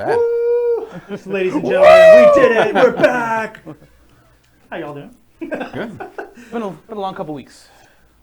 bad. Woo! Ladies and gentlemen, we did it. We're back. How y'all doing? Good. Been a long couple weeks,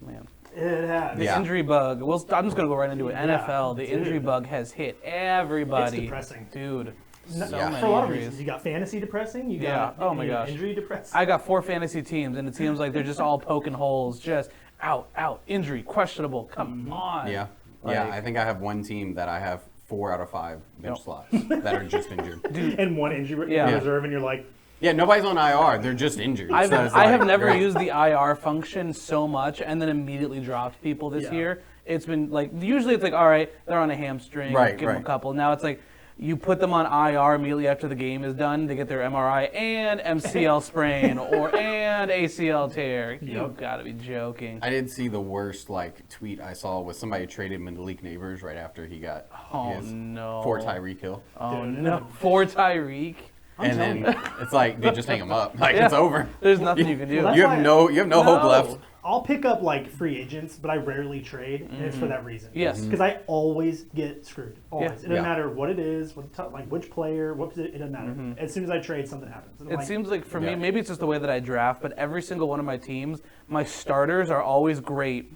man. It has. The injury bug. Well, I'm just gonna go right into it. Yeah, NFL. The injury bug has hit everybody. It's depressing, dude. So Yeah. many for a lot of injuries. reasons. You got fantasy depressing. You got Yeah. Oh my gosh. injury depressing. I got 4 fantasy teams, and it seems like they're just all poking holes. Just out, injury, questionable. Come on. Yeah. Like- Yeah, I think I have one team that I have 4 out of 5 bench Yep. slots that are just injured. and one injury Yeah. reserve, and you're like, Yeah, nobody's on IR. They're just injured. I So it's have like, never great. used the IR function so much and then immediately dropped people this Yeah. year. It's been like, usually it's like, all right, they're on a hamstring, Right, give them a right. couple. Now it's like, you put them on IR immediately after the game is done, they get their MRI and MCL sprain and ACL tear. You've got to be joking. I did see the worst tweet I saw was somebody traded Malik Neighbors right after he got his no. 4 Tyreek Hill. Oh Dude. no, for Tyreek. And then it's like they just hang him up. Like Yeah. it's over. There's nothing you can do. Well, You that's have why- no hope No. left. I'll pick up free agents, but I rarely trade, and it's for that reason. Yes. Because I always get screwed. Always. Yeah. It doesn't Yeah. matter what it is, which player, what position. It doesn't matter. As soon as I trade, something happens. And I'm It seems like for me, Yeah. maybe it's just the way that I draft, but every single one of my teams, my starters are always great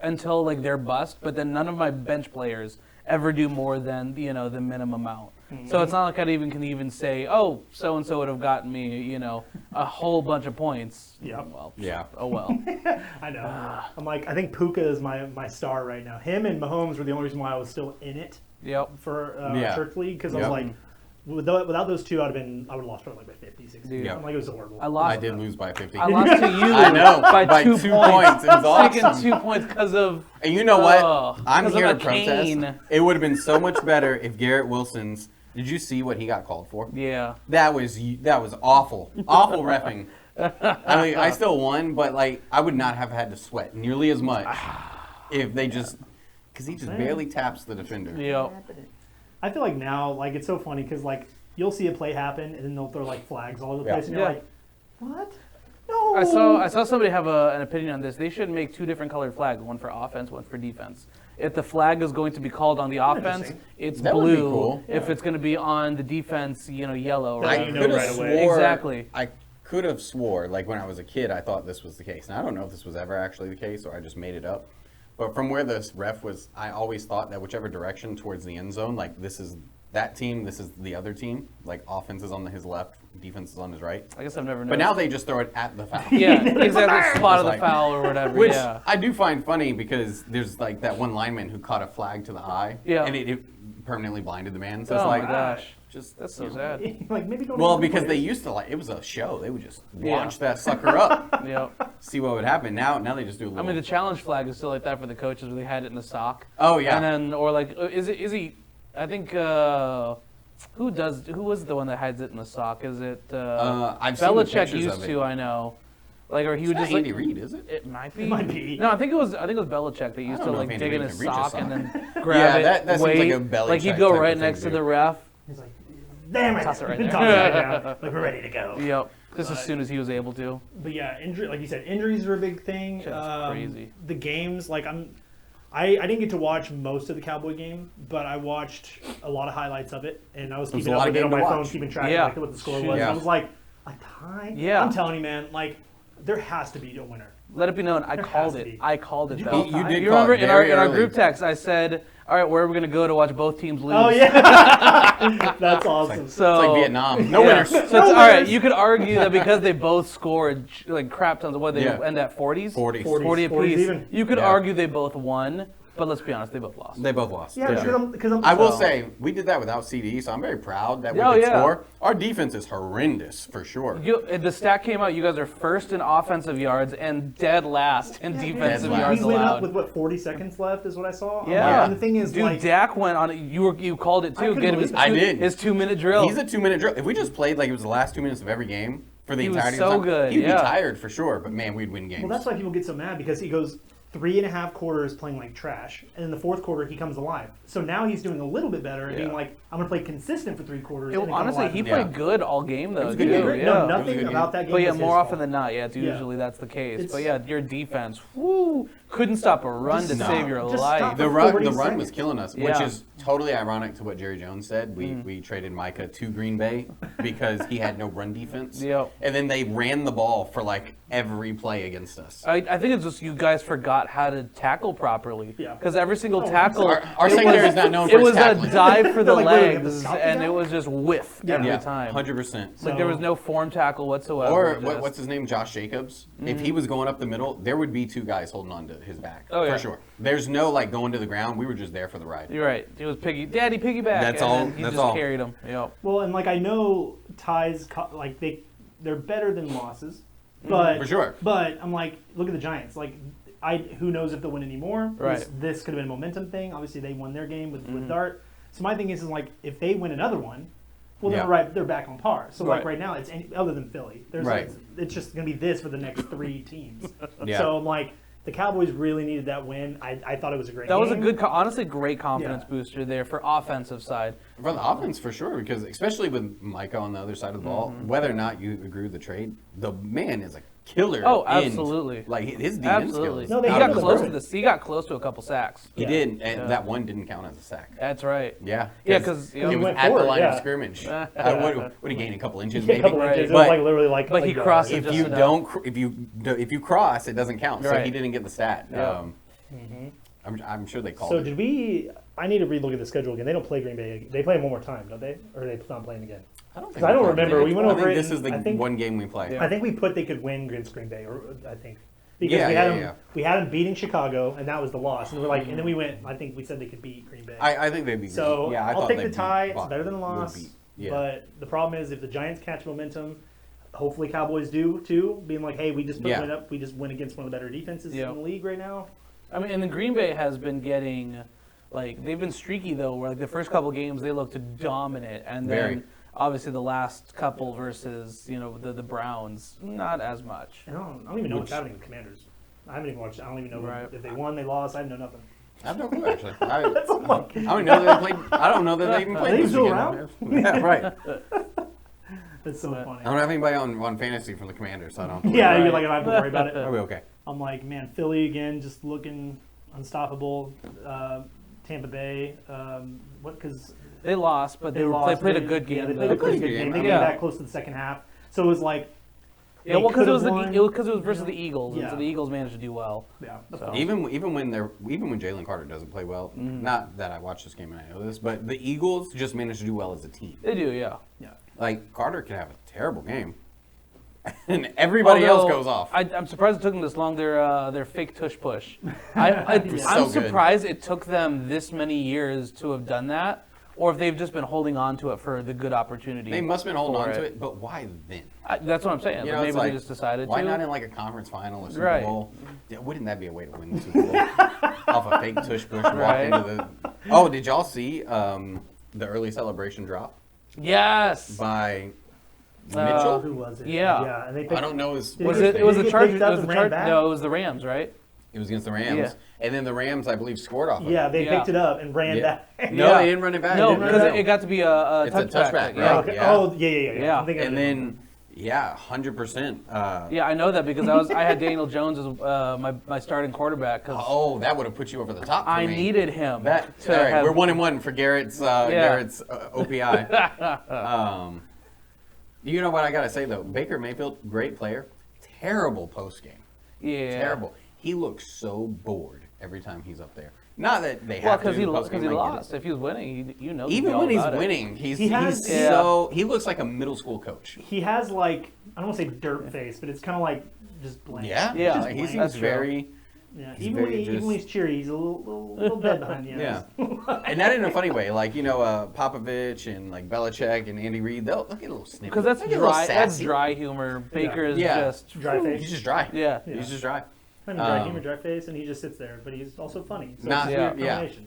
until they're bust, but then none of my bench players ever do more than the minimum amount. So it's not like I can even say, oh, so and so would have gotten me a whole bunch of points. Yep. Well, Yeah. oh well. I know. I'm like, I think Puka is my star right now. Him and Mahomes were the only reason why I was still in it Yep. for Yeah. Church League, because I was Yep. like, without those two, I would have lost probably by 50, 60. Dude. I'm like, it was horrible. I lost. I did lose by 50. I lost to you. I know, by 2 points. It was Taking awesome. 2 points because of. And you know what? Oh, I'm 'cause of here a to protest. cane. It would have been so much better if Garrett Wilson's. Did you see what he got called for? Yeah. That was awful. Awful reffing. I mean, I still won, but I would not have had to sweat nearly as much if they just because he just barely taps the defender. Yep. I feel like now, it's so funny because you'll see a play happen and then they'll throw flags all over the Yeah. place, and you're Yeah. like, what? No. I saw somebody have an opinion on this. They should make 2 different colored flags, one for offense, one for defense. If the flag is going to be called on the offense, Interesting. it's That would be blue. cool. If it's going to be on the defense, yellow. That Right? I you know could have right away. swore. Exactly. I could have swore, when I was a kid, I thought this was the case. And I don't know if this was ever actually the case or I just made it up. But from where this ref was, I always thought that whichever direction towards the end zone, this is that team, this is the other team. Offense is on his left, defense is on his right. I guess I've never noticed. But now they just throw it at the foul. Yeah, exactly. Spot of the Like- foul or whatever. Which yeah. I do find funny because there's that one lineman who caught a flag to the eye. Yeah. And it permanently blinded the man. So it's Oh my gosh. just That's so you know. sad. Maybe don't. Well, even because play they it. used to it was a show. They would just Yeah. launch that sucker up, Yep. see what would happen. Now they just do a I little. mean, the challenge flag is still like that for the coaches where they had it in the sock. Oh, yeah. And then, or is he? I think who was the one that hides it in the sock? Is it I've seen the Belichick pictures used of it. to? I know. Or he would It's just not Andy Reid, is it? It might be. It might be. No, I think it was Belichick that used I to don't know if Andy dig in Reid his can reach a sock sock. and then grab it. that seems like wait, a Belichick like he'd go type right of next thing to to the do. ref. He's like, damn it. Toss it right Toss there. it right now. We're ready to go. Yep. Just as But- soon as he was able to. But yeah, injury, like you said, injuries are a big thing. Just crazy. The games, I didn't get to watch most of the Cowboy game, but I watched a lot of highlights of it, and I was There's keeping a up lot with of it on game my to phone, watch. keeping track Yeah. of what the score was. Yeah. I was like, a tie? Yeah. I'm telling you, man, there has to be a winner. Let it be known, I There called has to it. be. I called it Did you though. call time? You did You call remember it in our very early. group text, I said, "All right, where are we going to go to watch both teams lose?" Oh yeah, that's awesome. So It's like Vietnam. No yeah. winners. So it's No all right. winners. You could argue that because they both scored crap tons of what they Yeah. end at 40s, 40s. 40 40s apiece. even. You could Yeah. argue they both won, but let's be honest, they both lost. They both lost. Yeah, for because sure. I'm I will So- say we did that without CD, so I'm very proud that we Oh, could yeah. score. Our defense is horrendous for sure. The stat came out. You guys are first in offensive yards and dead last in defensive Dead yards we lit up allowed. with 40 seconds left is what I saw. I'm Yeah. like, and the thing is, Dude, Dak went on it. You called it I too. couldn't Get him his believe it. I did. his 2-minute drill. He's a 2-minute drill. If we just played like it was the last 2 minutes of every game for the He was entirety so of the time, good, he'd yeah. be tired for sure. But man, we'd win games. well, that's why people get so mad because he goes 3.5 quarters playing like trash, and in the fourth quarter he comes alive. So now he's doing a little bit better and being like, I'm gonna play consistent for 3 quarters. And Honestly, he played good all game though. good. Too. Yeah. No, nothing about that game. But yeah, was his more often fault. than not, yeah, it's usually that's the case. It's- But yeah, your defense, couldn't stop a run to save your Just life. stop The 40 run was seconds. killing us, which Yeah. is totally ironic to what Jerry Jones said. We traded Micah to Green Bay because he had no run defense. Yep. And then they ran the ball for like every play against us. I think it's just you guys forgot how to tackle properly. Yeah. Because every single tackle, Our secondary is not known for it its was a tackling. dive for the Like, wait, we have to legs, stop and the it guy? was just whiff every Yeah, time. 100%. Like there was no form tackle whatsoever. Or just- what's his name? Josh Jacobs. If he was going up the middle, there would be 2 guys holding on to his back. Oh, yeah. For sure. There's no like going to the ground. We were just there for the ride. You're right. It was Daddy piggyback. That's and all- then he that's just all. carried him. Yep. Well, and like I know ties, like they're better than losses, but For sure. But I'm like, look at the Giants. Like, who knows if they'll win anymore? Right. This could have been a momentum thing. Obviously, they won their game with Dart. So my thing is like, if they win another one, well, Yeah. they're back on par. So like Right. right now, it's other than Philly. There's Right. it's just gonna be this for the next 3 teams. Yeah. So I'm like, the Cowboys really needed that win. I thought it was a great. That was a game. good, honestly, great confidence Yeah. booster there for offensive side. For the offense, for sure, because especially with Micah on the other side of the ball, whether or not you agree with the trade, the man is a killer. Oh, end. absolutely. Like his DN Absolutely. skills. No, they he hit got him with close a to bird. this. He got close to a couple sacks. He Yeah. did, and Yeah. that one didn't count as a sack. That's right. Yeah. Yeah, 'cause, he you know, was went at the forward, line of yeah. scrimmage. Would he gain a couple inches? Yeah, a Maybe. couple Right. inches. It But- was like literally like. but a he yard. crossed it If just you enough. don't, if you cross, it doesn't count. So Right. he didn't get the stat. Yeah. I'm sure they called So it. did we? I need to relook at the schedule again. They don't play Green Bay. They play them one more time, don't they? Or are they not playing again? I don't, 'Cause I don't remember. We went I over think it this is and the I think- one game we play. Yeah. I think we put they could win against Green Bay, or I think because Yeah, we had yeah, them. yeah. We had them beating Chicago, and that was the loss. And we're like, and then we went. I think we said they could beat Green Bay. I think they'd be. So yeah, I I'll thought take they'd the tie. beat- It's better than a would loss. beat- Yeah. But the problem is if the Giants catch momentum, hopefully Cowboys do too. Being like, hey, we just put Yeah. one up. We just win against one of the better defenses Yeah. in the league right now. I mean, and the Green Bay has been getting, like, they've been streaky though. Where like the first couple games they looked dominant, and then Very. obviously the last couple versus the Browns, not as much. And I don't even know what's happening with Commanders. I haven't even watched. I don't even know Right. if they won, they lost. I know nothing. I have no clue actually. I That's all I'm like. don't know that they played. I don't know that they even Are played they this still weekend. around? Yeah, right. That's so funny. I don't have anybody on fantasy from the Commanders, so I don't. Yeah, you're Right. like, I don't have to worry about it. Are we okay? I'm like, man, Philly again, just looking unstoppable. Tampa Bay, what? Because They lost, but they lost. played a good game. Yeah, they though. played a pretty good game. game. They Yeah. came back close to the second half, so it was like, Yeah, well, because could've it was won. because it was versus the Eagles, and Yeah. so the Eagles managed to do well. yeah. So. Even when Jalen Carter doesn't play well, not that I watch this game and I know this, but the Eagles just managed to do well as a team. They do, yeah. Yeah. Like Carter could have a terrible game, and everybody else Although, goes off. I'm surprised it took them this long. Their fake tush push. I'm So good. surprised it took them this many years to have done that, or if they've just been holding on to it for the good opportunity. They must have been holding for on to it, but why then? That's what I'm saying. You Like, know, maybe it's like, they just decided why to. not in like a conference final or Super Right. Bowl? Yeah, wouldn't that be a way to win the Super Bowl? Off a fake tush push, walk Right. into the. Oh, did y'all see the early celebration drop Yes. by Mitchell? Who was it? Yeah. Yeah, and they I picked, don't know his. Did Was he it? get- It was did the he get Chargers. picked It up was and the ran Chargers. back? No, it was the Rams, right? It was against the Rams, Yeah. and then the Rams, I believe, scored off of Yeah, it. they Yeah. picked it up and ran Yeah. back. No, Yeah. they didn't run it back. No, They didn't run because it back. it got to be a It's a touchback. touchback, Yeah. right? Okay. Yeah. Oh, yeah. Yeah. I'm thinking And of it. then, yeah, 100%. Yeah, I know that because I had Daniel Jones as my starting quarterback because Oh, that would have put you over the top. For I me. needed him. that. to All right, have, we're 1-1 for Garrett's OPI. You know what I gotta say though? Baker Mayfield, great player. Terrible post game. Yeah. Terrible. He looks so bored every time he's up there. Not that they Well, have to. because he post-game, I get it. lost. If he was winning, he'd know. Even all when he's about it. winning, He he's has- so he looks like a middle school coach. He has like, I don't want to say dirt face, but it's kind of like just blank. Yeah, Yeah, Like, he blank. seems That's true. very. Yeah. He's Even when, very even when he's cheery, he's a little dead behind the Yeah, eyes. and not in a funny way. Like Popovich and like Belichick and Andy Reid, they'll get a little snippy. Because that's They'll get a little dry. That's sassy. dry humor. Baker is Yeah. just Dry face. He's just dry. Yeah. He's just dry. I mean, dry Um, humor, dry face, and he just sits there, but he's also funny. So Not- it's a weird yeah. combination.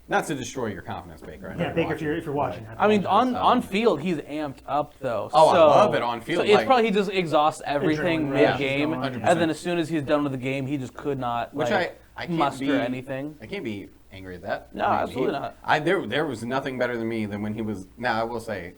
Not to destroy your confidence, Baker. I know Yeah, you're Baker, watching. if you're watching. I mean, apologize. on field, he's amped up though. Oh, I so, love it on field, So it's like- probably he just exhausts everything Adrenaline rush mid game, is going. and then as soon as he's done with the game, he just could not. Which like, I can't muster anything. I can't be angry at that. No, absolutely not. There was nothing better than me than when he was. Now I will say,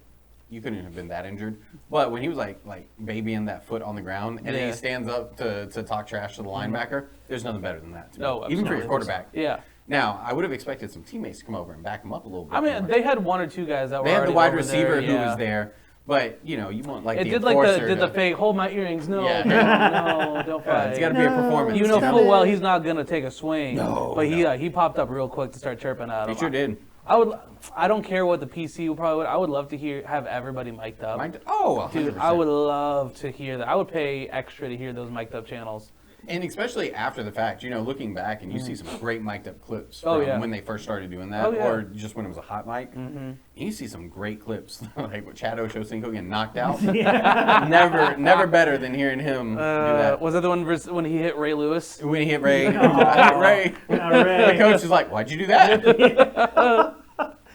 you couldn't have been that injured, but when he was like babying that foot on the ground, and then he stands up to talk trash to the linebacker, there's nothing better than that. No, even for your quarterback. Yeah. Now I would have expected some teammates to come over and back him up a little bit. I mean, more. they had one or two guys that were. They had the already wide over receiver there, who yeah. was there, but you want like It the did like enforcer the to- fake hold my earrings. No, Yeah. no, don't fight. It's got to be a performance. You know know? full well he's not gonna take a swing. No, but no. he popped up real quick to start chirping at him. He sure did. I don't care what the PC will probably would. I would love to have everybody mic'd up. Oh, 100%. Dude, I would love to hear that. I would pay extra to hear those mic'd up channels. And especially after the fact, looking back and you see some great mic'd up clips Oh, from yeah. when they first started doing that, Oh, yeah. or just when it was a hot mic. Mm-hmm. You see some great clips, like with Chad Ochocinco getting knocked out. Never better than hearing him do that. Was that the one when he hit Ray Lewis? When he hit Ray, Ray. the coach is like, "Why'd you do that?"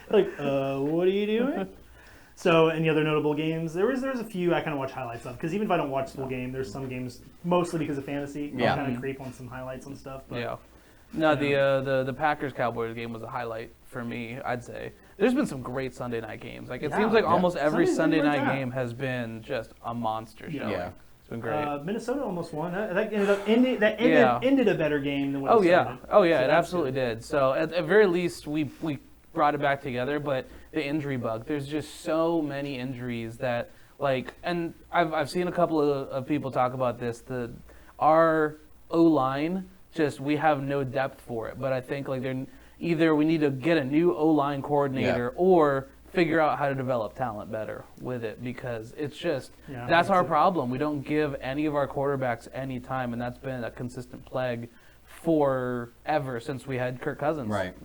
Like, what are you doing? So, any other notable games? There's a few I kind of watch highlights of, because even if I don't watch full game, there's some games, mostly because of fantasy, Yeah. I'll kind of creep on some highlights and stuff. But Yeah. No, the Packers Cowboys game was a highlight for me, I'd say. There's been some great Sunday night games. Like it seems like almost every Sunday's Sunday been a night great time. game has been just a monster show. Yeah. It's been great. Minnesota almost won. That ended a better game than what Oh it yeah, started. oh yeah, So it that's absolutely good. did. So at the very least, we brought it back together. But the injury bug, there's just so many injuries that and I've seen a couple of people talk about this. Our O-line, we have no depth for it. But I think either we need to get a new O-line coordinator or figure out how to develop talent better with it, because it's just that's our problem. We don't give any of our quarterbacks any time, and that's been a consistent plague forever since we had Kirk Cousins. Right.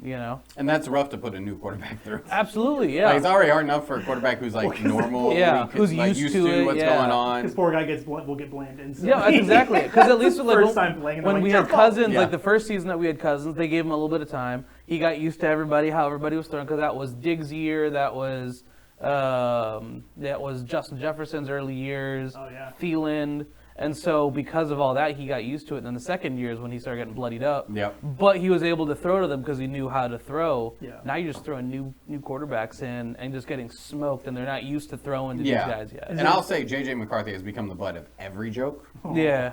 And that's rough to put a new quarterback through. Absolutely, yeah. Like, it's already hard enough for a quarterback who's normal, who's used to it, what's yeah. going on. This poor guy will get blamed. And so Yeah, that's exactly. Because at least First time playing, and when they're we like, had "Your fault." Cousins, Yeah. like the first season that we had Cousins, they gave him a little bit of time. He got used to how everybody was throwing, because that was Diggs' year, that was Justin Jefferson's early years, Oh, yeah. Thielen. And so because of all that, he got used to it. And then the second year is when he started getting bloodied up. Yep. But he was able to throw to them because he knew how to throw. Yeah. Now you're just throwing new quarterbacks in and just getting smoked, and they're not used to throwing to these guys yet. And I'll say J.J. McCarthy has become the butt of every joke. Yeah.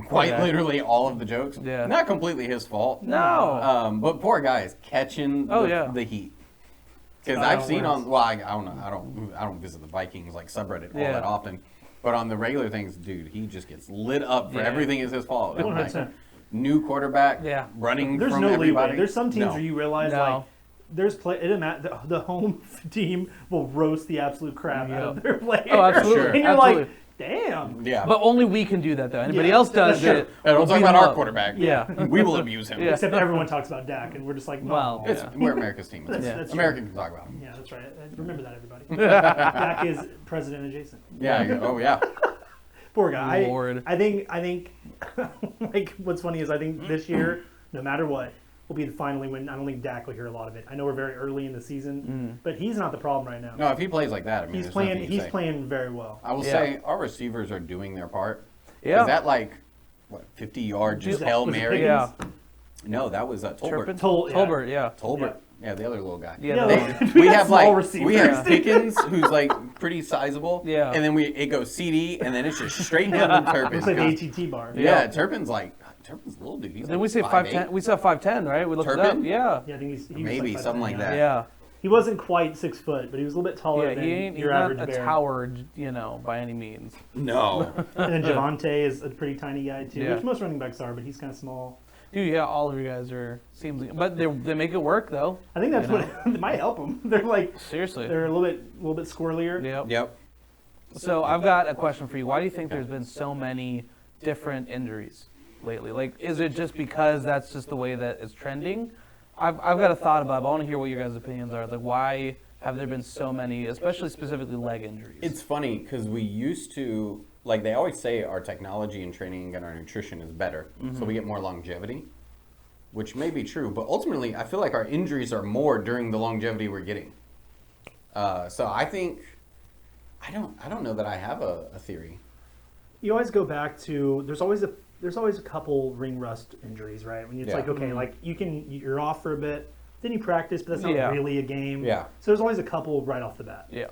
Quite literally all of the jokes. Yeah. Not completely his fault. No. But poor guy is catching the heat. Because not I've how it seen works. I don't know. I don't visit the Vikings subreddit all that often. But on the regular things, dude, he just gets lit up for everything is his fault. I'm like, 100%. new quarterback, running There's from no everybody. leeway. There's some teams where you realize there's it doesn't matter. The home team will roast the absolute crap out of their players. Oh, absolutely. And you're like, damn. Yeah. But only we can do that, though. Anybody else does that's it. true. Don't we'll talk beat about them our up. quarterback. Yeah. We will abuse him. Yeah. Except everyone talks about Dak, and we're just like, no. Well, We're America's team. That's America can talk about him. Yeah, that's right. Remember that, everybody. Dak is president adjacent. Yeah. Oh, yeah. Poor guy. Lord. I think what's funny is I think this year, no matter what, will be the finally when I don't think Dak will hear a lot of it. I know we're very early in the season, but he's not the problem right now. No, if he plays like that, I mean, he's there's nothing playing. you He's say. playing very well. I will say our receivers are doing their part. Yeah. Is that 50-yard just Was Hail it Mary? Yeah. No, that was Tolbert. Turpin? Tolbert, yeah. Tolbert. Yeah, the other little guy. Yeah. We have small we have receivers. Pickens, who's pretty sizable. Yeah. And then it goes CD, and then it's just straight down to Turpin. Looks like the ATT bar. Yeah, Turpin's a little dude. He's Then we say 5'10". We said 5'10", right? We looked it up. Turpin? Yeah. Yeah, I think he was Maybe like something 5'10", like that. Yeah. He wasn't quite 6 foot, but he was a little bit taller Yeah, than he's your not average a bear. tower, by any means. No. And then Javante is a pretty tiny guy too, Yeah. which most running backs are, but he's kind of small. Dude, yeah, all of you guys but they make it work though. I think that's what it might help them. They're Seriously. they're a little bit squirrelier. Yep. So I've got a question for you. Why do you think there's been so many different injuries lately? Is it just because that's just the way that it's trending? I've got a thought about it, but I want to hear what your guys' opinions are. Why have there been so many, especially specifically leg injuries? It's funny because we used to, they always say our technology and training and our nutrition is better, so we get more longevity, which may be true, but ultimately I feel like our injuries are more during the longevity we're getting. So I think, I don't know that I have a theory. You always go back to, there's always a there's always a couple ring rust injuries, right? When it's Yeah. like, okay, like you're off for a bit, then you practice, but that's not really a game. Yeah. So there's always a couple right off the bat. Yeah.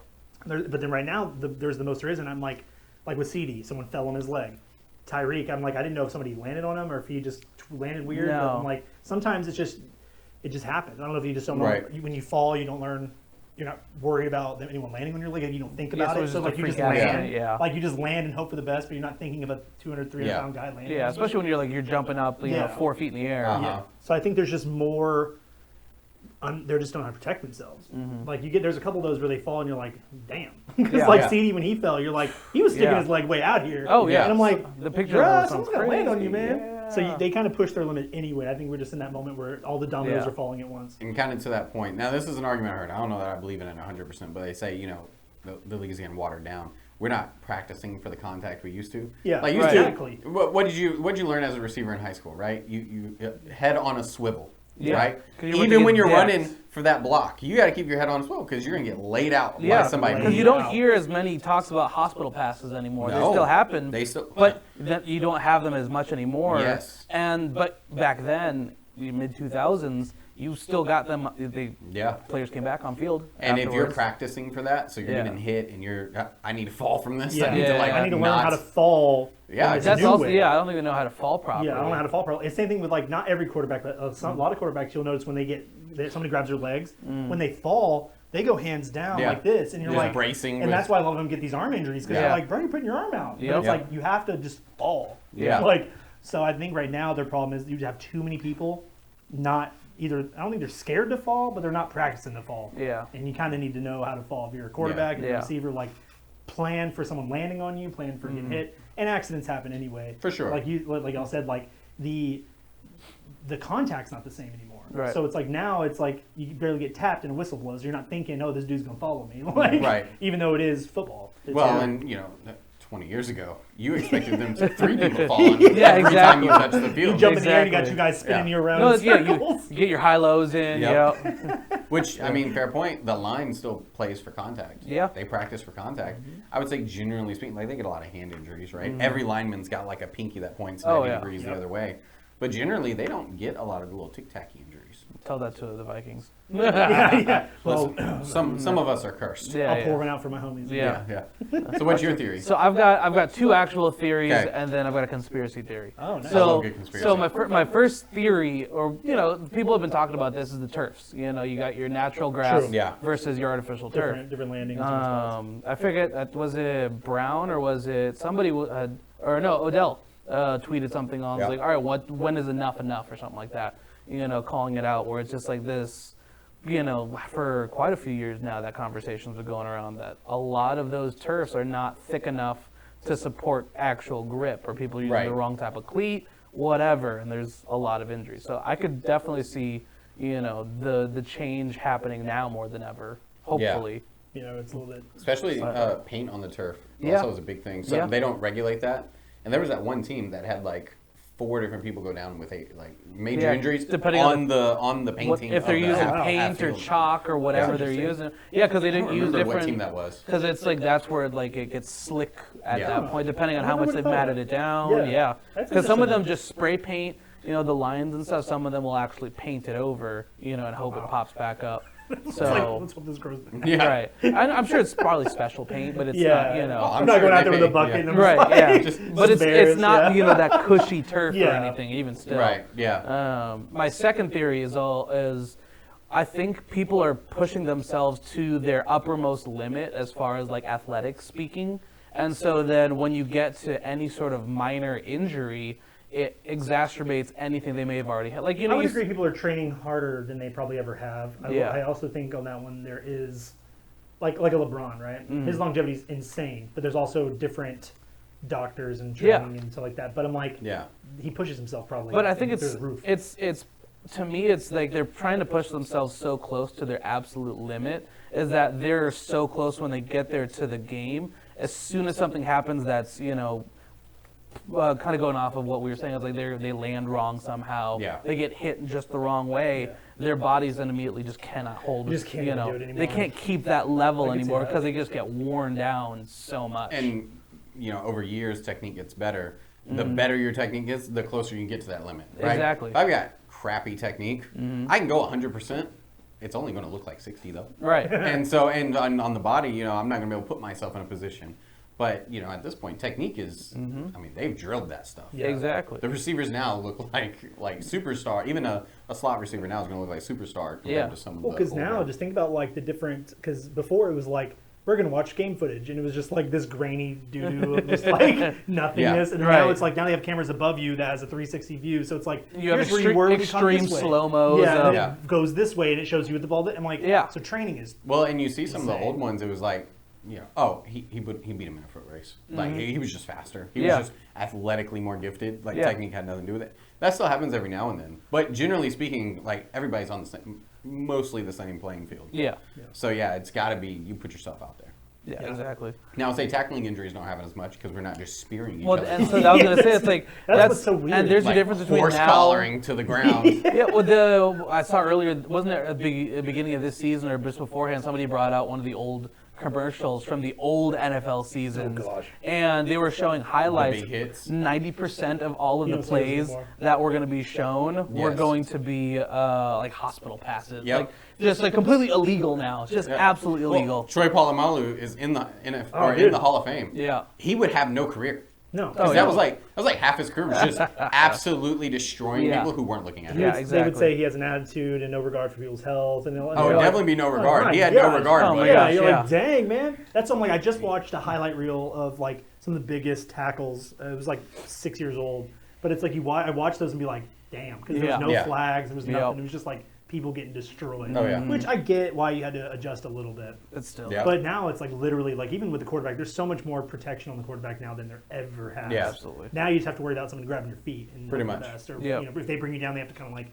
But then right now, there's the most there is, and I'm like with CD, someone fell on his leg. Tyreek, I'm like, I didn't know if somebody landed on him or if he just landed weird. No. But I'm like, sometimes it just happens. I don't know if you just don't know. Right. When you fall, you don't learn. You're not worried about anyone landing on your leg. You don't think about so it. it's So just like a you just freak accident, land. yeah. Like you just land and hope for the best, but you're not thinking of a 200, 300 pound guy landing. Yeah, especially when you're jumping up, you know, 4 feet in the air. Uh-huh. Yeah. So I think there's just more. They just don't know how to protect themselves. Like there's a couple of those where they fall and you're like, damn. Because Yeah. like Yeah. CD when he fell, you're like, he was sticking his leg way out here. Oh, yeah. And I'm like, The picture bruh, of someone's gonna land on you, man. Yeah. So they kind of push their limit anyway. I think we're just in that moment where all the dominoes Yeah. are falling at once. And kind of to that point, now this is an argument I heard. I don't know that I believe in it 100%, but they say, you know, the league is getting watered down. We're not practicing for the contact we used to. Yeah, like used exactly. to. What did you learn as a receiver in high school? Right, you head on a swivel. Yeah. Right. 'Cause you want to Even get when you're depth. running for that block, you got to keep your head on a swivel because you're gonna get laid out Yeah, by somebody. because you don't hear as many talks about hospital passes anymore. They No. still happen. They still- but you don't have them as much anymore. Yes. But back then, the mid 2000s, you still got them. Yeah. Players came back on field. And if you're afterwards. practicing for that, so you're Yeah. getting hit and I need to fall from this. Yeah, I need to like I need to learn not. how to fall. Yeah, when it's That's a new also way. I don't think they know how to fall properly. Yeah, I don't know how to fall properly. It's the same thing with like not every quarterback, but a lot of quarterbacks you'll notice when somebody grabs their legs, when they fall, they go hands down Yeah. like this, and you're Just like bracing and with- that's why a lot of them get these arm injuries because Yeah. they're like, bro, you're putting your arm out. But Yep. it's Yeah. like you have to just fall. Yeah. Like so, I think right now their problem is you have too many people not either. I don't think they're scared to fall, but they're not practicing to fall. Yeah. And you kind of need to know how to fall. If you're a quarterback, if you're Yeah. a receiver, like plan for someone landing on you, plan for getting hit, and accidents happen anyway. For sure. Like y'all said, like the contact's not the same anymore. Right. So it's like now it's like you barely get tapped and a whistle blows. You're not thinking, oh, this dude's gonna follow me. Like, Right. Even though it is football. It's Well, like- and 20 years ago, you expected them to 3 people fall on Yeah, every time exactly. you touch the you field. jump in the air, and you got Exactly. two guys spinning Yeah. you around No, in circles. you get your high lows in. Yep. Yeah. Which, I mean, fair point. The line still plays for contact. Yeah. They practice for contact. Mm-hmm. I would say, generally speaking, like they get a lot of hand injuries, right? Every lineman's got like a pinky that points Oh, 90 yeah. degrees the Yep. other way. But generally, they don't get a lot of little tic-tac injuries. Tell that to the Vikings. yeah. Well, Listen, some of us are cursed. Yeah, I'll yeah. pour one out for my homies. Yeah. Yeah. So what's your theory? So I've got two actual theories, Okay. and then I've got a conspiracy theory. Oh, nice. I So, love good conspiracy. so my first theory, or people have been talking about this, is the turfs. You got your natural grass True. Yeah. versus your artificial turf. Different landings. different spots. I forget, was it Brown or was it somebody Odell tweeted something on, Yeah. was like, all right, when is enough or something like that, calling it out, where it's just like this, for quite a few years now that conversations are going around that a lot of those turfs are not thick enough to support actual grip, or people using Right. the wrong type of cleat, whatever, and there's a lot of injuries. So I could definitely see, the change happening now more than ever, hopefully. It's a little bit. Especially paint on the turf. Yeah. Also is a big thing. So Yeah. they don't regulate that. And there was that one team that had like 4 different people go down with major Yeah, injuries depending on the painting. If they're of the using half paint or field. chalk or whatever they're Interesting. using. Yeah, because they I don't didn't use remember different. what team that was. Because it's like that's where it gets slick at Yeah. that point, depending on I how never much they've would've thought matted of it that. down. Yeah. Yeah, That's because some of them interesting. just spray paint, the lines and stuff. Some of them will actually paint it over, and hope it pops back up. It's So like, let's hope this grows back. Yeah. right, I'm sure it's probably special paint, but it's Yeah. not, Oh, I'm not sure going out they there with a paint- bucket yeah. and I'm right, just like, yeah. Just But it's bears, not yeah. that cushy turf or Yeah. anything, even still. Right, yeah. My second theory is I think people are pushing themselves to their uppermost limit as far as like athletics speaking. And so then when you get to any sort of minor injury, it exacerbates anything they may have already had. Like, I would you agree people are training harder than they probably ever have. Yeah. I also think on that one there is, like a LeBron, right? His longevity is insane, but there's also different doctors and training and stuff like that. But I'm like, Yeah. he pushes himself probably. But I think through the roof. it's to me, it's like they're trying to push themselves so close to their absolute limit, is that they're so close when they get there to the game. As soon as something happens that's, kind of going off of what we were saying, is like they land wrong somehow. Yeah. They get hit just the wrong way. Their bodies then immediately just cannot hold. You just can't even do it anymore. They can't keep that level I can see anymore that. because they just get worn down so much. And, over years, technique gets better. the better your technique is, the closer you can get to that limit. Right? Exactly. If I've got crappy technique, I can go 100%. It's only going to look like 60 though. Right. And on the body, I'm not going to be able to put myself in a position. But, at this point, technique is, I mean, they've drilled that stuff. Yeah. Exactly. The receivers now look like superstar. Even a slot receiver now is going to look like superstar compared to some of the because now, older- just think about like the different, because before it was like, we're going to watch game footage, and it was just like this grainy doo-doo of just like nothingness. And now it's like, now they have cameras above you that has a 360 view, so it's like, You have here's where you were when you caught extreme this way. slow-mos. Yeah, and Yeah. it goes this way, and it shows you with the ball. I'm like, so training is Well, and you see some of the Insane. old ones, it was like, he beat him in a foot race. Like, he was just faster. He Yeah. was just athletically more gifted. Like, Yeah. technique had nothing to do with it. That still happens every now and then. But generally speaking, like, everybody's on mostly the same playing field. Yeah. So, it's got to be, you put yourself out there. Yeah. Exactly. Now, say tackling injuries don't happen as much because we're not just spearing each Well, other. and so I was gonna say it's like That's what's so weird. And there's Like a difference between horse now. collaring to the ground. Yeah, well, I saw earlier, wasn't there at the beginning of this season or just beforehand, somebody brought out one of the old commercials from the old NFL seasons, and they were showing highlights. big hits. 90% of all of You the don't see those plays anymore. that were going to be shown were Yes. going to be like hospital passes, Yep. like just like completely illegal now. It's just absolutely illegal. Well, Troy Polamalu is in the in dude. the Hall of Fame. Yeah. He would have no career. no. Because that was like half his career was just absolutely destroying Yeah. people who weren't looking at him. Yeah, They would exactly. say he has an attitude and no regard for people's health. And Oh, you're it'd like, definitely be no regard. my He had gosh. no regard. Oh, but my Yeah, gosh, you're yeah. like, dang, man. That's something like I just watched a highlight reel of like some of the biggest tackles. It was like 6 years old, but it's like I watched those and be like, damn, because there was no Yeah. flags, there was Yep. nothing. It was just like people getting destroyed. Oh, yeah. Which I get why you had to adjust a little bit. It's still. Yeah. But now it's like literally like even with the quarterback, there's so much more protection on the quarterback now than there ever has. Yeah. Absolutely. Now you just have to worry about someone grabbing your feet and Pretty holding much. fast, or Yep. if they bring you down, they have to kind of like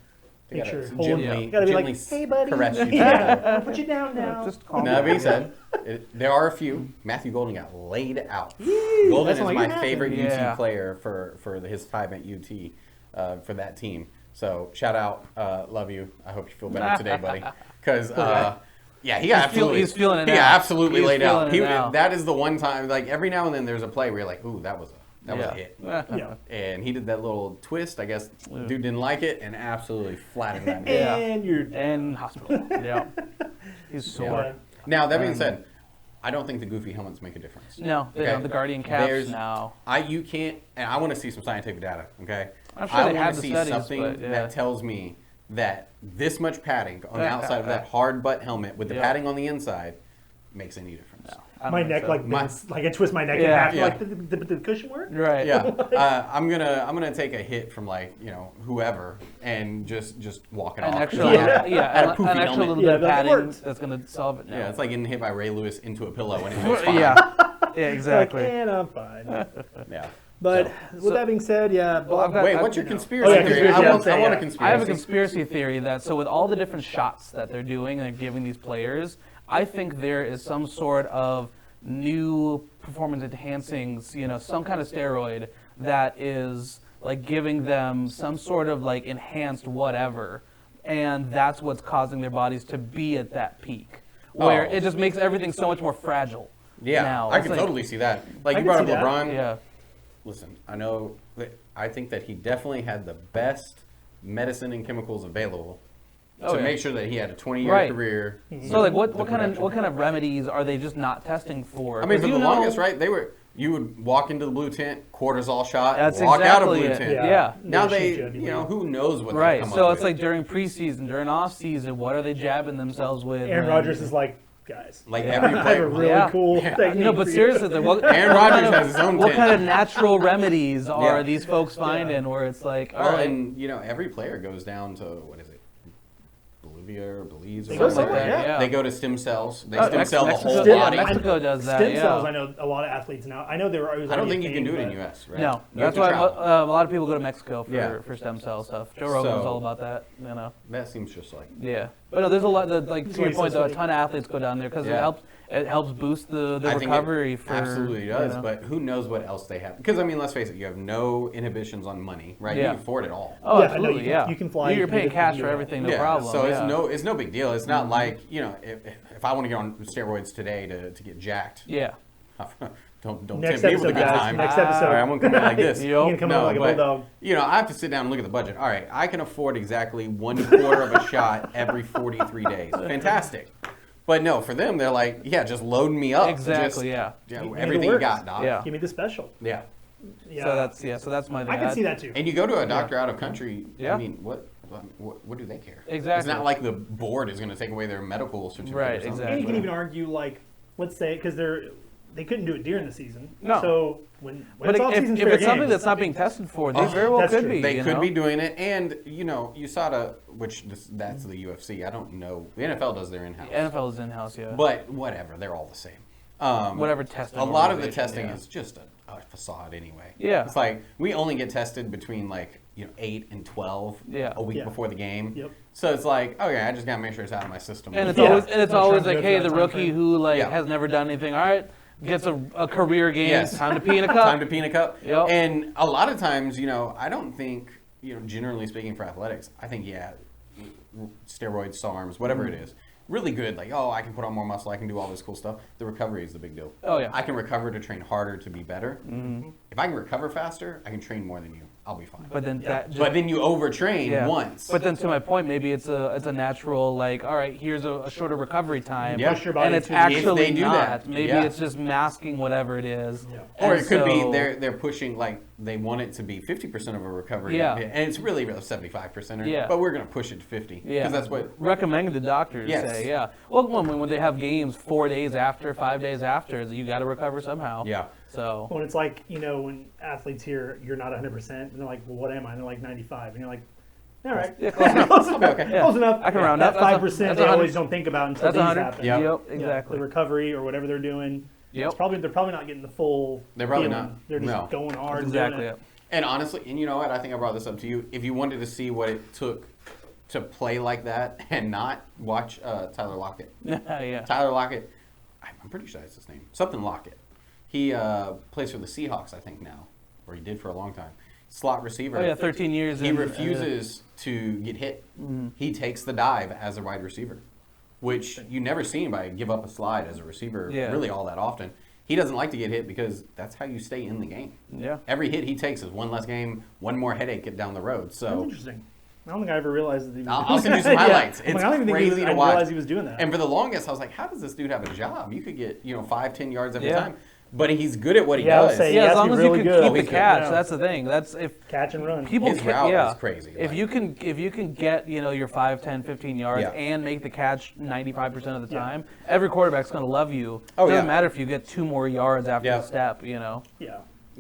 They make gotta sure hold gently- you. Gotta be like, gently hey buddy, caress you. yeah, I'll put you down now. Just calm Now, that down. being said, there are a few. Matthew Golden got laid out. That's Golden is not like my it happened. favorite Yeah. UT player for his time at UT for that team. So shout out, love you. I hope you feel better today, buddy. Because he got absolutely he's feeling it he got now. absolutely He's laid out. feeling it now. That is the one time. Like every now and then, there's a play where you're like, ooh, that was a hit. Yeah. And he did that little twist. I guess dude didn't like it and absolutely flattened that. dude. Yeah. And you're And hospital. Yeah. He's sore. Yeah. Now that being said, I don't think the goofy helmets make a difference. No, they Okay. have the Guardian caps There's- now. You can't, and I want to see some scientific data. Okay, I'm sure I they want have to the see studies, something but, yeah. that tells me that this much padding on the outside of that hard butt helmet with the Yeah. padding on the inside makes any difference. I don't my think neck so. like bends, like I twist my neck in Yeah. half. Yeah. Like the cushion work. Right. Yeah, I'm gonna take a hit from whoever and just walk it An off. extra, Yeah. yeah, Had a poofy an extra helmet. little Yeah, bit of that padding works. that's gonna solve it now. Yeah, it's like getting hit by Ray Lewis into a pillow and it feels fine. yeah, yeah, exactly. Like, and I'm fine. Yeah. But with that being said, yeah. Well, I've got- Wait, I've- what's your you know. conspiracy Oh, yeah, theory? conspiracy, I I'd want say, a yeah. conspiracy. I have a conspiracy theory that so with all the different shots that they're doing and they're giving these players, I think there is some sort of new performance enhancing, some kind of steroid that is like giving them some sort of like enhanced whatever, and that's what's causing their bodies to be at that peak, where Oh. it just makes everything so much more fragile. Yeah, now. I It's can like- totally see that. Like I you can brought up see that. LeBron. Yeah. Listen, I know that I think that he definitely had the best medicine and chemicals available Oh, to yeah. make sure that he had a 20-year Right. career. So like what The kind production. of remedies are they just not testing for? I mean, 'Cause for you the know- longest, right? You would walk into the blue tent, cortisol shot, That's walk out of exactly blue it. tent. Yeah. Now They they, shoot you, who knows what they Right. come So up it's with. like during preseason, during off season, what are they jabbing themselves with? Aaron And- Rodgers is like, guys, Like Yeah. every I have a player. really Yeah. cool technique. No, but for you. seriously, like, what, Aaron Rodgers has his own what tent. kind of natural remedies are Yeah. these folks finding where it's like, all Well, right, and every player goes down to what is it, Bolivia or Belize or They go something like somewhere, that. yeah. They go to stem cells. They Oh, stem cell the Mexico, whole Stem- yeah, body. Mexico does that. Stem yeah. cells, I know a lot of athletes now. I know they were always. I don't already think a you can do thing, it in but- U.S. Right? No, You have that's to why travel. a lot of people go to Mexico Yeah. for stem cell stuff. Joe Rogan's So- all about that, That seems just like. Yeah, but no, there's a lot. Like That's to why your he's point, so though, a sweet. ton of athletes go down there because Yeah. it helps boost the I think recovery it for absolutely does, you know. but who knows what else they have? Because I mean, let's face it, you have no inhibitions on money, right? You Yeah. can afford it all. Oh, Yeah, I know, absolutely, you yeah. can- you can fly, You're you can paying do cash it. for everything, no yeah, problem. so yeah. it's no big deal. It's not like if I want to get on steroids today to get jacked. Yeah. Don't Next tempt me with a episode, good guys. time. Next episode. All right, I'm gonna come in like this. Yep. You're gonna come in like a but, bulldog. I have to sit down and look at the budget. All right, I can afford exactly 1/4 of a shot every 43 days. Fantastic. But no, for them, they're like, yeah, just load me up. Exactly. Just, Yeah. everything you got, Doc. Yeah. Give me the special. Yeah. Yeah. So that's my thing. I can see that too. And you go to a doctor out of country. Yeah. I mean, what do they care? Exactly. It's not like the board is going to take away their medical certificate. Right, Or something. exactly. And you can even argue, like, let's say, because they couldn't do it during the season. No. So when But it's off if season, it's something that's not being tested for, they very well that's could true. be. They you could know? be doing it, and USADA, that's the UFC. I don't know. The NFL does their in-house. NFL is in-house, yeah. But whatever, they're all the same. Whatever testing. A lot of the organization, testing yeah. is just a facade anyway. Yeah. It's like we only get tested between 8 and 12 Yeah. a week Yeah. before the game. Yep. So it's like, okay, I just gotta make sure it's out of my system. And it's Yeah. always Not always trying like, to hey, go the through that rookie time who Yeah. has never done anything. All right, gets a career game. Yes. Time to pee in a cup. Time to pee in a cup. Yep. And a lot of times, I don't think, generally speaking for athletics, I think, steroids, SARMs, whatever it is, really good. Like, I can put on more muscle, I can do all this cool stuff. The recovery is the big deal. Oh, yeah. I can recover to train harder to be better. Mm-hmm. If I can recover faster, I can train more than you. I'll be fine. But then But then you overtrain once. But then to my point, maybe it's a natural, like, all right, here's a shorter recovery time. Yeah. Push your body And it's to- If actually they do not. that, Maybe yeah. it's just masking whatever it is. Yeah. Or And it could be so- they're pushing, like, they want it to be 50% of a recovery. Yeah. And it's really 75%. Yeah. But we're going to push it to 50. Yeah, Because that's what. recommending the doctors Yes. say. Yeah, well, when they have games 4 days after, 5 days after, you got to recover somehow. Yeah. So When it's like, when athletes hear you're not 100%, and they're like, well, what am I? And they're like 95. And you're like, all right. yeah, close enough. Close enough. Okay. Yeah. Close enough. I can round that up. That's 5% that's they 100. always don't think about until That's these 100. happen. Yeah. Yep, Yeah, exactly. the recovery or whatever they're doing. Yep. They're probably not getting the full. They're probably feeling. not. They're just No. going hard. and Exactly. doing it. And honestly, and you know what? I think I brought this up to you. If you wanted to see what it took to play like that and not watch Tyler Lockett. Yeah. Tyler Lockett, I'm pretty sure that's his name. Something Lockett. He plays for the Seahawks, I think, now. Or he did for a long time. Slot receiver. Oh yeah, 13 years. He in, refuses to get hit. He takes the dive as a wide receiver, which you never see anybody give up a slide as a receiver really all that often. He doesn't like to get hit because that's how you stay in the game. Yeah. Every hit he takes is one less game, one more headache down the road. That's So interesting. I don't think I ever realized that he was I'll send you some highlights. Yeah. It's I don't even think crazy I to didn't watch. realize he was doing that. And for the longest, I was like, how does this dude have a job? You could get 5-10 yards every Yeah. time. But he's good at what he Yeah, I would does. say- Yeah, He as has to long be as really you good. can Oh, keep the he's good. catch, Yeah. that's the thing. That's if Catch and run. people His can, route yeah. is crazy. If you can get your 5, 10, 15 yards Yeah. and make the catch 95% of the Yeah. time, every quarterback's going to love you. Oh, Doesn't yeah. matter if you get 2 more yards after Yeah. the step. Yeah.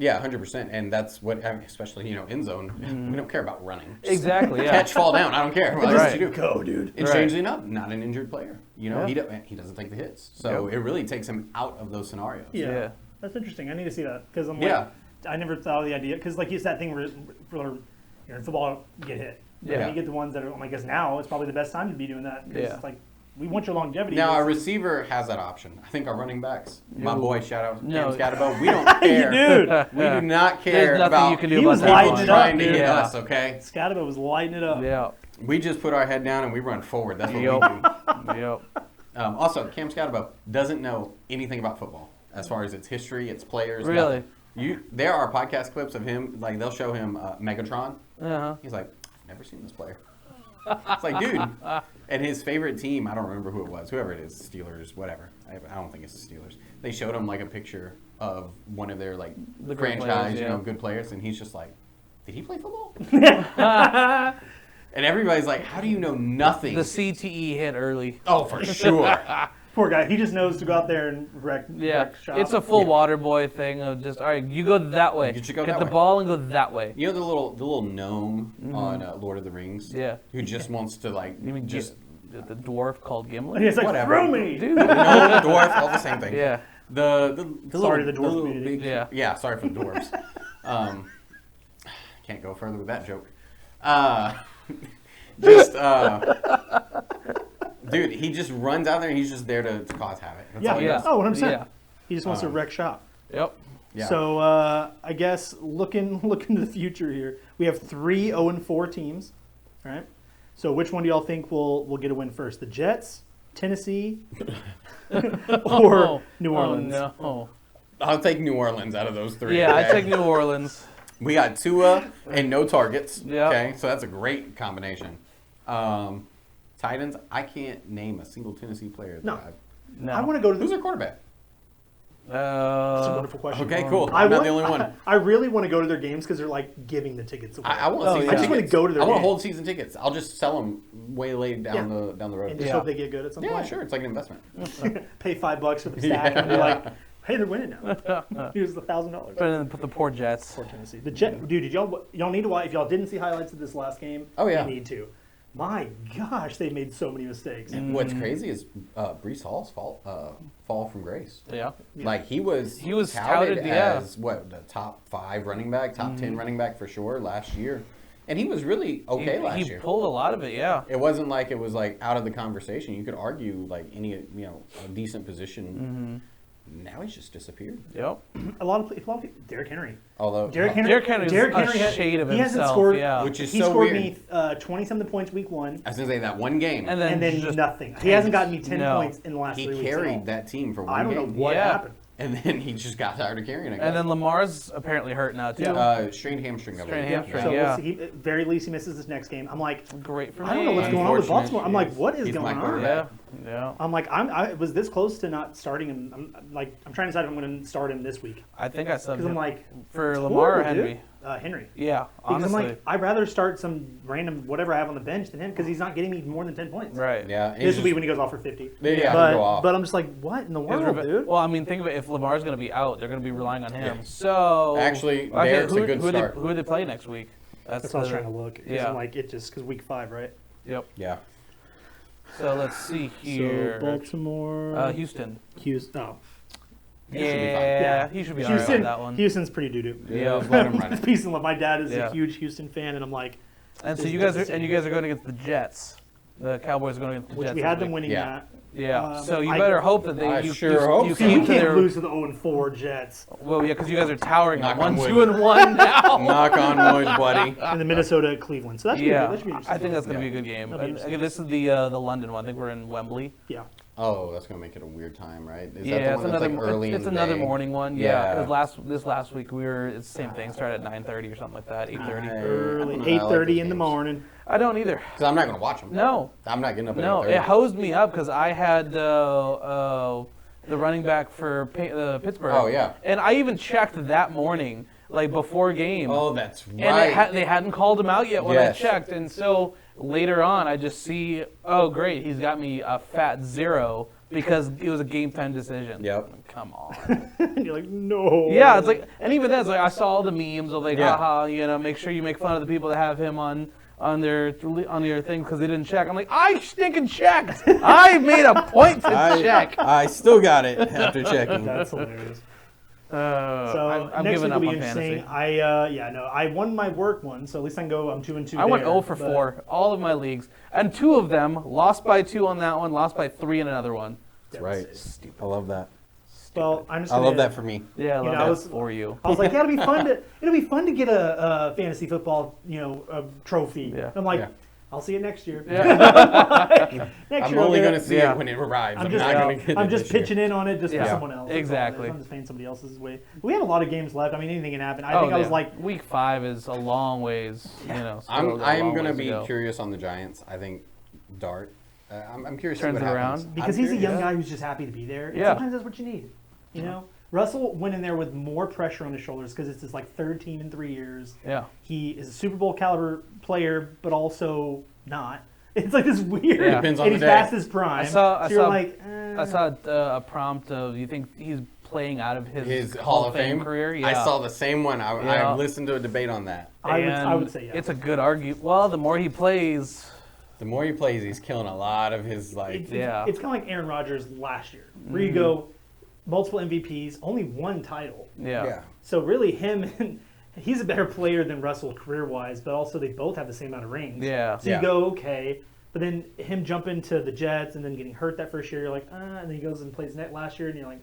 Yeah, 100%. And that's what, especially, end zone, we don't care about running. Just Exactly. Yeah. catch, fall down. I don't care. Well, that's what you do. Go, dude. And Right. strangely enough, not an injured player. Yeah. He doesn't take the hits. So Yep. it really takes him out of those scenarios. Yeah. Yeah. That's interesting. I need to see that because I'm Yeah. like, I never thought of the idea because like it's that thing where you're in football, you get hit. But Yeah. when you get the ones that are, I guess now it's probably the best time to be doing that because Yeah. it's like we want your longevity. Now, our but- receiver has that option. I think our running backs, my No. boy, shout out No. Cam Scatterbo, we don't care. Dude, We do not care There's nothing about you can do He about was that. lighting people it up, trying to dude. hit Yeah. us, okay? Scatterbo was lighting it up. Yeah. We just put our head down and we run forward. That's what Yep. we do. Yep. Also, Cam Scatterbo doesn't know anything about football as far as its history, its players. Really? nothing. There are podcast clips of him, like they'll show him Megatron. Uh-huh. He's like, I've never seen this player. It's like, dude. And his favorite team, I don't remember who it was, whoever it is, Steelers, whatever. I don't think it's the Steelers. They showed him like a picture of one of their like The great franchise, players, yeah. good players, and he's just like, did he play football? And everybody's like, how do you know nothing? The CTE hit early. Oh, for sure. Poor guy. He just knows to go out there and wreck. Yeah, wreck shop. it's a full Yeah. water boy thing of just all right. You go that way. You should go Get that the way. ball and go that way. You know the little gnome on Lord of the Rings? Yeah. Who just wants to like You mean just the dwarf called And Gimli? he's like, Whatever. throw me. Dude. gnome, dwarf, all the same thing. Yeah. The Sorry, little, the dwarf little community. big, Yeah. sorry for the dwarves. Can't go further with that joke. Dude, he just runs out there and he's just there to cause havoc. That's Yeah. all he Yeah. does. Oh, 100%. Yeah. He just wants to wreck shop. Yep. Yeah. So I guess looking to the future here, we have 3 0-4 teams. All right. So which one do y'all think will get a win first? The Jets, Tennessee, or New Orleans? Oh, no. I'll take New Orleans out of those three. Yeah, I okay? take New Orleans. We got Tua and no targets. Yep. Okay, so that's a great combination. Titans, I can't name a single Tennessee player. No. No. I want to go to Who's the. their quarterback? That's a wonderful question. Okay, cool. I I'm not want- the only one. I really want to go to their games because they're like giving the tickets away. I want Oh, season yeah. I just want to tickets. go to their I want to game. hold season tickets. I'll just sell them way later down the road. and just Yeah. hope they get good at some Yeah, point. sure. It's like an investment. Pay $5 for the stack and be like, hey, they're winning now. Here's the $1,000. But then put the poor Jets. For Tennessee. The Jet, dude, did y'all need to watch? If y'all didn't see highlights of this last game, Oh, yeah. you need to. My gosh, they made so many mistakes. What's crazy is Brees Hall's fall from grace. Yeah. Like he was touted, yeah. as what, the top 5 running back, top 10 running back for sure last year, and he was really okay last he year. pulled a lot of it, yeah. It wasn't like it was like out of the conversation. You could argue like any a decent position. Now he's just disappeared. Yep. A lot of people, Derrick Henry. Although Derrick Henry's a shade of he hasn't himself, scored, yeah. Which is he so scored weird. me 20-something points week 1, I was gonna say that one game, And and then just nothing. He hasn't gotten me 10 No. points in the last he 3 weeks. at all. carried that team for one I don't know game. what Yeah. happened. And then he just got tired of carrying it. And then Lamar's apparently hurt now too. Strained hamstring. I Strained believe. hamstring, So yeah. we'll see. At very least he misses this next game. I'm like, Great for me. I don't know what's going on with Unfortunate. Baltimore. I'm like, what is He's my going on? quarterback. Yeah. Yeah. I'm like, I was this close to not starting him. I'm trying to decide if I'm going to start him this week I think I subbed because I'm him like, for it's Lamar or horrible, Henry. dude. Henry. Yeah, Because honestly. I'm like, I'd rather start some random whatever I have on the bench than him because he's not getting me more than 10 points. Right. Yeah. and This he's will be just- when he goes off for 50. Yeah, he'll go off. But I'm just like, what in the world, dude? Well, I mean, think of it. If Lamar's going to be out, they're going to be relying on him. So Actually, Barrett's a good start. Who do they play next week? That's what I was trying to look. 'Cause Yeah. I'm like, it just because week 5, right? Yep. Yeah. So let's see here. So Baltimore, Houston. Houston. Oh, He should be fine. Yeah, he should be alright Houston. with that one. Houston's pretty doo doo. Yeah. Just let him run it. Peace and love. My dad is Yeah. a huge Houston fan, and I'm like, And so This you guys are doesn't going against the Jets. The Cowboys are going against the which Jets. we this had them week. winning Yeah. that. Yeah. So you I- better hope that I you sure hope you so. See, we keep to can't their. lose to the 0-4 Jets Well, yeah, because you guys are towering Knock at on 1-2-1 now. Knock on wood, buddy. and the Minnesota Cleveland. So that should be Yeah, good. That should be interesting. I think that's going to Yeah. be a good game. That'll be And, interesting. again, this is the London one. I think we're in Wembley. Yeah. Oh, that's gonna make it a weird time, right? Is Yeah, that the it's one that's another like early it's in the another day? morning one. Yeah. Yeah, 'cause this last week it's the same thing. Started at 9:30 or something like that. 8:30. Early, I don't know, I like 8:30 those in the games. morning. I don't either. Because I'm not gonna watch them. No, I'm not getting up at no, 8:30. it hosed me up because I had the running back for Pittsburgh. Oh, yeah. And I even checked that morning, like before game. Oh, that's And right. they hadn't called him out yet when Yes. I checked, and so later on I just see, oh great, he's got me a fat 0 because it was a game time decision. Yep. Come on. And you're like, no. Yeah, it's like, and even then, it's like I saw all the memes of like, Yeah. haha, make sure you make fun of the people that have him on their thing because they didn't check. I'm like, I stinking checked. I made a point to check. I still got it after checking. That's hilarious. So So I'm next giving week up will be on interesting. fantasy. I won my work one, so at least I can go. I'm 2-2. I went there, 0 for but- 4, all of my leagues, and 2 of them lost by 2 on that one, lost by 3 in another one. That's right. I love that. Well, I'm just. I gonna, love that for me. Yeah, I love know, that I was- for you. I was like, yeah, it'll be fun to get a fantasy football, trophy. Yeah. I'm like, Yeah. I'll see it next year. Yeah. Next I'm year I'll only get going it. to see Yeah. it when it arrives. I'm just- not going to get it I'm just this year. pitching in on it just Yeah. for someone else. That's all it is. Exactly. I'm just paying somebody else's way. We have a lot of games left. I mean, anything can happen. I Oh, think I was yeah. like, week 5 is a long ways. Still I'm a long going to ways be go. curious on the Giants. I think Dart. I'm curious Turns to see what it happens. around? because I'm he's a curious. young guy who's just happy to be there. And Yeah. sometimes that's what you need. You know, Russell went in there with more pressure on his shoulders because it's his like 3rd team in 3 years. Yeah. He is a Super Bowl caliber player, but also not. It's like this weird. Yeah. Depends on and the he's day. past his prime. I so you're saw- like, I saw a prompt of, you think he's playing out of His Hall of Fame career? Yeah. I saw the same one. I Yeah. listened to a debate on that. I would say yeah. It's a good argument. Well, the more he plays, The more he plays, he's killing a lot of his It's Yeah. kind of like Aaron Rodgers last year, where you go multiple MVPs, only one title. yeah. So really, he's a better player than Russell career-wise, but also they both have the same amount of rings. Yeah. So Yeah. you go, okay, but then him jumping to the Jets and then getting hurt that first year, you're like, and then he goes and plays net last year, and you're like,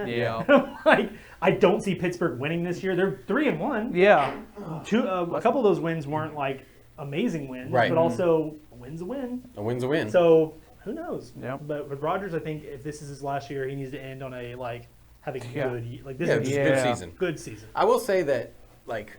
Yeah. like, I don't see Pittsburgh winning this year. They're 3-1. Yeah. A couple of those wins weren't like amazing wins, Right. but also a win's a win. A win's a win. So who knows? Yep. But with Rodgers, I think if this is his last year, he needs to end on a like having Yeah. good, like this Yeah, is just a good Yeah. season. good season. I will say that, like,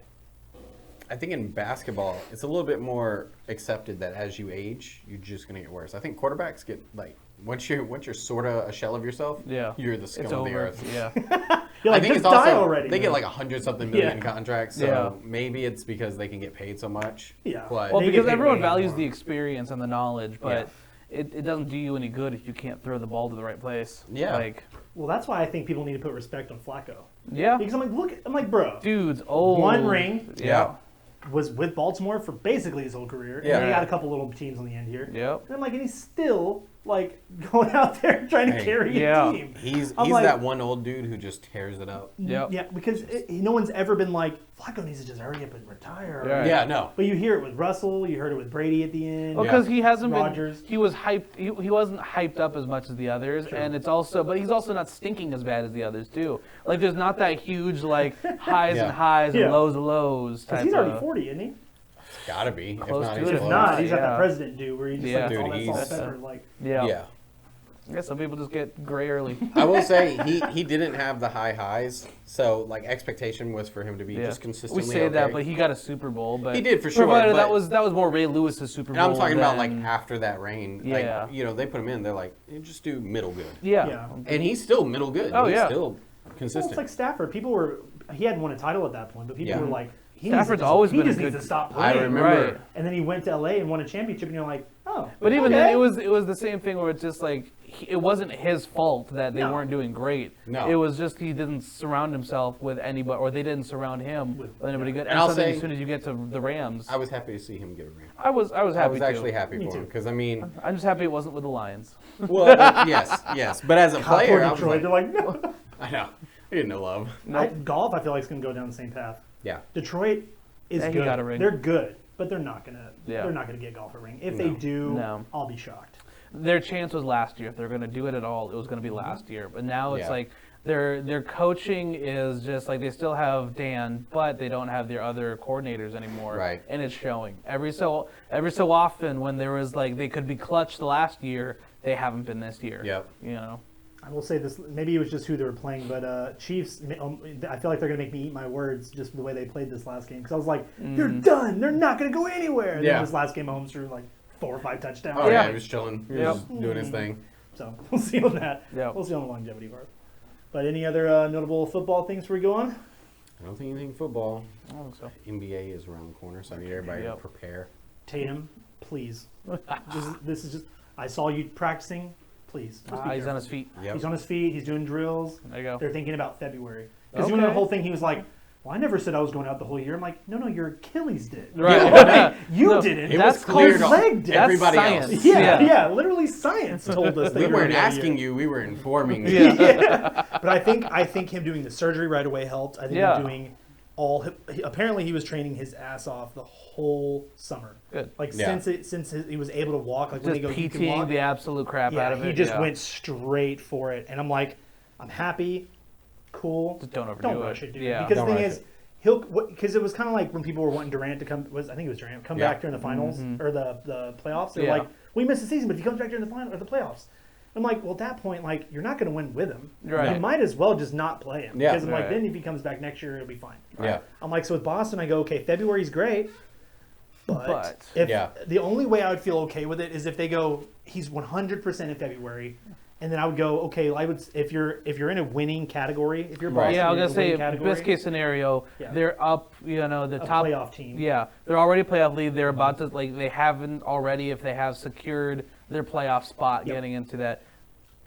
I think in basketball, it's a little bit more accepted that as you age, you're just gonna get worse. I think quarterbacks get like once you're sort of a shell of yourself, Yeah. you're the scum It's of the over. earth. Yeah. You're like, I think just it's die also already. they get man. like 100-something million Yeah. contracts, so Yeah. maybe it's because they can get paid so much. Yeah. But Well, They get because paid everyone way values more. the experience and the knowledge, but it doesn't do you any good if you can't throw the ball to the right place. Yeah. Like, Well, that's why I think people need to put respect on Flacco. yeah. Because I'm like, bro, Dude's old. one ring Yeah. was with Baltimore for basically his whole career. Yeah. And he got a couple little teams on the end here. Yep. And I'm like, and he's still like going out there trying to Hey, carry yeah. a team. he's I'm like- that one old dude who just tears it up. Yep. Yeah, because no one's ever been like, Flacco needs to just hurry up and retire. Yeah. Yeah, no. But you hear it with Russell, you heard it with Brady at the end. Well, Yeah. because he hasn't Rodgers. been. He was hyped. He wasn't hyped up as much as the others, and it's also. But he's also not stinking as bad as the others too. Like there's not that huge like highs Yeah. and highs Yeah. and lows and lows type. Because he's already of- 40, isn't he? Gotta be. Close if not, to he's it. If close. not, he's got Yeah. the president do where he just Yeah. like Dude, all that salt he's- and pepper. Like, Yeah. Yeah. Yeah. Some people just get gray early. I will say he didn't have the high highs, so like expectation was for him to be Yeah. just consistently. We say that, okay. but he got a Super Bowl. But He did for sure, provided that but- was more Ray Lewis's Super Bowl. And I'm talking about like than- after that reign. Yeah. Like, you know, they put him in. They're like, just do middle good, Yeah. Yeah. and he's still middle good. Oh, he's yeah. still well, consistent. it's like Stafford. He hadn't won a title at that point, but people Yeah. were like, Stafford's always been a just good- needs to stop I playing. remember. Right. And then he went to LA and won a championship, and you're like, oh. But even okay. then, it was the same thing where it's just like it wasn't his fault that they No. weren't doing great. No. It was just he didn't surround himself with anybody, or they didn't surround him with anybody good. And And I'll something say- as soon as you get to the Rams, I was happy to see him get a ring. I was happy. I was too. actually happy Me for him too. because I mean, I'm just happy it wasn't with the Lions. well, yes, but as a Poor player, I was Detroit, like, they're like, no. I know, he didn't know love. Golf, I feel like, is going to go down the same path. Yeah, Detroit is Yeah, he good. got a ring. They're good, but they're not going to. Yeah. They're not going to get golf a ring. If they No. do, No. I'll be shocked. Their chance was last year. If they're going to do it at all, it was going to be last year. But now it's Yeah. like their coaching is just like they still have Dan, but they don't have their other coordinators anymore. Right. And it's showing every so often when there was like they could be clutch the last year, they haven't been this year. Yep. You know. I will say this. Maybe it was just who they were playing, but Chiefs. I feel like they're going to make me eat my words just the way they played this last game. Because I was like, they're done. They're not going to go anywhere. And Yeah. then this last game, Mahomes threw like 4 or 5 touchdowns. Oh yeah, Yeah. he was chilling. He Yep. was just doing his thing. So we'll see on that. Yeah. We'll see on the longevity part. But any other notable football things before we go on? I don't think anything football. I don't think so. NBA is around the corner, so I need everybody Yep. to prepare. Tatum, please. This is just. I saw you practicing. Please. Just be He's on careful. his feet. Yep. He's on his feet. He's doing drills. There you go. They're thinking about February. Because doing the Okay. whole thing, he was like, "Well, I never said I was going out the whole year." I'm like, "No, your Achilles did. Right. You No, didn't. It That's was called clear to leg day. That's everybody science. else. Yeah, literally science told us that We you were weren't gonna be out of asking the year. you, we were informing you. Yeah. But I think him doing the surgery right away helped. I think Yeah. him doing apparently he was training his ass off the whole summer. Good. Like Yeah. since he was able to walk, like when Just they go, you can PTing walk. the absolute crap Yeah, out of it. he just yeah. went straight for it, and I'm like, I'm happy, cool. Just don't overdo Don't it. rush it, dude. Yeah. Because Don't the thing rush is, because it was kind of like when people were wanting Durant to come. I think it was Durant come Yeah. back during the finals or the playoffs. They're Yeah. like, we missed the season, but if he comes back during the final or the playoffs. I'm like, well, at that point, like, you're not going to win with him. Right. You might as well just not play him. Yeah. Because I'm like, Right. then if he comes back next year, it'll be fine. Yeah. I'm like, so with Boston, I go, okay, February's great. But if Yeah. the only way I would feel okay with it is if they go, he's 100% in February, and then I would go, okay, I would if you're in a winning category, if you're Right. Boston, Yeah, I was you're gonna in a winning say category, best case scenario, Yeah. they're up. You know, the a top playoff team. Yeah, they're already playoff lead. They're about to they haven't already. If they have secured their playoff spot, Yep. getting into that,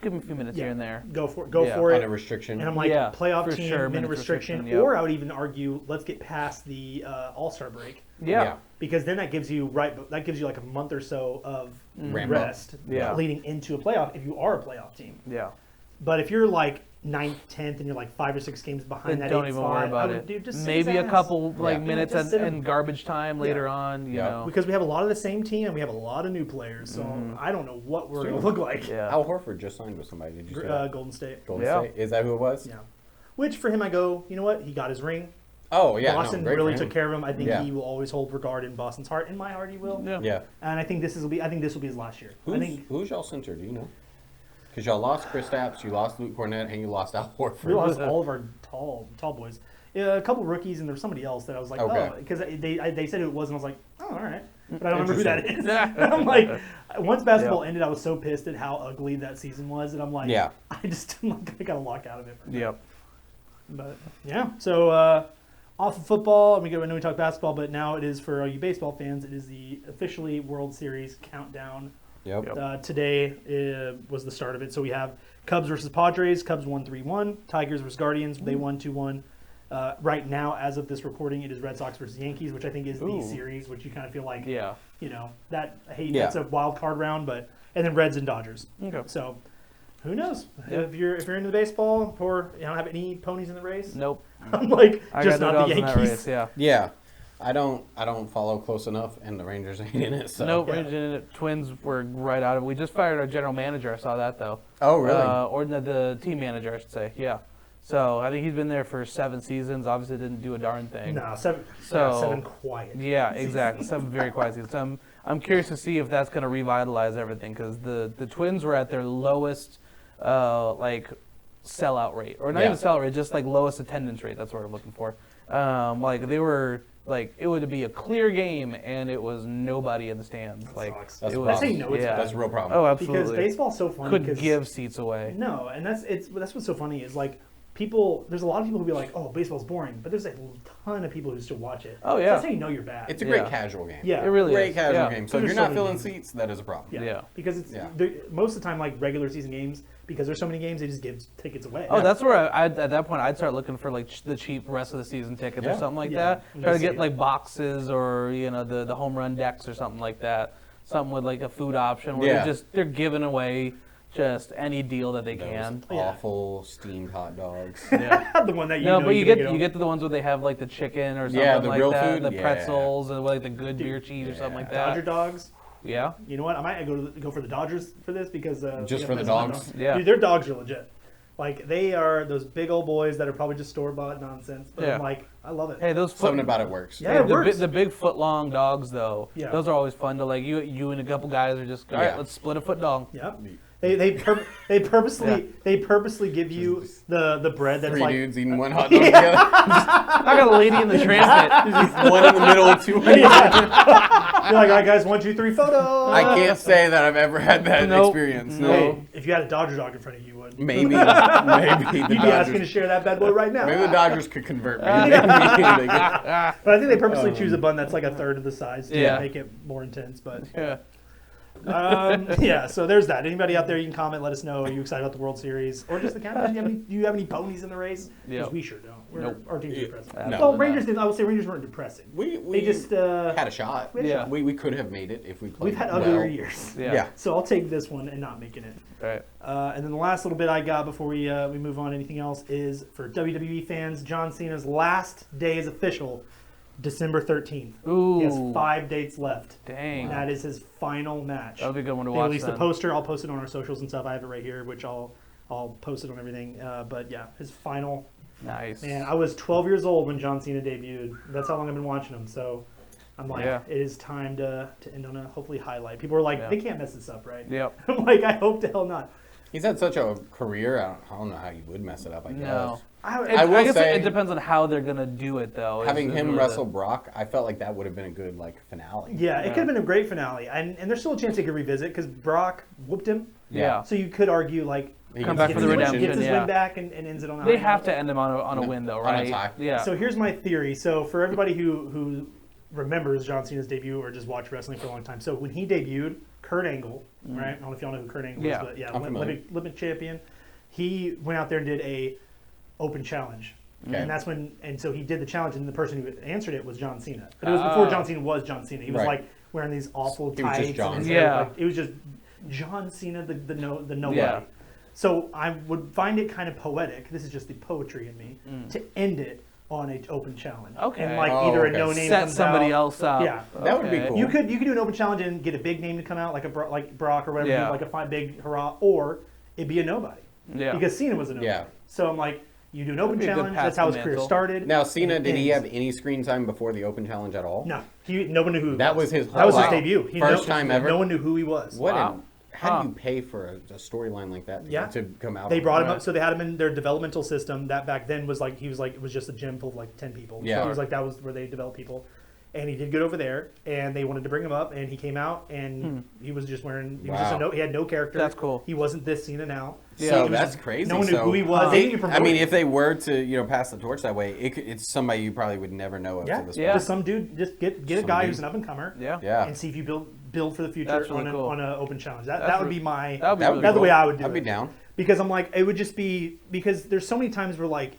give them a few minutes Yeah. here and there. Go for Yeah. it. Under restriction. And I'm like, Yeah, playoff for team, sure, minute minute restriction, restriction, yep. or I would even argue, let's get past the All-Star break. Yeah, Because then that gives you like a month or so of Ramp up. rest Yeah. leading into a playoff if you are a playoff team. yeah. But if you're like 9th, 10th, and you're like 5 or 6 games behind Then that don't 8th even spot, worry I about would, it. dude, just sit Maybe his a ass. couple Yeah. minutes Just sit him. and garbage time later on. You Yeah. know. Because we have a lot of the same team and we have a lot of new players, so I don't know what we're going to look like. Yeah. Al Horford just signed with somebody. Did you see that? Golden State. Golden Yeah. State? Is that who it was? Yeah. Which for him, I go, you know what? He got his ring. Oh, yeah. Boston no, great really for him. took care of him. I think Yeah. he will always hold regard in Boston's heart. In my heart, he will. Yeah. Yeah. And I think this will be his last year. I think Who's y'all center? Do you know? Because y'all lost Chris Stapps, you lost Luke Cornett, and you lost Al Horford. We lost all of our tall boys. Yeah, a couple rookies, and there was somebody else that I was like, Okay. oh, because they said who it was, and I was like, oh, all right. But I don't remember who that is. And I'm like, once basketball ended, I was so pissed at how ugly that season was, and I'm like, Yeah. I just I got to lock out of it. Yep. But yeah, so off of football, I know we talk basketball, but now it is for all you baseball fans. It is the officially World Series countdown. Yep. Today was the start of it. So we have Cubs versus Padres. Cubs won 3-1. Tigers versus Guardians. They won 2-1. Right now, as of this recording, it is Red Sox versus Yankees, which I think is the series, which you kind of feel like, that's a wild card round, and then Reds and Dodgers. Okay. So who knows? If you're into baseball or you don't have any ponies in the race, Nope. I'm like I just got not the in that Yankees. race, yeah. Yeah. I don't follow close enough, and the Rangers ain't in it. So. Nope, Yeah. Rangers in it. Twins were right out of it. We just fired our general manager. I saw that, though. Oh, really? Or the team manager, I should say. Yeah. So I think he's been there for 7 seasons. Obviously, didn't do a darn thing. No, seven quiet. Yeah, exactly. 7 very quiet seasons. So I'm curious to see if that's going to revitalize everything, because the Twins were at their lowest sellout rate, or not even sellout rate, just like lowest attendance rate. That's what I'm looking for. They were. It would be a clear game, and it was nobody in the stands. Sucks. That's It a was- problem. no, it's bad. That's a real problem. Oh, absolutely. Because baseball's so funny. Couldn't 'cause- give seats away. No, and that's what's so funny is people. There's a lot of people who be like, "Oh, baseball's boring," but there's a ton of people who still watch it. Oh, So yeah. that's how you know you're bad. It's a great Yeah. casual game. yeah, It really Great is. casual Yeah. game. So if There's you're so not many filling games. seats, that is a problem. Yeah. Because it's Yeah. most of the time regular season games, because there's so many games, they just give tickets away. Oh, that's where at that point I'd start looking for the cheap rest of the season tickets or Yeah. something like Yeah. that. You Try to see get it. boxes or the home run decks or something like that. Something with a food option where Yeah. they're giving away just any deal that they Those can. awful steamed hot dogs. Yeah. the one that you No, know but you can get to the ones where they have the chicken or something Yeah, the like real that, food, the yeah. pretzels and the good beer cheese or something like that. Dodger dogs. Yeah. You know what? I might go for the Dodgers for this because Just we for have the friends dogs? that Yeah. Dude, their dogs are legit. They are those big old boys that are probably just store bought nonsense. But Yeah. I love it. Hey, those Something about it works. Yeah, it works. The big foot long dogs though. Yeah. Those are always fun to you and a couple guys are just all right. Yeah. Let's split a foot dog. Yep. They purposely give you the bread that's 3 dudes eating one hot dog together. I got a lady in the transit. One in the middle of 2 You're like, all right, guys, 1, 2, 3, photo. I can't say that I've ever had that Nope. experience. No. No. Hey, if you had a Dodger dog in front of you, you would. Maybe the You'd be asking to Dodgers. share that bad boy right now. Maybe the Dodgers could convert me. But I think they purposely choose a bun that's a third of the size to Yeah. make it more intense. But Yeah. yeah, so there's that. Anybody out there, you can comment, let us know. Are you excited about the World Series or just the countdown? Do you have any ponies in the race? Because Yep. we sure don't. Nope. Our team's depressing. No. Well, Rangers didn't. I would say Rangers weren't depressing. we They just had a shot. we had a Yeah. shot. We could have made it if we played We've had well. uglier years. Yeah. Yeah. So I'll take this one and not making it. Right. And then the last little bit I got before we move on, anything else, is for WWE fans, John Cena's last day is official, December 13th. Ooh. He has 5 dates left. Dang. And that is his final match. That'll be a good one to They watch. released the then. poster. I'll post it on our socials and stuff. I have it right here, which I'll post it on everything. But yeah, his final. Nice. Man, I was 12 years old when John Cena debuted. That's how long I've been watching him. So I'm like, Yeah. it is time to end on a hopefully highlight. People are like, Yeah. they can't mess this up, right? Yep. I'm like, I hope to hell not. He's had such a career. I don't know how you would mess it up. I guess. No. I will I guess say- it depends on how they're gonna do it though. Having is him really wrestle Brock, I felt like that would have been a good finale. Yeah, it could have been a great finale, and there's still a chance they could revisit because Brock whooped him. Yeah. So you could argue He Come gets back his for the win. redemption, gets his yeah. win back and ends it on a They high have note. to end them on a win though, On a right? tie. Yeah. So here's my theory. So for everybody who remembers John Cena's debut or just watched wrestling for a long time, so when he debuted, Kurt Angle, right? I don't know if y'all know who Kurt Angle Yeah. is, but yeah, I'm familiar. Olympic champion. He went out there and did a open challenge. Okay. And that's so he did the challenge, and the person who answered it was John Cena. But it was before John Cena was John Cena. He was Right. wearing these awful He was just tights. John and his Cena. hair, Yeah. it was just John Cena, the nobody. Yeah. So I would find it kind of poetic. This is just the poetry in me to end it on an open challenge. Okay. And Oh, either okay. a no name Set comes somebody out. else up. Yeah. That would be Okay. cool. You could do an open challenge and get a big name to come out like like Brock or whatever, Yeah. like a fine big hurrah, or it'd be a nobody. Yeah. Because Cena was a nobody. Yeah. So I'm like, you do an open be a good challenge. pass That's how the his career mantle. started. Now, Cena, and did he ends. have any screen time before the Open Challenge at all? No, no one knew who he was. That was his That was his whole debut. first time ever? No one knew who he was. What? Wow. How do you pay for a storyline like that to come out? They brought him Right. up, so they had him in their developmental system. That back then was like it was just a gym full of like 10 people. Yeah. So he was like that was where they developed people, and he did good over there. And they wanted to bring him up, and he came out, and he was just wearing. He was just he had no character. That's cool. He wasn't this Cena now. So He was that's just- crazy. No one knew So, who he was. They didn't even I promote mean, him. if they were to pass the torch that way, it's somebody you probably would never know of Yeah, to this Yeah. point. just some dude. Just get a Some guy dude. who's an up and comer. Yeah. Yeah. And see if you build for the future That's really cool. on an open challenge. That That's would be my. That would be That would really That's the cool. way I would do I'd it. be down. Because I'm like, it would just be because there's so many times where like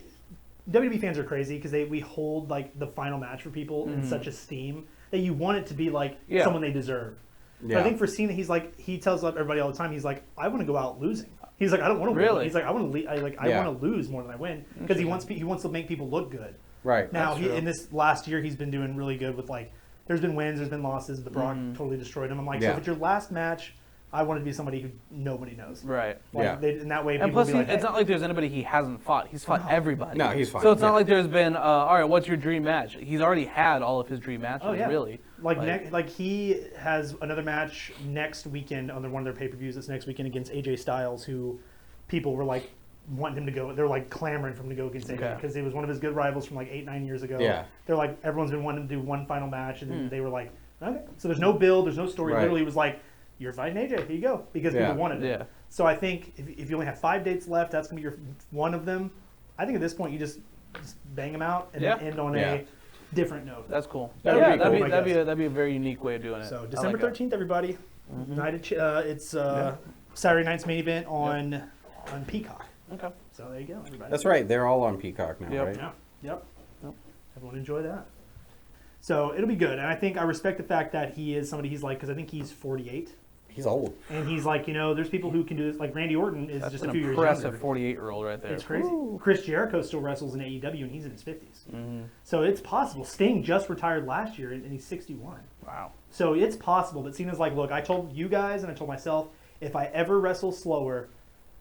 WWE fans are crazy because we hold like the final match for people in such esteem that you want it to be like Yeah. someone they deserve. Yeah. But I think for Cena, he tells everybody all the time, he's like, I want to go out losing. He's like, I don't want to win. Really? He's like, I want to I Yeah. want to lose more than I win because he wants to make people look good. Right. Now That's true. in this last year, he's been doing really good with like. There's been wins, there's been losses. The Brock totally destroyed him. I'm like, so Yeah. if it's your last match, I want to be somebody who nobody knows. Right. Like, Yeah. in that way, And people plus, will be like, it's hey. not like there's anybody he hasn't fought. He's fought everybody. No, he's fine. So it's not Yeah. like there's been, all right, what's your dream match? He's already had all of his dream matches, Oh yeah, really. Like he has another match next weekend on one of their pay-per-views. This next weekend against AJ Styles, who people were like wanting him to go. They're like clamoring for him to go against AJ Okay. because he was one of his good rivals from like 8-9 years ago. Yeah. They're like everyone's been wanting to do one final match, and they were like, okay. So there's no build, there's no story. Right. Literally, it was like you're fighting AJ. Here you go because Yeah. people wanted it. Yeah. So I think if you only have 5 dates left, that's gonna be your one of them. I think at this point you just bang them out and then Yeah. end on Yeah. a different note. That's cool. That'd yeah, be cool, I that'd guess. be a very unique way of doing it. So I December like that. 13th, everybody. Night at it's Saturday night's main event on Peacock. Okay. So there you go, everybody. That's right. They're all on Peacock now, Yep. right? Yeah. Yep. Everyone enjoy that. So it'll be good, and I think I respect the fact that he is somebody he's like because I think he's 48, He's old. and he's like there's people who can do this. Like Randy Orton is That's just an a few years impressive younger. 48-year-old right there. It's crazy. Chris Jericho still wrestles in AEW, and he's in his 50s. Mm-hmm. So it's possible. Sting just retired last year, and he's 61. Wow. So it's possible. But Cena's like, look, I told you guys, and I told myself, if I ever wrestle slower,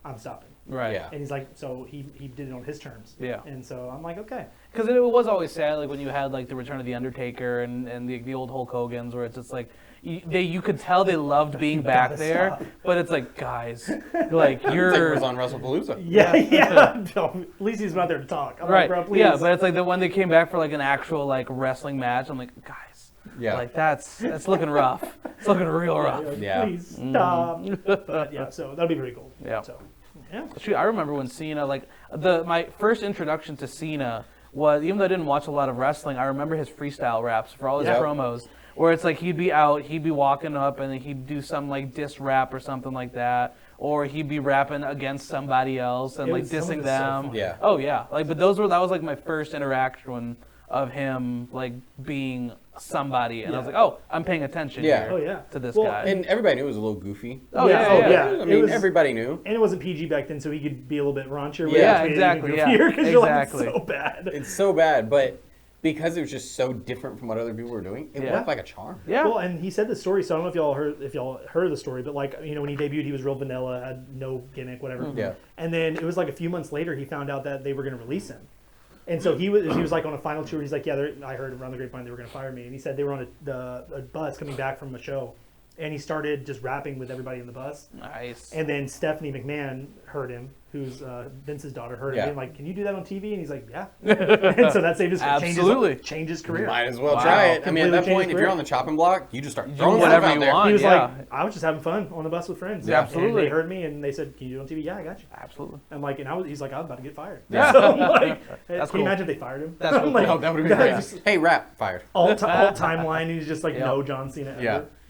I'm stopping. Right. Yeah. And he's like, so he did it on his terms. Yeah. And so I'm like, okay. Because it was always sad, like when you had like the Return of the Undertaker and the old Hulk Hogan's, where it's just like you could tell they loved being back gotta there, stop. but it's like guys, like Undertaker you're was on WrestlePalooza. Yeah, yeah. No, at least he's not there to talk. I'm right. like, bro, please. Yeah, but it's like when they came back for like an actual like wrestling match, I'm like, guys, Yeah. like that's looking rough. It's looking real rough. Like, Yeah. Please stop. But yeah, so that'll be very cool. Yeah. So, yeah. Shoot, I remember when Cena, like my first introduction to Cena was, even though I didn't watch a lot of wrestling, I remember his freestyle raps for all his Yeah. promos, where it's like he'd be out, he'd be walking up, and then he'd do some like diss rap or something like that, or he'd be rapping against somebody else and It like was- some of dissing it's so them. funny. Yeah. Oh yeah, like but that was like my first interaction of him like being somebody, and I was Yeah. like, oh, I'm paying attention Yeah. here Oh, yeah. to this Well, guy. And everybody knew it was a little goofy. Oh, yeah. yeah, Oh, yeah. yeah. I It mean, was- everybody knew. And it wasn't PG back then, so he could be a little bit raunchier. Yeah, exactly, yeah. Because you're like, Exactly. it's so bad. It's so bad, but because it was just so different from what other people were doing, it Yeah. worked like a charm. yeah. Well, and he said the story, so I don't know if y'all heard the story, but like when he debuted, he was real vanilla, had no gimmick, whatever. Yeah. And then it was like a few months later, he found out that they were going to release him. And so he was like on a final tour. He's like, yeah, I heard around the grapevine they were going to fire me. And he said they were on a bus coming back from a show, and he started just rapping with everybody in the bus. Nice. And then Stephanie McMahon heard him, who's Vince's daughter, heard him, Yeah. being like, "Can you do that on TV?" And he's like, "Yeah." And so that saved his Absolutely. changed his career. Might as well Wow. try it. I mean, Completely at that changed point, his if you're career. on the chopping block, you just start Do throwing whatever stuff out you there. want. He was yeah. like, "I was just having fun on the bus with friends." Yeah, absolutely. And they heard me and they said, "Can you do it on TV?" Yeah, I got you. Absolutely. I'm like, he's like, "I'm about to get fired." Yeah. So I'm like, That's can cool. you imagine if they fired him? That's I'm cool. like, Oh, that would have been guys, great. Hey, rap, fired. all timeline. And he's just like, Yeah. no John Cena ever.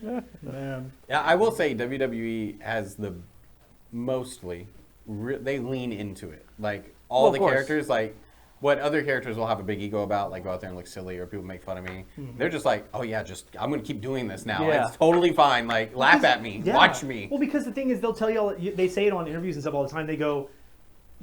Yeah. Man. Yeah, I will say WWE has the they lean into it. Like all Well, of the course. characters, like what other characters will have a big ego about, like go out there and look silly or people make fun of me. They're just like, oh yeah, I'm gonna keep doing this now. Yeah. It's totally fine. Like laugh at me, Yeah. watch me. Well, because the thing is, they'll tell you they say it on interviews and stuff all the time. They go,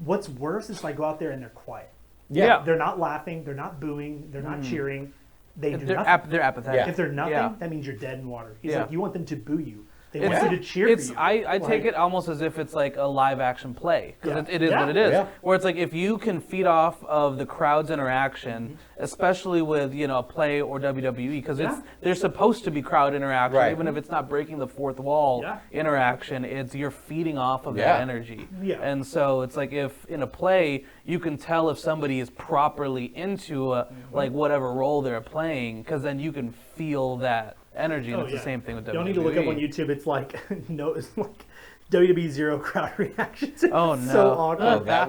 "What's worse is if I go out there and they're quiet. Yeah. They're not laughing. They're not booing. They're not cheering. They do They're, nothing. they're apathetic. Yeah. If they're nothing, Yeah. that means you're dead in water." He's Yeah. like, "You want them to boo you." They want you to cheer for you. I take it almost as if it's like a live action play, because it is what it is. Yeah. Where it's like if you can feed off of the crowd's interaction, especially with a play or WWE, because there's supposed to be crowd interaction, even if it's not breaking the fourth wall interaction. You're feeding off of that energy. Yeah. And so it's like if in a play you can tell if somebody is properly into like whatever role they're playing, because then you can feel that energy. And it's the same thing with WWE. You don't need to look up on YouTube. It's like it's like WWE zero crowd reactions. It's Oh, no. so awkward. That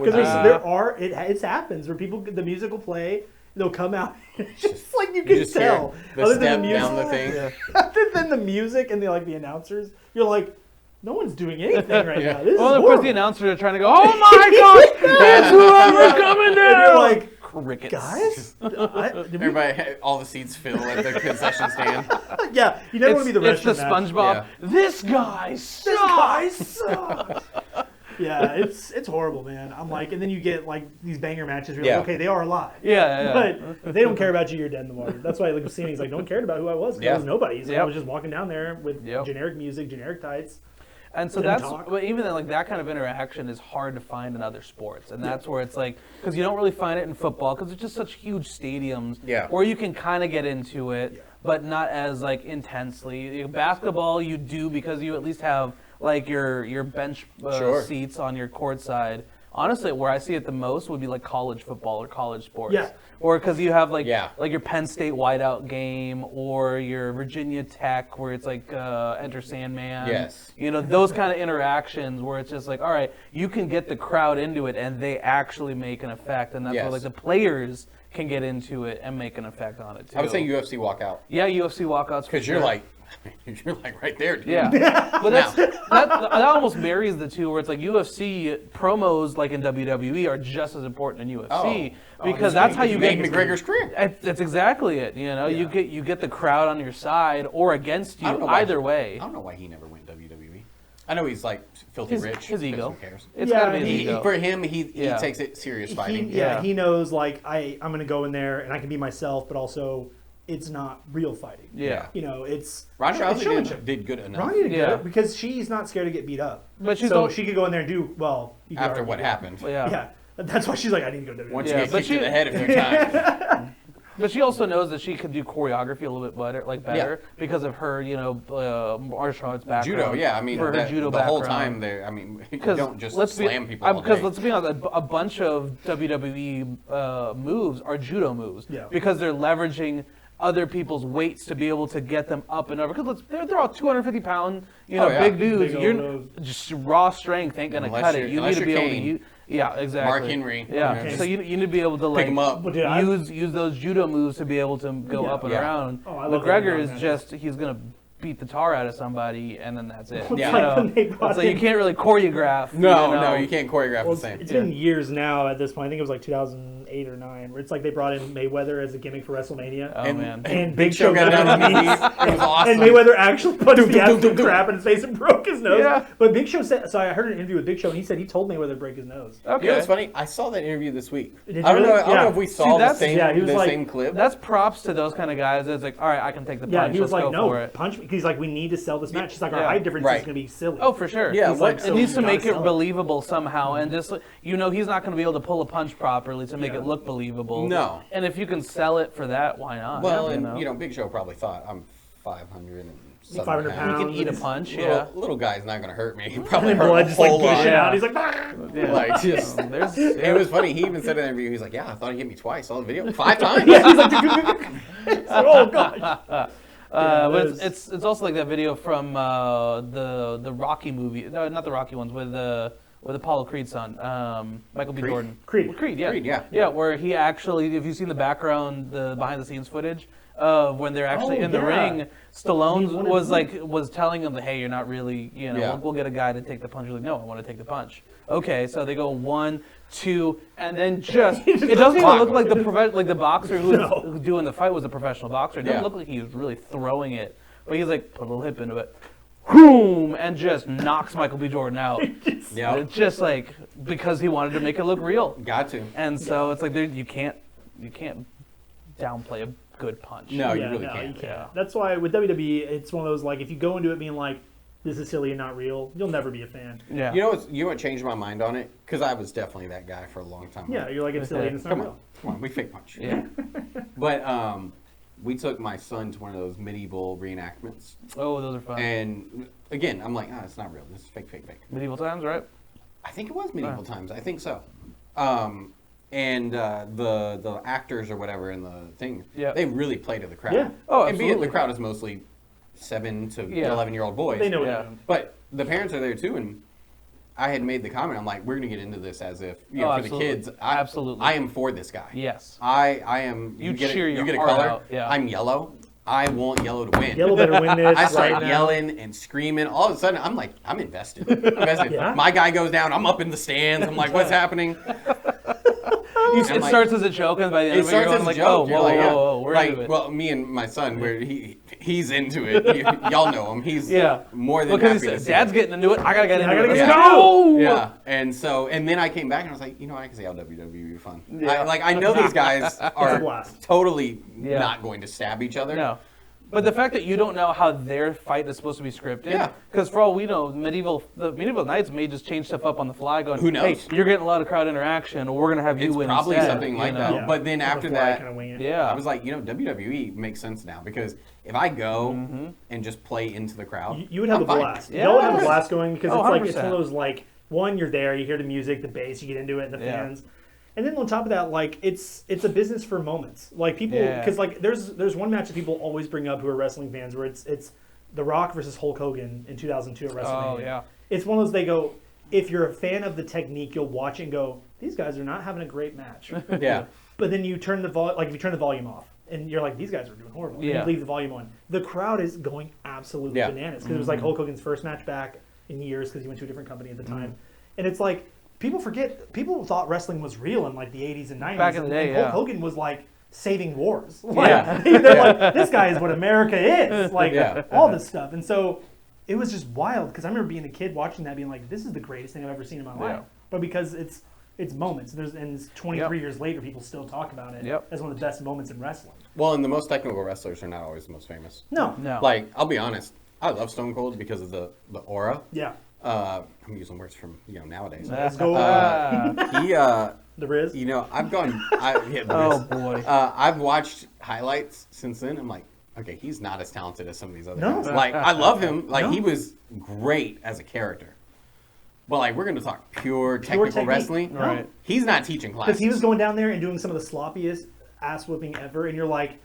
it happens where people the music will play. They'll come out. It's just like you can tell. The Other step than the music, down the thing. other than the music and the announcers, you're like, no one's doing anything right now. This is Well, of horrible. course, the announcers are trying to go, oh my gosh, that's whoever coming down. And you're like, crickets. guys, Everybody, all the seats fill at the concession stand. yeah, you never want to be the It's the restaurant match. SpongeBob. Yeah. This guy sucks. This guy sucks. Yeah, it's horrible, man. I'm like, and then you get like these banger matches. Where you're like, okay, they are alive. Yeah. But if they don't care about you, you're dead in the water. That's why like Sammy, he's like, no one cared about who I was. 'Cause I was nobody. He's like, I was just walking down there with generic music, generic tights. And so but even then, like that kind of interaction is hard to find in other sports, and that's where it's like, because you don't really find it in football, because it's just such huge stadiums, where you can kind of get into it, but not as like intensely. Basketball, you do because you at least have like your bench seats on your court side. Honestly, where I see it the most would be like college football or college sports. Yeah. Or because you have like your Penn State whiteout game or your Virginia Tech where it's like Enter Sandman. Yes. Those kind of interactions where it's just like, all right, you can get the crowd into it and they actually make an effect. And that's where like the players can get into it and make an effect on it too. I would say UFC walkout. Yeah, UFC walkouts. Because you're like right there, dude. Yeah, but that almost marries the two, where it's like UFC promos, like in WWE, are just as important in UFC because that's how you make get McGregor's career. That's exactly it. You get the crowd on your side or against you, either way. I don't know why he never went WWE. I know he's like filthy rich. His ego. Who cares? It's gotta be his ego. For him, he takes it serious fighting. He knows like I'm going to go in there and I can be myself, but also it's not real fighting. Yeah. It's Ronda Rousey did good enough. Ronda did good because she's not scared to get beat up. But she could go in there and do well. After what happened. Yeah. That's why she's like, I need to go WWE. Once you get kicked in the head a few times. But she also knows that she could do choreography a little bit better because of her, martial arts background. Judo, yeah. I mean, for her judo the whole background. time, you don't just slam people all day. Because let's be honest, a bunch of WWE moves are judo moves because they're leveraging other people's weights to be able to get them up and over. Because they're all 250-pound, big dudes. You're just raw strength ain't gonna cut it. You need to be able to use. Yeah, exactly. Mark Henry. Yeah, so you need to be able to pick him up. Use those judo moves to be able to go up and around. McGregor is he's gonna beat the tar out of somebody and then that's it. So you can't really choreograph. No, you can't choreograph the same. It's been years now at this point. I think it was like 2008 or 9, where it's like they brought in Mayweather as a gimmick for WrestleMania. Oh man! And Big Show got down on his knees. It was awesome. And Mayweather actually punched the absolute crap in his face and broke his nose. Yeah. But Big Show said, so I heard an interview with Big Show, and he said he told Mayweather to break his nose. Okay. You know what's funny? I saw that interview this week. Did you I don't really? know if we saw the same clip. That's props to those kind of guys. It's like, all right, I can take the punch. Yeah, he was Let's like, go for it. punch me. He's like, we need to sell this match. He's like, our height difference is going to be silly. Oh, for sure. Yeah, it needs to make it believable somehow, and just he's not going to be able to pull a punch properly to make it look believable. No. And if you can sell it for that, why not? Well, Big Show probably thought I'm 500 pounds. He can eat a punch. Little guy's not going to hurt me. He probably And hurt blood a just like whole lot. gushing out. He's like, It was funny. He even said in the interview, he's like, "Yeah, I thought he hit me twice. Saw the video 5 times." He's like, oh gosh. But it's also like that video from the Rocky movie. No, not the Rocky ones with Apollo Creed's son, Michael B. Jordan. Creed, yeah. Yeah, where he actually, if you've seen the background, the behind the scenes footage of when they're actually in the ring, Stallone was telling him that, hey, you're not really, we'll get a guy to take the punch. He's like, no, I want to take the punch. Okay, so they go 1, 2, and then it doesn't even look like the boxer who was doing the fight was a professional boxer. It doesn't look like he was really throwing it, but he's like, put a little hip into it. Boom! And just knocks Michael B. Jordan out. It's just like because he wanted to make it look real. Got to. And so it's like you can't downplay a good punch. No, you really can't. You can't. That's why with WWE, it's one of those like if you go into it being like, this is silly and not real, you'll never be a fan. Yeah. You know what changed my mind on it? Because I was definitely that guy for a long time. Yeah, you're like, it's silly and it's not Come real. on. Come on, we fake punch. Yeah. But we took my son to one of those medieval reenactments. Oh, those are fun. And again, I'm like, it's not real. This is fake. Medieval times, right? I think it was medieval times. I think so. And the actors or whatever in the thing, they really play to the crowd. Yeah. Oh, And be it absolutely. the crowd is mostly 7 to Yeah. 11-year-old boys. They know what Yeah. they're doing. But the parents are there too, and I had made the comment. I'm like, we're gonna get into this as if Oh, for absolutely. the kids. Absolutely. I am for this guy. Yes. I am. You get cheer a, your you get a heart color. out, yeah. I'm yellow. I want yellow to win. Yellow better win this I start right now. yelling and screaming. All of a sudden, I'm like, I'm invested. Yeah. My guy goes down. I'm up in the stands. I'm like, what's happening? It like- starts as a joke, and by the end It of it, you're starts going as a like, joke. oh, You're whoa, like, yeah. whoa, we're like, into it. well, me and my son, where he's into it. Y'all know him. He's more than because happy to he said, see Dad's it. getting into it. I gotta get into I it. gotta Let's get go. Yeah, and then I came back and I was like, I can see how WWE would be fun. Yeah. I know these guys are blast. totally Yeah. not going to stab each other. No. But the fact that you don't know how their fight is supposed to be scripted, Yeah. because for all we know, the medieval knights may just change stuff up on the fly, going, Who knows? hey, you're getting a lot of crowd interaction, or we're gonna have you It's win probably instead, something like you that. know? Yeah. But then after Before I that, kinda wing it. Yeah. I was like, WWE makes sense now because if I go and just play into the crowd, You would have I'm a fine. blast. Yeah. Y'all would have a blast going because Oh, it's like it's 100%. one of those like one, you're there, you hear the music, the bass, you get into it, and the Yeah. fans. And then on top of that, like it's a business for moments. Like people, Yeah. because like there's one match that people always bring up who are wrestling fans where it's The Rock versus Hulk Hogan in 2002 at WrestleMania. Oh, yeah. It's one of those they go, if you're a fan of the technique, you'll watch it and go, these guys are not having a great match. Yeah. But then you turn the if you turn the volume off and you're like, these guys are doing horrible. And Yeah. you leave the volume on. The crowd is going absolutely Yeah. bananas because it was like Hulk Hogan's first match back in years because he went to a different company at the time. And it's like people thought wrestling was real in like the 80s and 90s. Back in the day, and Hulk yeah. Hogan was like saving wars. Like, Yeah. they're like, this guy is what America is. Like Yeah. all this stuff. And so it was just wild because I remember being a kid watching that being like, this is the greatest thing I've ever seen in my life. Yeah. But because it's moments. And it's 23 Yep. years later, people still talk about it Yep. as one of the best moments in wrestling. Well, and the most technical wrestlers are not always the most famous. No. No. Like, I'll be honest, I love Stone Cold because of the aura. Yeah. I'm using words from nowadays. Let's go. He, The Riz. I've gone. Oh, boy. I've watched highlights since then. I'm like, okay, he's not as talented as some of these other No. guys. Like, I love him. Like, No. he was great as a character. But like, we're going to talk pure technical technique. wrestling. Right. He's not teaching classes. Because he was going down there and doing some of the sloppiest ass whipping ever, and you're like,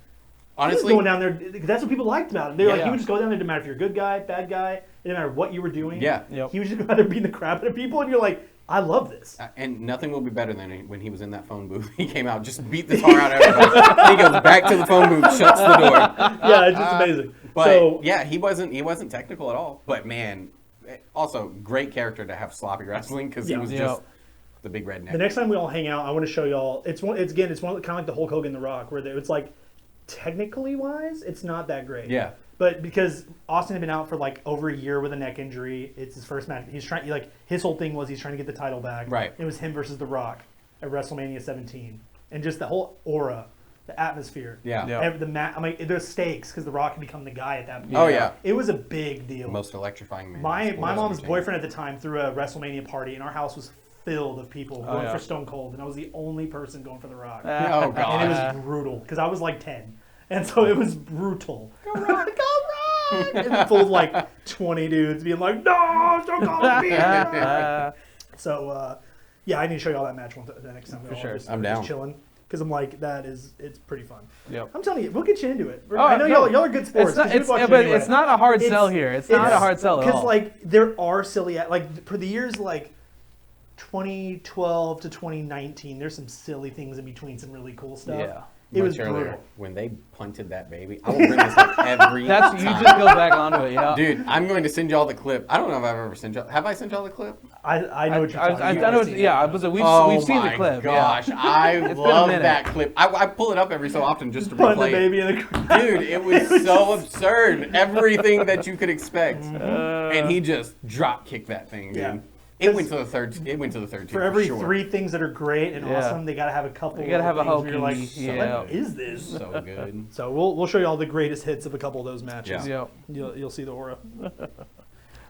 honestly. he was going down there. That's what people liked about him. They're like, Yeah. he would just go down there. It didn't matter if you're a good guy, bad guy. It didn't matter what you were doing. Yeah. Yep. He was just go out there beating the crap out of people, and you're like, I love this. And nothing will be better than when he was in that phone booth. He came out, just beat the tar out of everybody. He goes back to the phone booth, shuts the door. Yeah, it's just amazing. But So yeah, he wasn't technical at all. But man, also great character to have sloppy wrestling because he Yeah. was Yeah. just the big redneck. the next time we all hang out, I want to show y'all. It's one kind of like the Hulk Hogan, The Rock, where it's like technically wise, it's not that great. Yeah. But because Austin had been out for like over a year with a neck injury, it's his first match. He's trying his whole thing was he's trying to get the title back. Right. It was him versus The Rock at WrestleMania 17, and just the whole aura, the atmosphere. Yeah. Yeah. I mean, there's stakes because The Rock had become the guy at that point. Oh yeah. It was a big deal. Most electrifying man. My in sports mom's entertainment. boyfriend at the time threw a WrestleMania party, and our house was filled of people going yeah. for Stone Cold, and I was the only person going for The Rock. Oh And it god. was brutal because I was like 10, and so it was brutal. Go Rock, go Rock! And full of like 20 dudes being like, "No, Stone Cold beat me!" So yeah, I need to show you all that match the next time. For sure. I'm down. Just chilling because I'm like, it's pretty fun. Yep. I'm telling you, we'll get you into it. Oh, I know no. y'all are good sports. It's not, 'cause you've it's, watched it but anyway. it's not a hard sell here. It's not a hard sell at all. Because like there are silly like for the years like 2012 to 2019, there's some silly things in between, some really cool stuff. Yeah. It was Much earlier, brutal. when they punted that baby. I will bring this up every That's you time. just go back onto it. Yeah. Dude, I'm going to send y'all the clip. I don't know if I've ever sent y'all. Have I sent y'all the clip? I know what you're talking I about. know. Yeah, we've seen the clip. Gosh, Yeah. I been a love minute. that clip. I pull it up every so often just to Putting the replay it. baby in the Dude, it was so absurd. Everything that you could expect, and he just drop kicked that thing, dude. Yeah. It went to the third. It went to the third. for every sure. 3 things that are great and Yeah. awesome, they gotta have a couple. You gotta have a things where you're like, hokey, so yeah. what is this? So good. So we'll show you all the greatest hits of a couple of those matches. Yeah. Yep. You'll see the aura.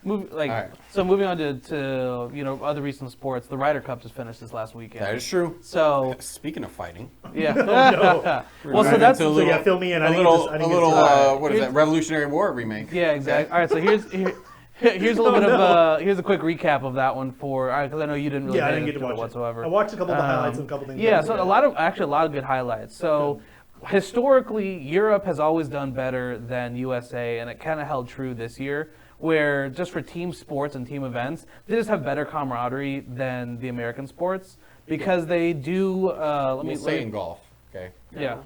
right. So moving on to other recent sports, the Ryder Cup just finished this last weekend. That is true. So Speaking of fighting, yeah. No. Well, so that's into a little, fill me in. I a didn't little, get to- I a didn't get little to- what is that? Revolutionary War remake. yeah, exactly. All right, so here's a little bit of here's a quick recap of that one because I know you didn't really I pay didn't get to attention watch it whatsoever. I watched a couple of the highlights and a couple things. Yeah, so a lot of good highlights. So historically, Europe has always done better than USA, and it kind of held true this year, where just for team sports and team events, they just have better camaraderie than the American sports because they do. In golf. Okay. Yeah.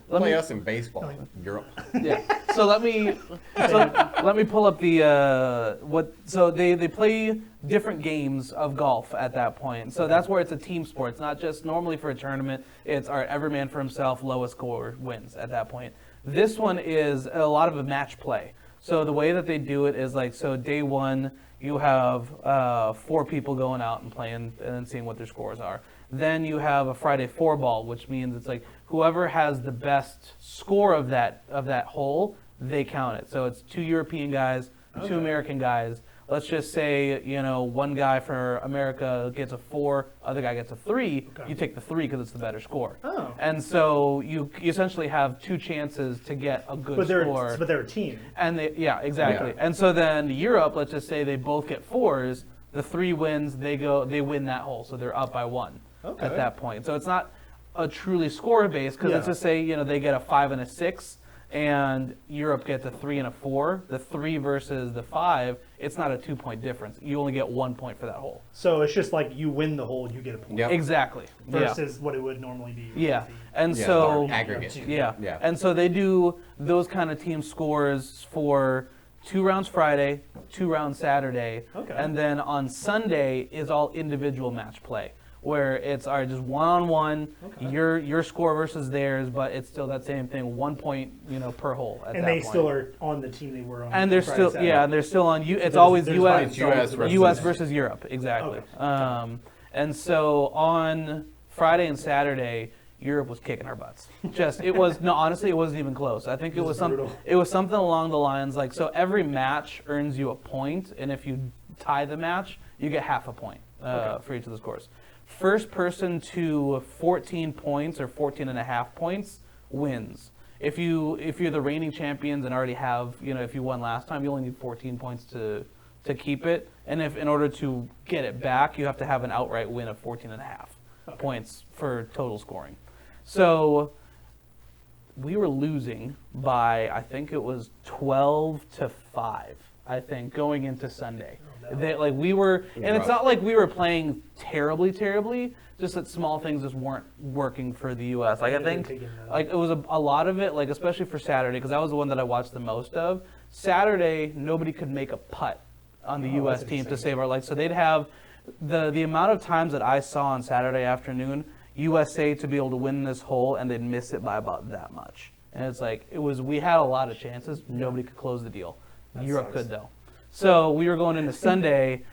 Play us in baseball, Europe. Yeah. So let me pull up the So they play different games of golf at that point. So that's where it's a team sport. It's not just normally for a tournament. It's every man for himself. Lowest score wins at that point. This one is a lot of a match play. So the way that they do it is day one you have 4 people going out and playing and then seeing what their scores are. Then you have a Friday 4-ball, which means it's whoever has the best score of that hole, they count it. So it's 2 European guys, 2 American guys. Let's just say, one guy for America gets a 4, other guy gets a 3. Okay. You take the 3 because it's the better score. Oh. And so you essentially have 2 chances to get a good score. But they're a team. And exactly. Yeah. And so then Europe, let's just say they both get 4s, the 3 wins, they win that hole, so they're up by 1 at that point. So it's not a truly score base because let's just say they get a 5 and a 6, and Europe gets a 3 and a 4. The 3 versus the 5, it's not a 2-point difference. You only get 1 point for that hole. So it's just you win the hole, you get a point. Yep. Exactly. Versus what it would normally be. Yeah. And Yeah, so aggregate. Yeah. Yeah. And so they do those kind of team scores for 2 rounds Friday, 2 rounds Saturday, Okay. and then on Sunday is all individual match play, where it's just one-on-one, Okay. your score versus theirs, but it's still that same thing, 1 point, per hole at And that they point. still are on the team they were on. And they're Friday, still, Saturday. and they're still on. It's There's- always there's U.S. fights US U.S. versus Europe, exactly. Okay. And so on Friday and Saturday, Europe was kicking our butts. Honestly, it wasn't even close. I think it was brutal. something along the lines so every match earns you a point, and if you tie the match, you get half a point for each of the scores. First person to 14 points or 14 and a half points wins. If you're the reigning champions and already have, if you won last time, you only need 14 points to keep it. And if in order to get it back, you have to have an outright win of 14 and a half points for total scoring. So we were losing by, I think it was 12-5, I think, going into Sunday. We were, and it's not like we were playing terribly, just that small things just weren't working for the U.S. I think, it was a lot of it, especially for Saturday, because that was the one that I watched the most of. Saturday, nobody could make a putt on the U.S. team to save our life. So they'd have the amount of times that I saw on Saturday afternoon, USA to be able to win this hole, and they'd miss it by about that much. And it's we had a lot of chances. Nobody could close the deal. Europe could, though. So we were going into Sunday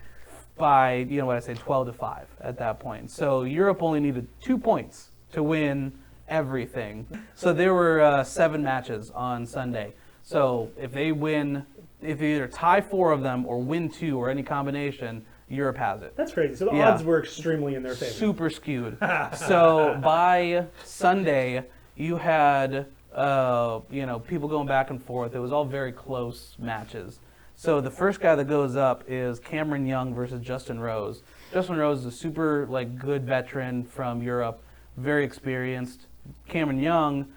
by, 12-5 at that point. So Europe only needed 2 points to win everything. So there were 7 matches on Sunday. So if they either tie 4 of them or win 2 or any combination, Europe has it. That's crazy. So the odds were extremely in their favor. Super skewed. So by Sunday, you had people going back and forth. It was all very close matches. So the first guy that goes up is Cameron Young versus Justin Rose. Justin Rose is a super good veteran from Europe, very experienced. Cameron Young,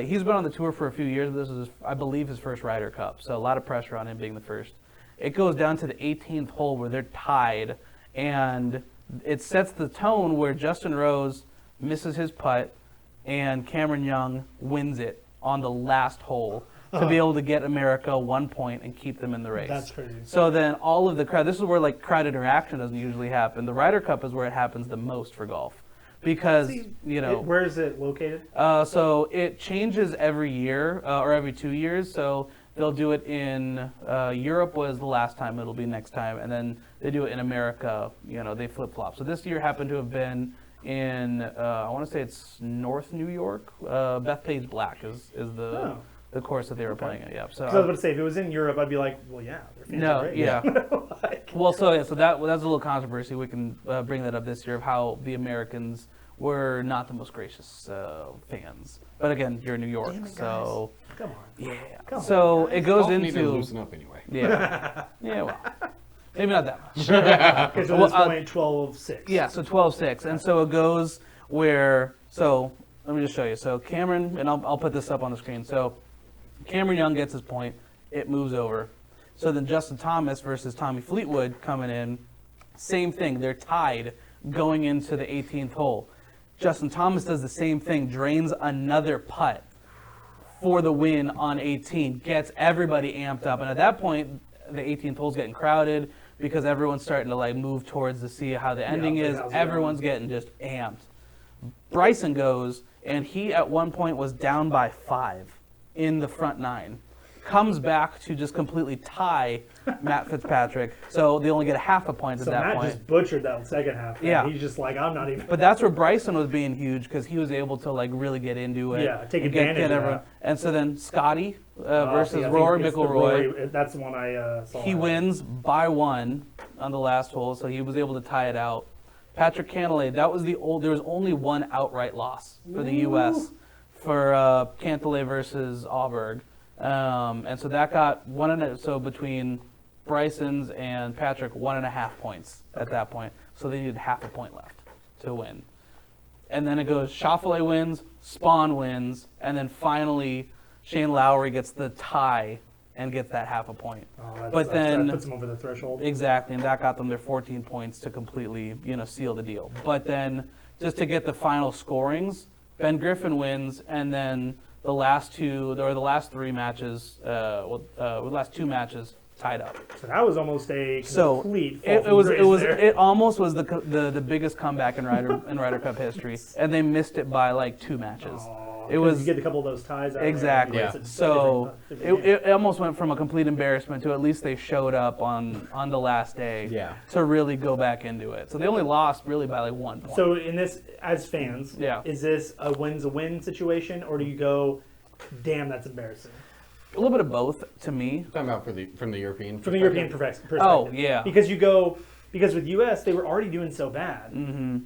he's been on the tour for a few years, but this is, I believe, his first Ryder Cup. So a lot of pressure on him being the first. It goes down to the 18th hole where they're tied, and it sets the tone where Justin Rose misses his putt, and Cameron Young wins it on the last hole to be able to get America 1 point and keep them in the race. That's crazy. So then all of the crowd, this is where crowd interaction doesn't usually happen. The Ryder Cup is where it happens the most for golf. Because, where is it located? So it changes every year or every 2 years. So they'll do it in Europe was the last time. It'll be next time. And then they do it in America. They flip-flop. So this year happened to have been in, I want to say it's North New York. Bethpage Black is the course that they were playing it. Yeah. So 'Cause I was about to say, if it was in Europe, I'd be like, well, yeah, their fans are great. yeah. Like, Well, so that's a little controversy. We can bring that up this year of how the Americans were not the most gracious fans. But again, you're in New York, Damn it, so come on. yeah. Come So on, it goes Golf need to into loosen up anyway. yeah, yeah. Well, maybe not that much. Okay, so at Well, this point, 12-6. Yeah, so 12-6, and so it goes where. So let me just show you. So Cameron, and I'll put this up on the screen. So Cameron Young gets his point. It moves over. So then Justin Thomas versus Tommy Fleetwood coming in. Same thing. They're tied going into the 18th hole. Justin Thomas does the same thing, drains another putt for the win on 18, gets everybody amped up. And at that point, the 18th hole's getting crowded because everyone's starting to like move towards to see how the ending is. Everyone's getting just amped. Bryson goes, and he at one point was down by 5 in the front 9. Comes back to just completely tie Matt Fitzpatrick. So they only get a half a point at So that Matt point. just butchered that second half. Man. Yeah. He's just like, I'm not even. But that's where Bryson was being huge because he was able to like really get into it. Yeah, take and advantage of everyone. that. And so then Scotty versus See, I think Rory it's the McIlroy. Rory- that's the one I saw. He wins by 1 on the last hole, so he was able to tie it out. Patrick Cantlay, there was only one outright loss for the U.S. for Cantlay versus Auberg. And so that got so between Bryson's and Patrick, 1.5 points at that point. So they needed half a point left to win. And then it goes Schauffele wins, Spawn wins, and then finally Shane Lowry gets the tie and gets that half a point. But then that puts him over the threshold. exactly, and that got them their 14 points to completely, seal the deal. But then just to get the final scorings, Ben Griffin wins, and then the last 3 matches, the last 2 matches tied up. So that was almost a So complete. it almost was the biggest comeback in Ryder Cup history, and they missed it by like 2 matches. It was you get a couple of those ties out exactly. There, it's a So different game. it almost went from a complete embarrassment to at least they showed up on the last day to really go back into it. So they only lost really by like 1 point. So in this, as fans, Yeah. is this a win's a win situation, or do you go, damn, that's embarrassing? a little bit of both to me. Talking about from the European From the European perspective. Oh, yeah. Because with US, they were already doing so bad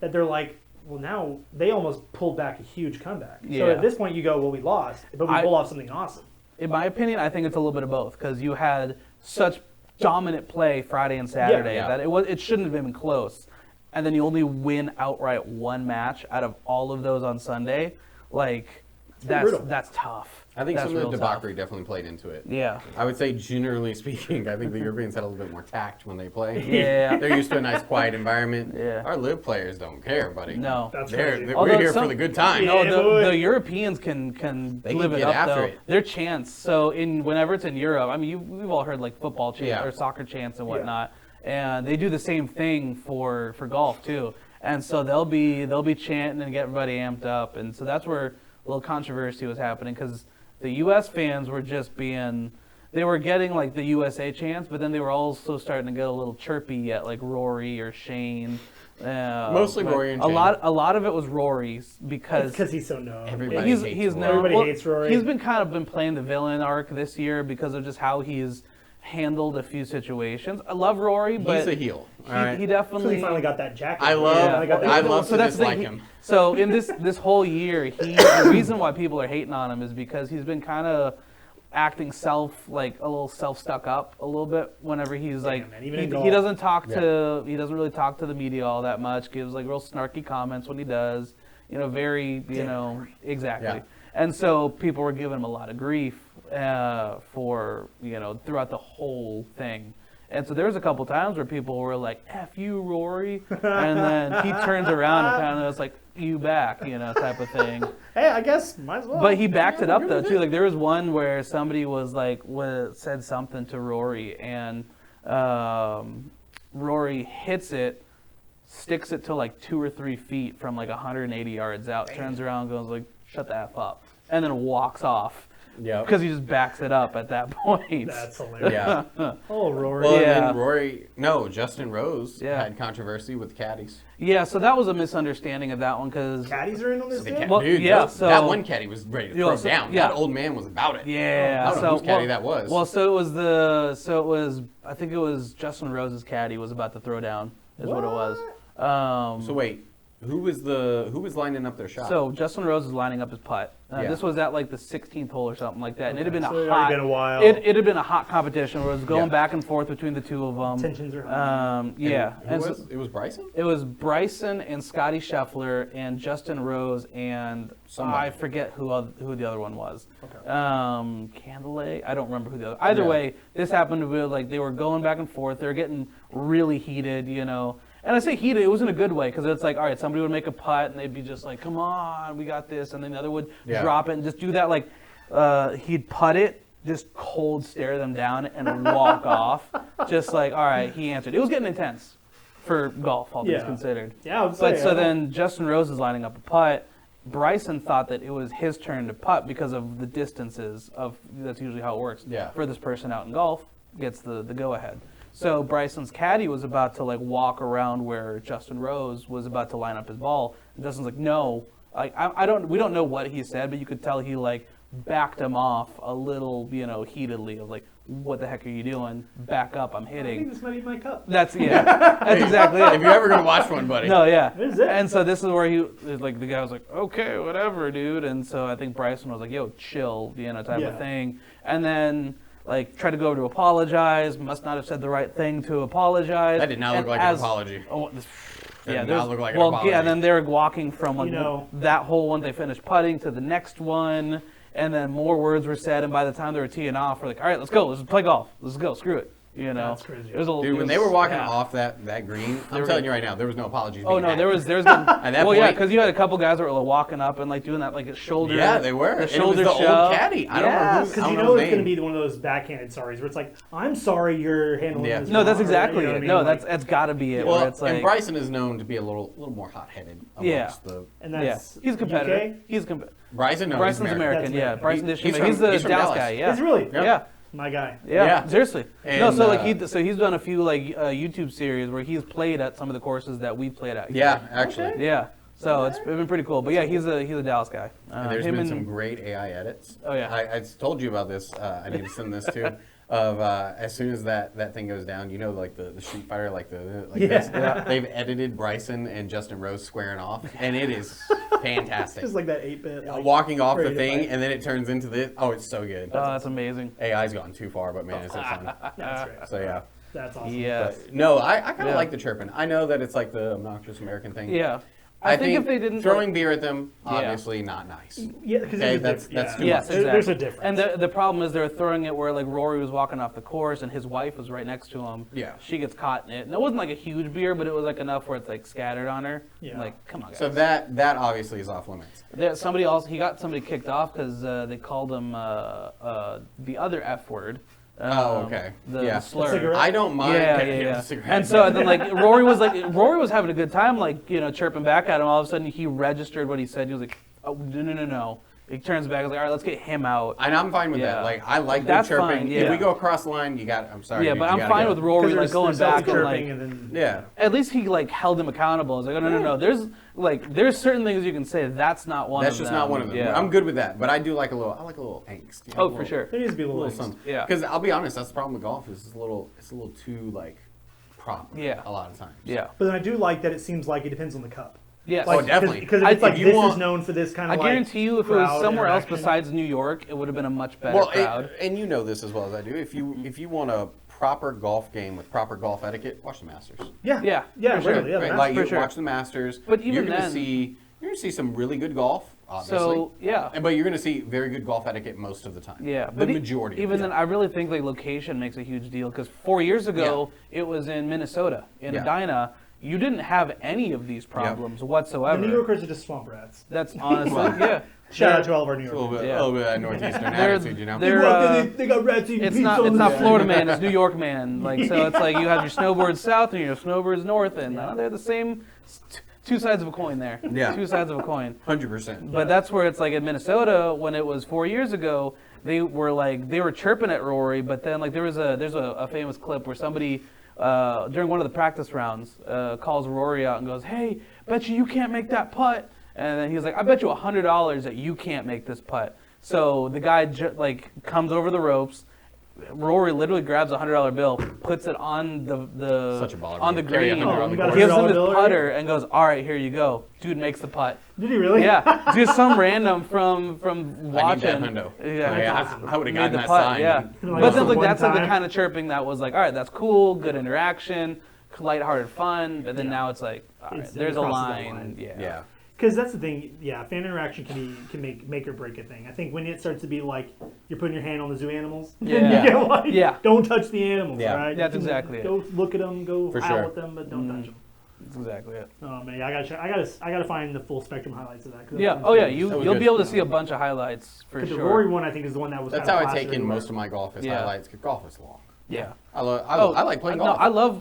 that they're like, well, now they almost pulled back a huge comeback. Yeah. So at this point, you go, well, we lost, but we pull off something awesome. In my opinion, I think it's a little bit of both because you had such dominant play Friday and Saturday that it shouldn't have been close, and then you only win outright 1 match out of all of those on Sunday. Like that's tough. I think that's some of the real tough. debauchery definitely played into it. Yeah. I would say, generally speaking, I think the Europeans had a little bit more tact when they play. Yeah. They're used to a nice, quiet environment. Yeah. Our live players don't care, buddy. No. That's They're, crazy. we're here for the good time. No, Yeah, the Europeans can They live can it get up after though. it. Their chants. So whenever it's in Europe, I mean, we've all heard like football chants or soccer chants and whatnot, and they do the same thing for golf too. And so they'll be chanting and get everybody amped up, and so that's where a little controversy was happening because the U.S. fans were just they were getting like the USA chants, but then they were also starting to get a little chirpy at like Rory or Shane. Mostly Rory and a Shane. lot of it was Rory's because he's so known. Everybody he's hates Rory. known. Everybody hates Rory. He's been playing the villain arc this year because of just how he's handled a few situations. I love Rory, but He's a heel. All right. he So definitely. he finally got that jacket. I love So to that's the dislike thing. him. So in this whole year, the reason why people are hating on him is because he's been kind of acting a little self-stuck up a little bit whenever he's like man, even in he golf. he doesn't really talk to the media all that much, gives like real snarky comments when he does, very exactly. Yeah. And so people were giving him a lot of grief for throughout the whole thing. And so there was a couple times where people were like, F you, Rory. And then he turns around and kind of was like, you back, type of thing. Hey, I guess might as well. But he backed it up, though, too. Like, there was one where somebody was like, said something to Rory, and Rory hits it, sticks it to like 2 or 3 feet from like 180 yards out, turns around and goes like, shut the F up, and then walks off. Yep. because he just backs it up at that point. That's hilarious. Yeah. Oh, Rory. Well, Yeah. and then Justin Rose Yeah. had controversy with caddies. Yeah, so that was a misunderstanding of that one because Caddies are in on this The deal? cat- Well, dude, yeah, that so- one caddy was ready to Yeah, throw so- down. yeah. That old man was about it. yeah, I don't know so whose caddy that was. Well, I think it was Justin Rose's caddy was about to throw down is what it was. So wait, who was lining up their shot? So Justin Rose is lining up his putt. Yeah. This was at like the 16th hole or something like that, and it had been So it a had hot. been a while. It had been a hot competition where it was going Yeah. back and forth between the two of them. Tensions are high. Yeah, Who and so was? It was Bryson. it was Bryson and Scotty Scheffler and Justin Rose and Somebody. I forget who the other one was. Okay. Candelay. I don't remember who the other. Either Yeah. way, this happened to be like they were going back and forth. They were getting really heated, And I say heated, it was in a good way because it's like, all right, somebody would make a putt and they'd be just like, come on, we got this. And then the other would Yeah. drop it and just do that. Like he'd putt it, just cold stare them down and walk off. Just like, all right, he answered. It was getting intense for golf, all things Yeah. considered. Yeah, I would say. But so then Justin Rose is lining up a putt. Bryson thought that it was his turn to putt because of the distances of that's usually how it works. Yeah. Furthest person out in golf gets the go ahead. So Bryson's caddy was about to like walk around where Justin Rose was about to line up his ball, and Justin's like, no, we don't know what he said, but you could tell he like backed him off a little, heatedly of like, what the heck are you doing? Back up, I'm I think hitting. this might be my cup. That's exactly it. If you're ever gonna watch one, buddy. No, yeah. This is it. And so this is where the guy was like, okay, whatever, dude. And so I think Bryson was like, yo, chill, type Yeah. of thing. And then tried to go over to apologize, must not have said the right thing to apologize. That did not And look like an apology. Oh, That yeah, did there's- not look like an well, apology. yeah, and then they were walking from You that whole one. They finished putting to the next one, and then more words were said. And by the time they were teeing off, we're like, all right, let's go, let's play golf, let's go, screw it. That's crazy. It was a little, Dude, it when was- they were walking yeah. off that green, I'm telling you right now, there was no apologies. Oh being no, had. there's been At that well, yeah, point- because you had a couple guys that were walking up and doing that a shoulder. Yeah, they were. The And shoulder it was the shove. old caddy. I don't know Yeah. who. Because I you don't know his it's going to name. be one of those backhanded sorries where it's like, I'm sorry you're handling Yeah. this No, that's wrong, or, exactly you know it. what I mean? No, Like, that's got to be it. where Well, it's like, and Bryson is known to be a little more hot-headed amongst Yeah. the. and yeah, that's he's a competitor. UK? He's Bryson, no, Bryson's he's American. That's Yeah, American. Bryson He's Dishman. from- He's the he's from Dallas Dallas. guy. Yeah, It's really Yep. yeah. my guy. Yeah, Yeah. seriously. No, And, so he's done a few YouTube series where he's played at some of the courses that we played at. here. Yeah, actually. Yeah. So it's been pretty cool. But yeah, he's a Dallas guy. And there's him been and- some great AI edits. Oh, yeah. I told you about this. I need to send this too. Of as soon as that thing goes down, like the Street Fighter, like Yeah. this. Yeah. They've edited Bryson and Justin Rose squaring off, and it is fantastic. Just like that 8-bit. Like, Walking off the ready to thing, fight. and then it turns into this. Oh, it's so good. Oh, that's amazing. AI's gone too far, but man, it's so fun. That's great. So yeah. That's awesome. Yes. But, no, I kind of Yeah. like the chirping. I know that it's like the obnoxious American thing. Yeah. I think if they didn't throwing beer at them, Yeah. obviously not nice. Yeah, because Okay, that's too Yes, much. exactly. There's a difference. And the problem is they're throwing it where Rory was walking off the course and his wife was right next to him. Yeah. She gets caught in it. And it wasn't a huge beer, but it was enough where it's scattered on her. Yeah. Come on, guys. So that obviously is off limits. He got somebody kicked off because they called him the other F word. Oh, okay. The Yeah. slur. The cigarette? I don't mind. Yeah, getting yeah, a yeah. cigarette. And so then Rory was having a good time, chirping back at him. All of a sudden he registered what he said. He was like, "Oh, no." He turns back. He's like, "All right, let's get him out." And I'm fine with Yeah. that. Like I like the That's chirping. fine, If yeah. we go across the line, I'm sorry. Yeah, dude, but you I'm gotta fine go. with Rory Because going back and chirping and then Yeah. at least he held him accountable. He's like, "Oh no. There's certain things you can say that's not one That's of just them." not one of them. Yeah. I'm good with that, but I do like a little angst. Oh, for sure. there needs to be a A little. little something. Yeah. Because I'll be honest, that's the problem with golf. Is it's a little too proper. Yeah. A lot of times. Yeah. But then I do like that it seems like it depends on the cup. Yes. Oh, definitely. Because I- it's like if you this want- is known for this kind I of guarantee you, if it was crowd somewhere else interaction. besides New York, it would have been a much better Well, crowd. and you know this as well as I do. If you want a proper golf game with proper golf etiquette, watch the Masters. Yeah. Yeah, Yeah. for sure. Really. Yeah. Right? that's- Like for you sure. watch the Masters. But even you're gonna then- see some really good golf, obviously. So yeah. But you're gonna see very good golf etiquette most of the time. Yeah, The but majority. Even of then, it. I really think location makes a huge deal because 4 years ago it was in Minnesota in Yeah. Edina. You didn't have any of these problems The whatsoever. New Yorkers are just swamp rats. That's honestly, yeah. Shout out to all of our New It's a little Yorkers. bit, Yeah. a little bit of that northeastern They're- attitude, you know. they're- They got rats eating It's pizza not on the not street. Florida man, it's New York man. So it's like you have your snowboards south and your snowboards north, and they're the same. two sides of a coin there. Yeah. Two sides of a coin. 100%. But that's where it's like in Minnesota when it was 4 years ago, they were chirping at Rory, but then like there's a famous clip where somebody during one of the practice rounds calls Rory out and goes, "Hey, bet you can't make that putt." And then he's like, "I bet you $100 that you can't make this putt." So the guy comes over the ropes. Rory literally grabs a $100 bill, puts it on Such a baller on the move. Carry green, $100 on the course. gives him his $100 putter, and goes, "All right, here you go." Dude makes the putt. Did he really? Yeah, just some random from I need watching. that hundo. I would have Made gotten the that putt, sign. yeah. Like, But then one like that's like the time. kind of chirping that was like, all right, that's cool, good interaction, lighthearted fun. But then now it's like, all right, It's- there's a it crosses that line. line. Yeah. Because that's the thing, yeah. Fan interaction can make or break a thing. I think when it starts to be like you're putting your hand on the zoo animals, then Yeah. you get like, Yeah. don't touch the animals, Yeah. right? That's You can exactly it. Go look at them, go For howl sure. at them, but don't touch them. That's exactly it. Oh man, yeah, I gotta find the full spectrum highlights of that. 'Cause Yeah. that's Oh yeah. That was You'll good. be able to see a bunch of highlights for The sure. Rory one, I think, is the one that was. That's kinda how I plastered take in everywhere. most of my golf is Yeah. highlights, because golf is long. Yeah. I like playing no, golf.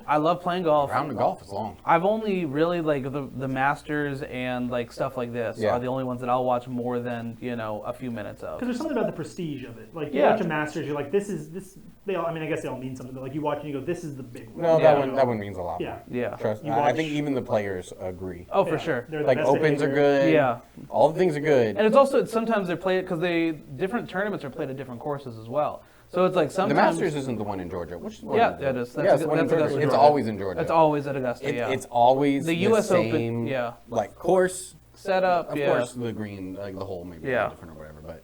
I love playing golf. Round of golf is long. I've only really like the Masters and like stuff like this Yeah. are the only ones that I'll watch more than a few minutes of. Because there's something about the prestige of it. Like you Yeah. watch a Masters, you're like, this. They all. I mean, I guess they all mean something. But like you watch and you go, this is the big one. No, Yeah. that one means a lot. Yeah. Yeah. Trust. You I watch- think even the players agree. Oh, for Yeah, sure. they're the Like best opens are behavior. good. Yeah. All the things are good. And it's also sometimes they're played because different tournaments are played at different courses as well. So it's like The sometimes Masters isn't the one in Georgia. Which is the one Yeah, in that Georgia? is. That's Yeah, a it's the good- one in that's a Georgia. good It's one. always in Georgia. it's always at Augusta. Yeah. It's always The US Open, same, yeah. like course. Setup. Of Yeah. course, the green, like the hole, maybe Yeah. different or whatever. But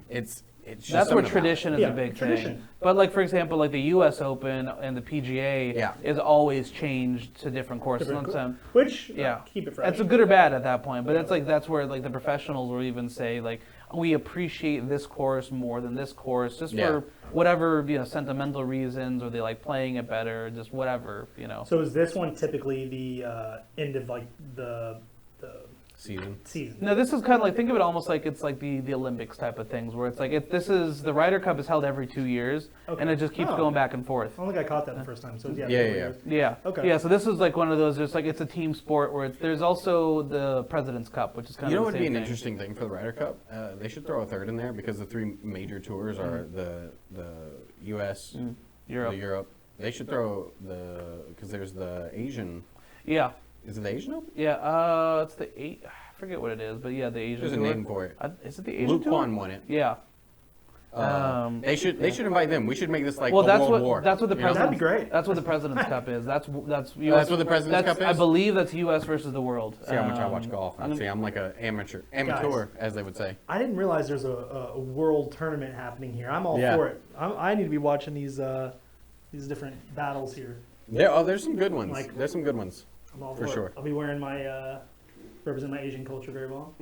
it's just That's where something about it. tradition is Yeah, a big tradition. thing. But like for example, like the U.S. Open and the PGA Yeah. is always changed to different courses. Different Sometimes- Which Yeah. keep it fresh. It's a good or bad at that point, but it's like that's where like the professionals will even say like we appreciate this course more than this course just Yeah. for whatever sentimental reasons, or they like playing it better, just whatever. So is this one typically the end of like the Season. season? No, this is kind of like think of it almost like it's like the Olympics type of things where it's like this is the Ryder Cup is held every 2 years Okay. and it just keeps Oh. going back and forth. I don't think I caught that the first time. So yeah. Yeah. Yeah. Okay. Yeah. So this is like one of those. Just like it's a team sport where there's also the President's Cup, which is kind You know of what the would be same an thing. interesting thing for the Ryder Cup? They should throw a third in there because the three major tours are the U.S., Europe. the Europe. They should throw because there's the Asian. Yeah. Is it the Asian Open? Yeah. It's the eight. I forget what it is, but yeah, the Asian. There's a tour. name for it. Is it the Asian Luke tour? Kwan won it. Yeah. They should invite them. We should make this like Well, a that's world what war. that's what the you know? president. That'd be great. That's what the President's Cup is. That's what the President's Cup I is? believe that's U.S. versus the world. See how much I watch golf. I'm- See, I'm like an amateur, as they would say. I didn't realize there's a world tournament happening here. I'm all Yeah. for it. I need to be watching these different battles here. There's some good ones. Like- There's some good ones. I'm all For for sure. it. I'll be wearing my represent my Asian culture very well.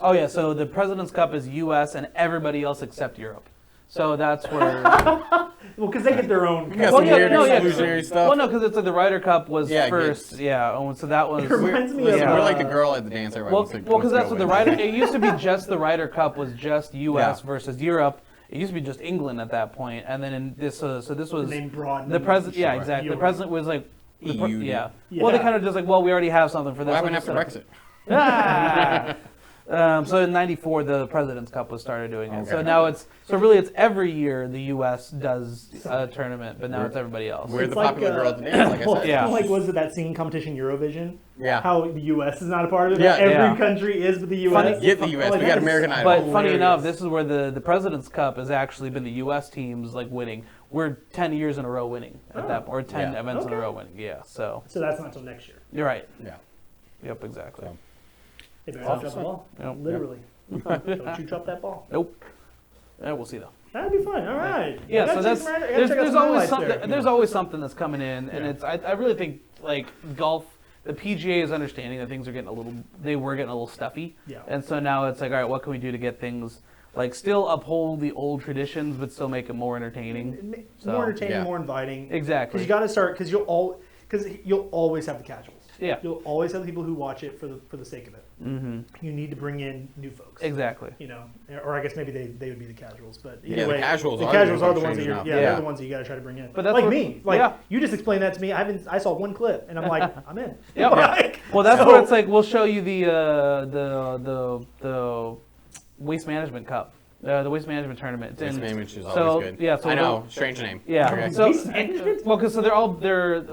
Oh yeah, so the President's Cup is U.S. and everybody else except Europe. So that's where. Well, because they get their own. We got Well, some yeah, weird no, yeah. exclusionary stuff. Well, no, because it's like the Ryder Cup was Yeah, it first. gets- Yeah, so that was. It reminds me Listen, of we're like the girl at the dance. Everybody Well, wants to- because wants to that's go what the with. Ryder. It used to be just the Ryder Cup was just U.S. Yeah. versus Europe. It used to be just England at that point, and then in this, so this was name broadened. the president. Yeah, Sure. exactly. The Europe. president was like. EU. Yeah. Yeah. Well, they kind of just like, well, we already have something for this. What happened let's after just Brexit? set up- Ah. So in '94, the President's Cup was started doing it. So Okay. now it's really it's every year the U.S. does a tournament, but now it's everybody else. We're It's the like, popular girl at the dance, like I well, said. Yeah. Like, was it that singing competition Eurovision? Yeah. How the U.S. is not a part of it. Yeah. Every Yeah. country is, but the U.S. Funny- Get the U.S. Like, We got that is American Idol. But funny hilarious. enough, this is where the President's Cup has actually been the U.S. teams like winning. We're 10 years in a row winning at that point, or 10 Yeah. events in a Okay. row winning. Yeah, so So that's not until next year. you're right. Yeah. Yep, exactly. So. They better not drop the ball. Yep. Literally. Don't you drop that ball. Nope. Yeah, we'll see though. That'd be fun. All right. Yeah, I gotta so that's check some- I gotta there's, check out there's some always highlights something there. there's always something that's coming in, and Yeah. it's I really think like golf. The PGA is understanding that things are getting a little stuffy, Yeah. and so now it's like, all right, what can we do to get things like still uphold the old traditions, but still make it more entertaining? So, More entertaining, yeah. more inviting. Exactly. Because you got to start. Because you'll always have the casuals. Yeah. You'll always have the people who watch it for the sake of it. you need to bring in new folks. Exactly. You know, or I guess maybe they would be the casuals, but either Yeah, the way, casuals the are casuals the are the ones that strangers you're, now. they're Yeah. the ones that you got to try to bring in. But that's like what- me, like yeah. you just explained that to me. I saw one clip and I'm like, I'm in. Yep. Like, Well, that's so- where it's like we'll show you the Waste Management Cup, the Waste Management Tournament. Waste And management is so, always good. Yeah, so I know, strange name. Yeah. Okay. So, Waste management? well, because they're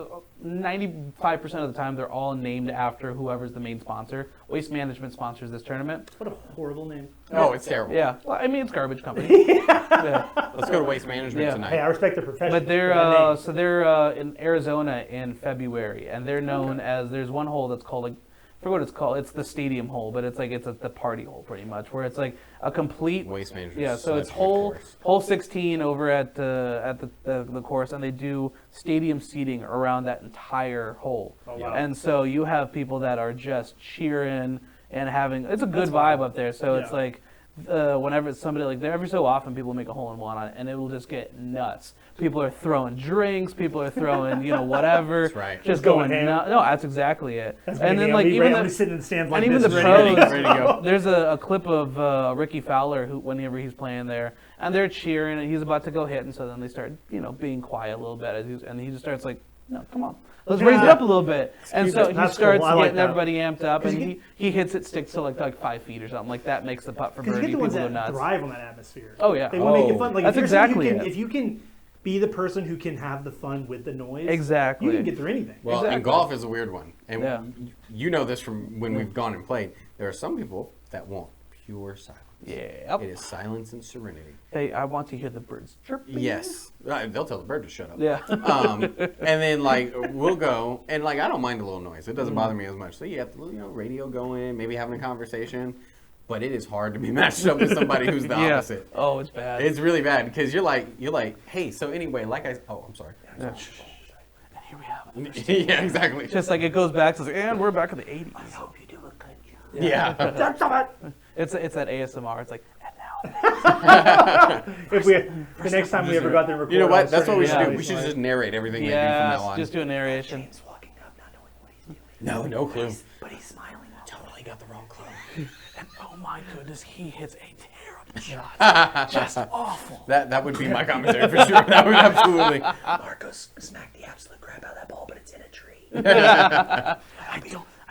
95% of the time they're all named after whoever's the main sponsor. Waste Management sponsors this tournament. What a horrible name. Oh, it's terrible. Yeah. Well, I mean, it's garbage company. Yeah. Let's go to waste management Yeah. tonight. Hey, I respect their profession. But they're for that name. they're in Arizona in February, and they're known as there's one hole that's called like I forget what it's called. It's the stadium hole, but it's the party hole pretty much, where it's like a complete Waste management. Yeah, so That's it's a good hole course. 16 over at the course, and they do stadium seating around that entire hole. Oh, wow. And so you have people that are just cheering and having it's a good That's vibe wild. up there. So it's Yeah. like whenever it's somebody like every so often people make a hole in one on it, and it will just get nuts. People are throwing drinks, people are throwing whatever, That's right. just Going going ham. nuts. No, that's exactly it. That's And me. then I'll like be even I'll the, be sitting in the stands like and even this, the ready pros, to go. there's a clip of Ricky Fowler who, whenever he's playing there, and they're cheering, and he's about to go hit, and so then they start, being quiet a little bit, and he just starts like, no, come on, let's raise it up a little bit, and so he That's starts cool. I like getting that. everybody amped up, 'Cause and you he hits it, sticks to like 5 feet or something like that, makes the putt for Because you birdie. get the ones People go that nuts. thrive on that atmosphere. Oh, yeah. They want to make it Oh. fun. Like That's if you're somebody exactly who can, it. if you can be the person who can have the fun with the noise, Exactly. you can get through anything. Well, Exactly. and golf is a weird one. And Yeah. you know this from when we've gone and played. There are some people that want pure silence. Yeah. It is silence and serenity. Hey, I want to hear the birds chirping. Yes. They'll tell the bird to shut up. Yeah. And then like we'll go and like I don't mind a little noise. It doesn't bother me as much. So you have to radio going, maybe having a conversation. But it is hard to be matched up with somebody who's the Yeah. opposite. Oh, it's bad. It's really bad because you're like, hey, so anyway, I'm sorry. Yeah. And here we have it. Yeah, exactly. Just like it goes back to like, and we're back in the 80s. I hope you do a good job. Yeah. Stop it. It's that ASMR. It's like, and now. If the next time we ever got there and record, You know I'll what? That's start what we to should do do. that. We should just narrate everything they do from Yeah, now on. just do a narration. He's walking up, not knowing what he's doing. No clue. But he's smiling. Totally got the wrong clue. And oh my goodness, he hits a terrible shot. Just awful. That would be my commentary for sure. That would absolutely. Marcos smacked the absolute crap out of that ball, but it's in a tree.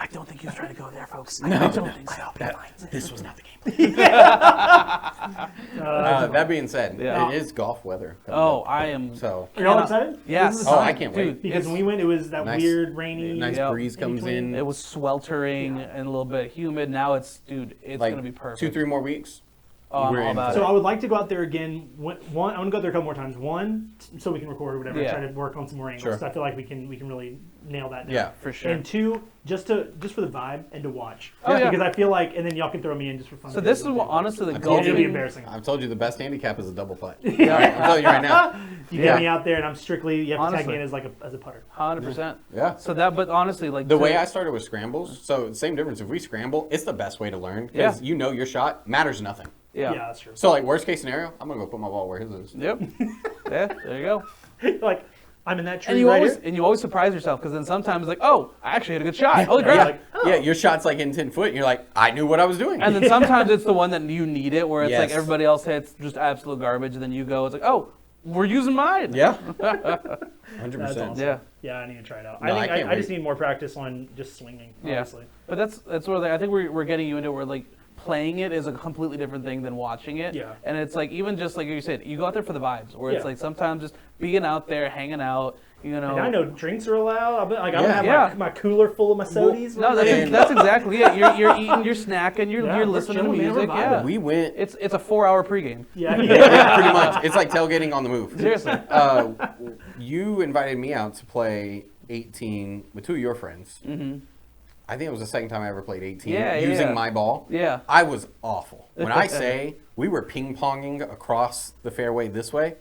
I don't think he was trying to go there, folks. No. I don't think so. This was not the game. That being said, Yeah. it is golf weather. coming Oh, up. I am. So You're all excited? Yes. This is the Oh, sign. I can't wait. Dude, Because it's- when we went, it was that Nice- weird rainy. nice Yeah. breeze comes in. It was sweltering and a little bit humid. Now it's like gonna be perfect. 2-3 more weeks. Oh, I'm we're all in about for So it. I would like to go out there again. One, I want to go there a couple more times. One, so we can record or whatever. Yeah. Try to work on some more angles. Sure. So I feel like we can really nail that down. Yeah. For sure. And two, just for the vibe and to watch. Oh, yeah. Because I feel like, and then y'all can throw me in just for fun. So this is what, honestly, the I told It'll be you. golfing. embarrassing. I've told you the best handicap is a double putt. Yeah. I'm telling you right now. You Yeah. get me out there, and I'm strictly you have to tag Honestly. me in as a putter. 100%. Yeah. So that, but honestly, like The way I started with scrambles, so same difference. If we scramble, it's the best way to learn because Yeah. your shot matters nothing. yeah. Yeah, that's true. So like worst case scenario, I'm gonna go put my ball where his is. Yep. Yeah. There you go. Like I'm in that tree And you right always here. surprise yourself because then sometimes like, oh, I actually hit a good shot. Holy Yeah, crap! like, oh. Yeah, your shot's like in 10 foot, and you're like, I knew what I was doing. And then sometimes it's the one that you need it, where it's like Yes. everybody else hits just absolute garbage, and then you go, it's like, oh, we're using mine. yeah, That's 100%. awesome. Yeah. Yeah, I need to try it out. No, I I can't just wait. need more practice on just swinging. Yeah. Honestly. But that's sort of I think we're getting you into where like playing it is a completely different thing than watching it. Yeah. And it's like even just like you said, you go out there for the vibes, where it's Yeah. like sometimes just being out there, hanging out, And I know drinks are allowed. I don't Yeah. have Yeah. my cooler full of my sodies. No, And- that's exactly it. You're eating, you're snacking, you're Yeah, we're listening to chilling, man, we're music. vibing. Yeah. We went. It's a 4-hour pregame. yeah. Pretty much. It's like tailgating on the move. Seriously. You invited me out to play 18 with two of your friends. Mm-hmm. I think it was the second time I ever played 18 Yeah, using yeah. my ball. Yeah. I was awful. When I say we were ping-ponging across the fairway this way,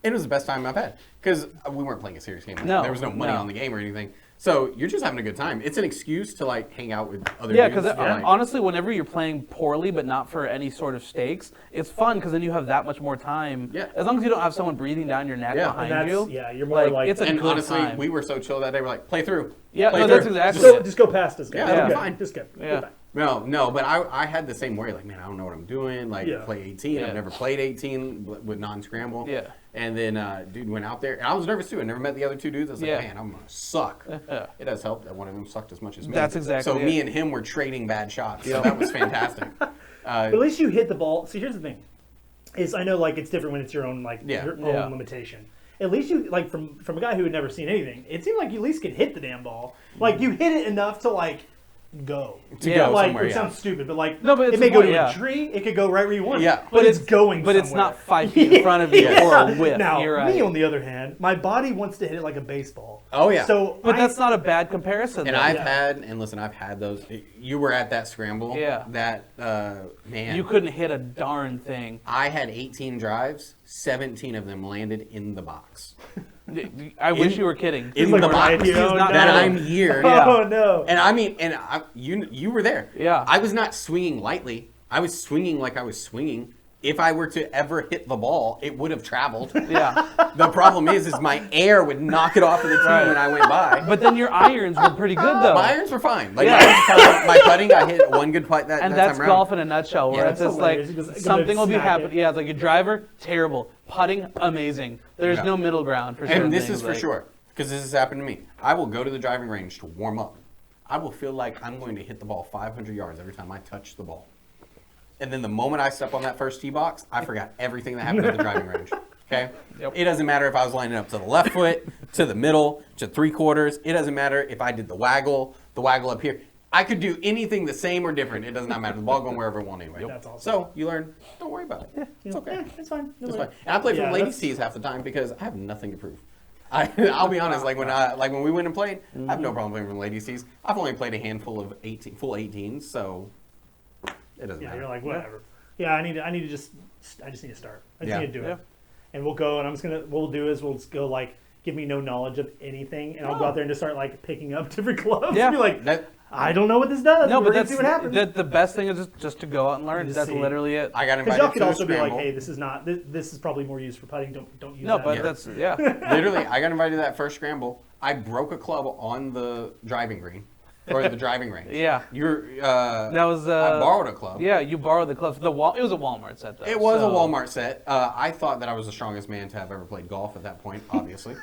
it was the best time I've had. Because we weren't playing a serious game. No, There was no money no. on the game or anything. So you're just having a good time. It's an excuse to like hang out with other Yeah, dudes. because for, like- honestly, whenever you're playing poorly but not for any sort of stakes, it's fun because then you have that much more time. Yeah. As long as you don't have someone breathing down your neck Yeah. behind And you. that's- yeah, you're more like- it's a and good honestly, time. we were so chill that day. We're like, play through. Yeah, play no, through. that's exactly Just, it. just go past this guy. Yeah, Go that'll be back. fine. Just go. Yeah. back. No, but I had the same worry. Like, man, I don't know what I'm doing. Like, Yeah. play 18. Yeah. I've never played 18 with non-scramble. Yeah. And then, dude went out there, and I was nervous too. I never met the other two dudes. I was like, Yeah. man, I'm gonna suck. Yeah. It does help that one of them sucked as much as me. That's exactly So it. me and him were trading bad shots. So Yep. that was fantastic. But at least you hit the ball. See, here's the thing: is I know like it's different when it's your own Yeah. your own Yeah. limitation. At least you like from a guy who had never seen anything. It seemed like you at least could hit the damn ball. Like you hit it enough to like go. To Yeah. go Like somewhere, it yeah. sounds stupid, but like No, but it's it may the go point, to yeah. a tree. It could go right where you want. Yeah. but it's going. But it's somewhere. not 5 feet in front of you Yeah. or a whiff. Now, You're right. me on the other hand, my body wants to hit it like a baseball. Oh, yeah. So, But that's not a bad comparison. And though. I've Yeah. I've had those. You were at that scramble. Yeah. That, man. You couldn't hit a darn thing. I had 18 drives. 17 of them landed in the box. I wish you were kidding. In like the right box. here. He's not That kidding. I'm here. Yeah. Oh no! And I mean, you were there. Yeah. I was not swinging lightly. I was swinging like I was swinging. If I were to ever hit the ball, it would have traveled. Yeah. The problem is my air would knock it off of the tee Right. when I went by. But then your irons were pretty good though. My irons were fine. Like Yeah. my putting, I hit one good putt that And that that's time golf around. in a nutshell, where Yeah, it's that's just like hilarious. You're just something gonna will be smack happening. it. Yeah, it's like your driver, terrible. Putting, amazing. There's Yeah. no middle ground for certain And this things, is for like- sure, because this has happened to me. I will go to the driving range to warm up. I will feel like I'm going to hit the ball 500 yards every time I touch the ball. And then the moment I step on that first tee box, I forgot everything that happened at the driving range. Okay? Yep. It doesn't matter if I was lining up to the left foot, to the middle, to 3/4. It doesn't matter if I did the waggle up here. I could do anything the same or different. It does not matter. The ball going wherever it want anyway. That's awesome. So you learn, don't worry about it. It's okay. Yeah, it's fine. No It's worries. fine. And I play from Yeah, ladies' that's- tees half the time because I have nothing to prove. I'll be honest. Like when we went and played, I have no problem playing from ladies' tees. I've only played a handful of full 18s, so it doesn't Yeah, matter. you're like whatever. Yeah, I need to just need to start. I just Yeah. need to do Yeah. it. And we'll go, and I'm just gonna. What we'll do is we'll just go like give me no knowledge of anything, and I'll go out there and just start like picking up different clubs. Yeah. And be like, That I don't know what this does. No, We're but gonna that's see what happens. the best thing is just to go out and learn. Just That's see. literally it. I got Because invited y'all to could the also be like, scramble. hey, this is not. This is probably more used for putting. Don't use No, that. but Yeah. that's yeah. Literally, I got invited to that first scramble. I broke a club on the driving green, or the driving range. Yeah. You're. That was I borrowed a club. Yeah, you borrowed the clubs. It was a Walmart set though. It was so- a Walmart set. I thought that I was the strongest man to have ever played golf at that point, obviously.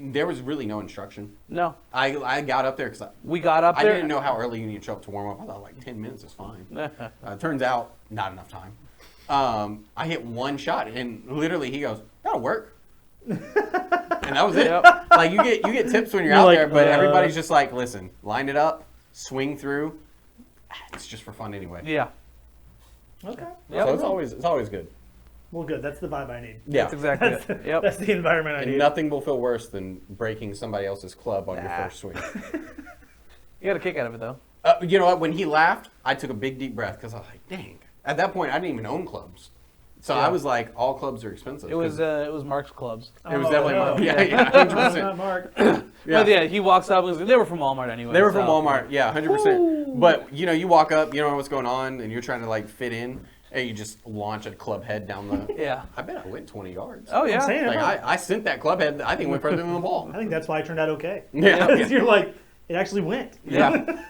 There was really no instruction. No, I got up there because we got up I there. didn't know how early you need to show up to warm up. I thought like 10 minutes is fine. Turns out, not enough time. I hit one shot, and literally he goes, "That'll work," and that was it. Yep. Like you get tips when you're You're out like, there, but everybody's just like, "Listen, line it up, swing through. It's just for fun anyway." Yeah. Okay. Yep. So it's always good. Well, good. That's the vibe I need. Yeah. That's exactly it. Yep. That's the environment I And need. nothing will feel worse than breaking somebody else's club on your Nah. first swing. You got a kick out of it though. You know what? When he laughed, I took a big deep breath because I was like, "Dang!" At that point, I didn't even own clubs, so Yeah. I was like, "All clubs are expensive." It was 'cause Mark's clubs. it was Oh, definitely no. Mark. Yeah, 100%. Not Mark. Yeah. But yeah, he walks up and goes, they were from Walmart anyway. They were from so- Walmart, yeah, 100%. But you walk up, you don't know what's going on, and you're trying to like fit in, and you just launch a club head down the. Yeah. I bet I went 20 yards. Oh yeah. I'm saying, Like I sent that club head. I think went further than the ball. I think that's why I turned out okay. Yeah. Because you're like, it actually went. Yeah.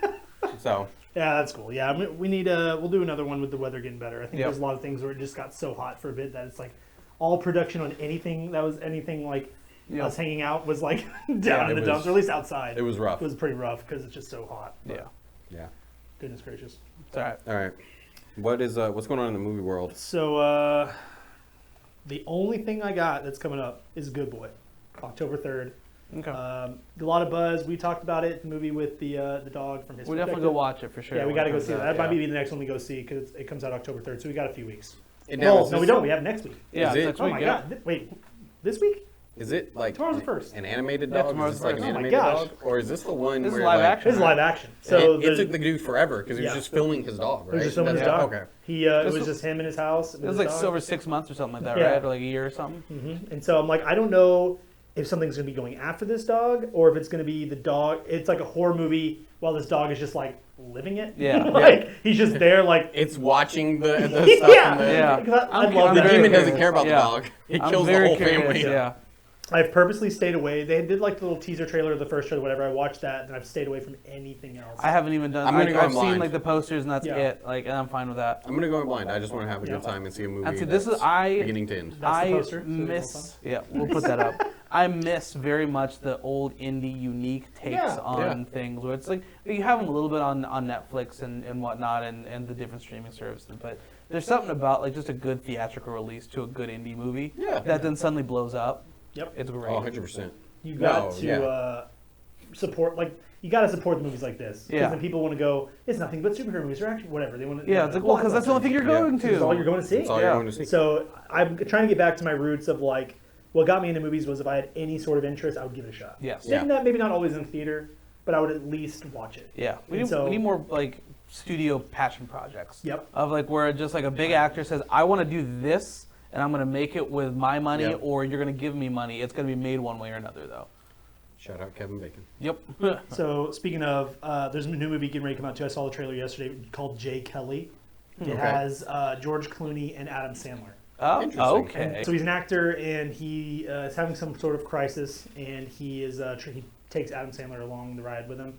So Yeah, that's cool. Yeah, we need. We'll do another one with the weather getting better. I think Yep. there's a lot of things where it just got so hot for a bit that it's like all production on anything that was anything like Yeah. us hanging out was like down Yeah, in it the dumps, was- or at least outside. it was rough. It was pretty rough because it's just so hot. But Yeah. Yeah. Goodness gracious. It's all right. All right. What's going on in the movie world? So the only thing I got that's coming up is Good Boy, October 3rd. Okay. A lot of buzz. We talked about it. The movie with the dog from his. we definitely perspective. go watch it for sure. Yeah, we when got to it go comes see that. out, That might yeah. be the next one we go see because it comes out October 3rd. So we got a few weeks. And No, now, is no, we this- don't. We have next week. Yeah, Is it's it- next Oh week. my yeah. God! Wait, this week? Is it like Tomorrow's the first. an animated Yeah, dog? tomorrow's Is this like the an first. Oh my animated gosh. dog, or is this the one? This is where, live like, action. This is live action. So it the- took the dude forever because he was Yeah. just filming his dog, right? It was just filming his That's- dog. Okay. He it This was was- just him in his house. It was like over 6 months or something like that, Yeah. right? Or like a year or something. And so I'm like, I don't know if something's going to be going after this dog or if it's going to be the dog. It's like a horror movie while this dog is just like living it. Yeah. Like he's just there, like. It's watching the stuff. Yeah. in the, Yeah. Because I I'm love The that. demon very doesn't care about curious. the dog. He I'm kills the very whole curious, family. Yeah. I've purposely stayed away. They did like the little teaser trailer of the first trailer, whatever. I watched that, and I've stayed away from anything else. I haven't even done. I'm gonna go I've blind. seen like the posters and that's Yeah. it. Like, and I'm fine with that. I'm gonna go in blind. I just want to have a Yeah. good time and see a movie. And see, this is that's beginning to end. That's the I poster, so we don't miss. Yeah, we'll put that up. I miss very much the old indie, unique takes Yeah. on things where it's like you have them a little bit on Netflix and whatnot and the different streaming services, but there's something about like just a good theatrical release to a good indie movie that then suddenly blows up. Yep. It's great. Oh, 100%. You got support, like, you got to support the movies like this. Because Yeah. then people want to go, it's nothing but superhero movies, or actually whatever. They want to. Yeah, it's like, well, because that's the only thing you're going to. It's all you're going to see. That's all you're going to see. So I'm trying to get back to my roots of like, what got me into movies was if I had any sort of interest, I would give it a shot. Yes. Yeah. Maybe not always in theater, but I would at least watch it. Yeah, we And need more like studio passion projects. Yep. Of like where just like a big actor says, I want to do this, and I'm going to make it with my money, Yep. or you're going to give me money. It's going to be made one way or another, though. Shout out Kevin Bacon. Yep. So speaking of, there's a new movie getting ready to come out too. I saw the trailer yesterday called Jay Kelly. It has George Clooney and Adam Sandler. Oh, Interesting. okay. So he's an actor, and he is having some sort of crisis, and he is he takes Adam Sandler along the ride with him.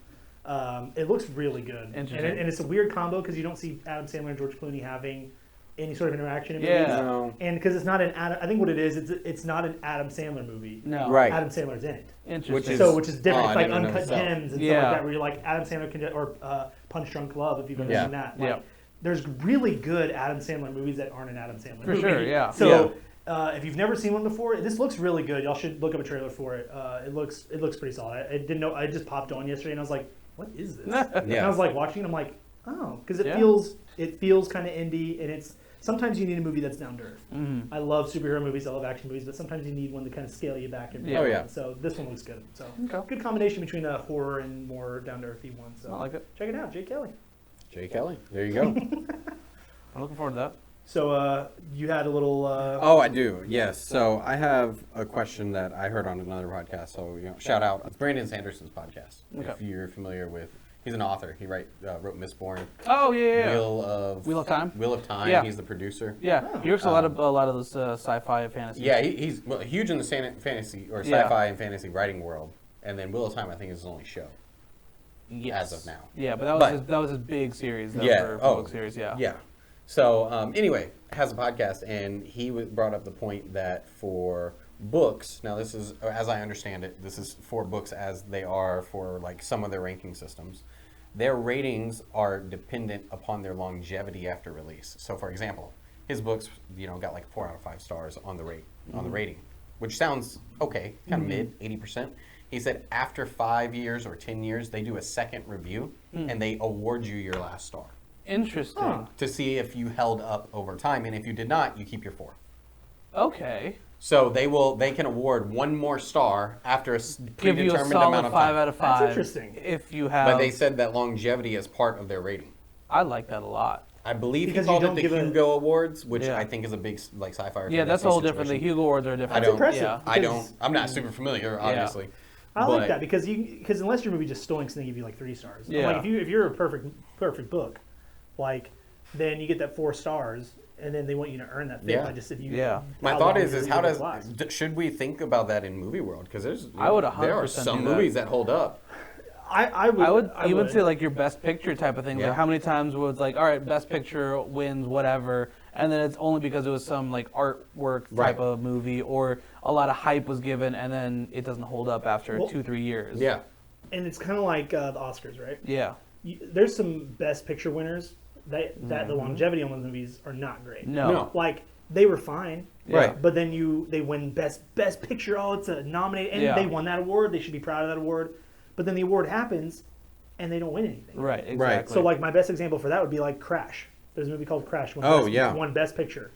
It looks really good, and Interesting. it's a weird combo because you don't see Adam Sandler and George Clooney having any sort of interaction in Yeah. movies. No. And because it's not an Adam, I think what it is, it's not an Adam Sandler movie. No. Right. Adam Sandler's in it. Interesting. Which is different. Oh, It's I like didn't know Uncut that. Gems and Yeah. stuff like that, where you're like Adam Sandler can, or Punch Drunk Love, if you've ever Yeah. seen that. Like, Yeah. there's really good Adam Sandler movies that aren't an Adam Sandler For movie. sure, yeah. So if you've never seen one before, this looks really good. Y'all should look up a trailer for it. It looks pretty solid. I didn't know. I just popped on yesterday and I was like, what is this? And I was like watching it. I'm like, oh, because it feels kind of indie, and it's sometimes you need a movie that's down to earth. Mm-hmm. I love superhero movies. I love action movies, but sometimes you need one to kind of scale you back. And Oh, yeah. So this one looks good. So Okay. good combination between a horror and more down to earthy one. So I like it. check it out, Jay Kelly. Jay Kelly. There you go. I'm looking forward to that. So you had a little. Oh, I do. Yes. So I have a question that I heard on another podcast. So shout out. It's Brandon Sanderson's podcast. Okay. If you're familiar with, he's an author. He wrote Mistborn, Oh yeah. Wheel of Time? Wheel of Time. Yeah. He's the producer. Yeah, he works a lot of those sci-fi and fantasy. Yeah, he's huge in the fantasy or Yeah. sci-fi and fantasy writing world. And then Wheel of Time, I think, is his only show. Yes. As of now. Yeah, but that was his big series. Though, Yeah. For book series. Yeah. Yeah. So anyway, has a podcast, and he brought up the point that for books, now this is, as I understand it, this is for books as they are for like some of their ranking systems. Their ratings are dependent upon their longevity after release. So, for example, his books, got like 4 out of 5 stars on the rating, which sounds okay, kind of mid, 80%. He said after 5 years or 10 years, they do a second review and they award you your last star Interesting. to see if you held up over time, and if you did not, you keep your 4. Okay. So they can award 1 more star after a Give you a predetermined solid amount of 5 time. out of 5. That's interesting. If you have. But they said that longevity is part of their rating. I like that a lot. I believe Because he you called it don't the give a- Hugo Awards, which Yeah. I think is a big like sci-fi. Or Yeah, that's a whole fantasy different. The situation. Hugo Awards are different. I don't- impressive. Yeah. I Because- don't. I'm not super familiar, obviously. I but like that because unless your movie just stinks, and they give you like 3 stars. Yeah. Like if you're a perfect book, like then you get that 4 stars, and then they want you to earn that 5th. Yeah. By just if you. Yeah. My how thought long is your how book does lasts. should we think about that in movie world? Because I would there 100% are some do that. movies that hold up. I would even say like your best picture type of thing. Yeah. Like how many times was like, all right, best picture wins whatever, and then it's only because it was some like artwork type Right. of movie or a lot of hype was given, and then it doesn't hold up after Well- 2-3 years. Yeah. and it's kind of like the Oscars, right? Yeah. There's some best picture winners that the longevity on those movies are not great. No. No. Like they were fine, Right. but then they win best picture. Oh, it's a nominated, and Yeah. they won that award. They should be proud of that award. But then the award happens, and they don't win anything. Right. Exactly. So like my best example for that would be like Crash. There's a movie called Crash. Won best picture,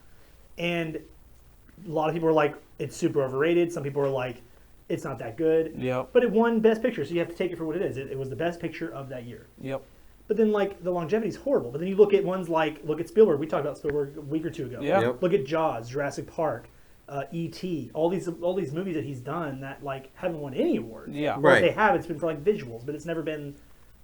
and a lot of people were like, it's super overrated. Some people were like, it's not that good. Yep. But it won best picture, so you have to take it for what it is. It was the best picture of that year. Yep. But then like the longevity is horrible. But then you look at ones like Spielberg. We talked about Spielberg a week or 2 ago. Yeah. Yep. Look at Jaws, Jurassic Park, E.T. All these movies that he's done that like haven't won any awards. Yeah. Or if Right. they have, it's been for like visuals, but it's never been,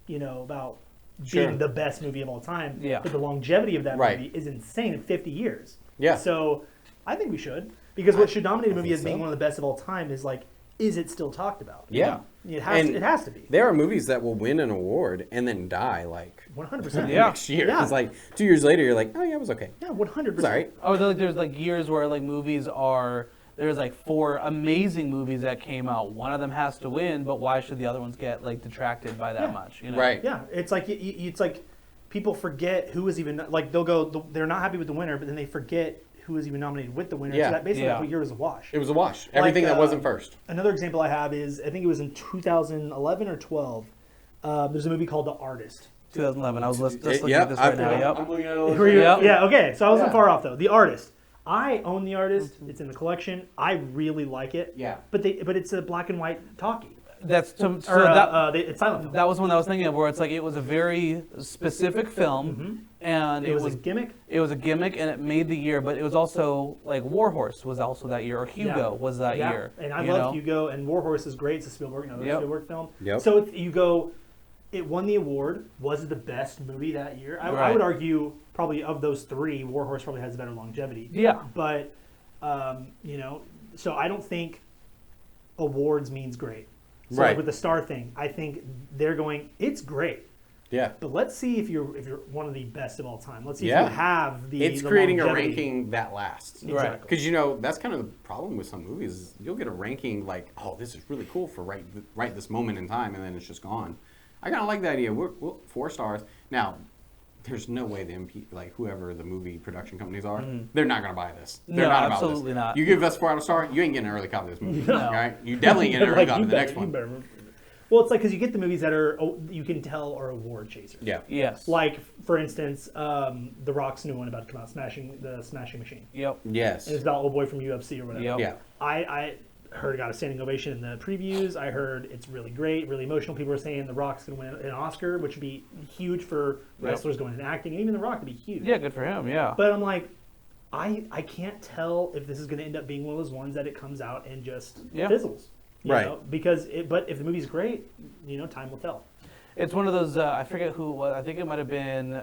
about Sure. being the best movie of all time. Yeah. But the longevity of that Right. movie is insane at 50 years. Yeah. So I think we should. Because what should nominate a movie think as being so. one of the best of all time is like, is it still talked about? Yeah. It has, And it has to be. There are movies that will win an award and then die like 100%. Yeah. next year. Yeah. It's like 2 years later, you're like, oh yeah, it was okay. Yeah, 100%. It's all right. Oh, there's like years where like movies are. There's like 4 amazing movies that came out. One of them has to win, but why should the other ones get like detracted by that Yeah. much? You know? Right. Yeah, it's like it's like people forget who was even like they'll go they're not happy with the winner, but then they forget who was even nominated with the winner. Yeah. So that basically Yeah. that whole year was a wash. It was a wash. Everything that wasn't first. Another example I have is I think it was in 2011 or 12. There's a movie called The Artist. 2011. I was just looking Yep, at this right now. I'm Yep. looking at it. Were you- Yep. Yeah, okay. So I wasn't Yeah. far off though. The Artist. I own The Artist. It's in the collection. I really like it. Yeah. But it's a black and white talkie. That's so Or that. it's silent film. That was one I was thinking of, where it's like it was a very specific film, and it was a gimmick. It was a gimmick, and it made the year. But it was also like Warhorse was also that year, or Hugo was that Yeah. year. And I you love know? Hugo, and Warhorse is great. It's a Spielberg, Yep. Spielberg film. Yep. So you go, it won the award. Was it the best movie that year? I Right. would argue probably of those 3, Warhorse probably has better longevity. Yeah. But so I don't think awards means great. So Right. like with the star thing, I think they're going, it's great. Yeah. But let's see if you're one of the best of all time. Let's see if Yeah. you have the. It's the creating a longevity. ranking that lasts. Right. Because that's kind of the problem with some movies. Is you'll get a ranking like, oh, this is really cool for right this moment in time, and then it's just gone. I kind of like the idea. We're 4 stars now. There's no way the like whoever the movie production companies are, they're not gonna buy this. They're No, not about absolutely this. not. You give us 4 out of star, you ain't getting an early copy of this movie, right? You definitely ain't getting an early Like, copy you of the better- next you one. better- Well, it's like because you get the movies that are you can tell are award chasers. Yeah. Yes. Like for instance, The Rock's new one about to come out, Smashing Machine, Yep. Yes. and it's about old boy from UFC or whatever. Yep. Yeah. I heard it got a standing ovation in the previews. I heard it's really great, really emotional. People are saying The Rock's going to win an Oscar, which would be huge for wrestlers going into acting, and even The Rock would be huge. Yeah. Good for him. Yeah. But I'm like, I can't tell if this is going to end up being one of those ones that it comes out and just fizzles. You Right. know? Because but if the movie's great, time will tell. It's one of those. I forget who it was. I think it might have been.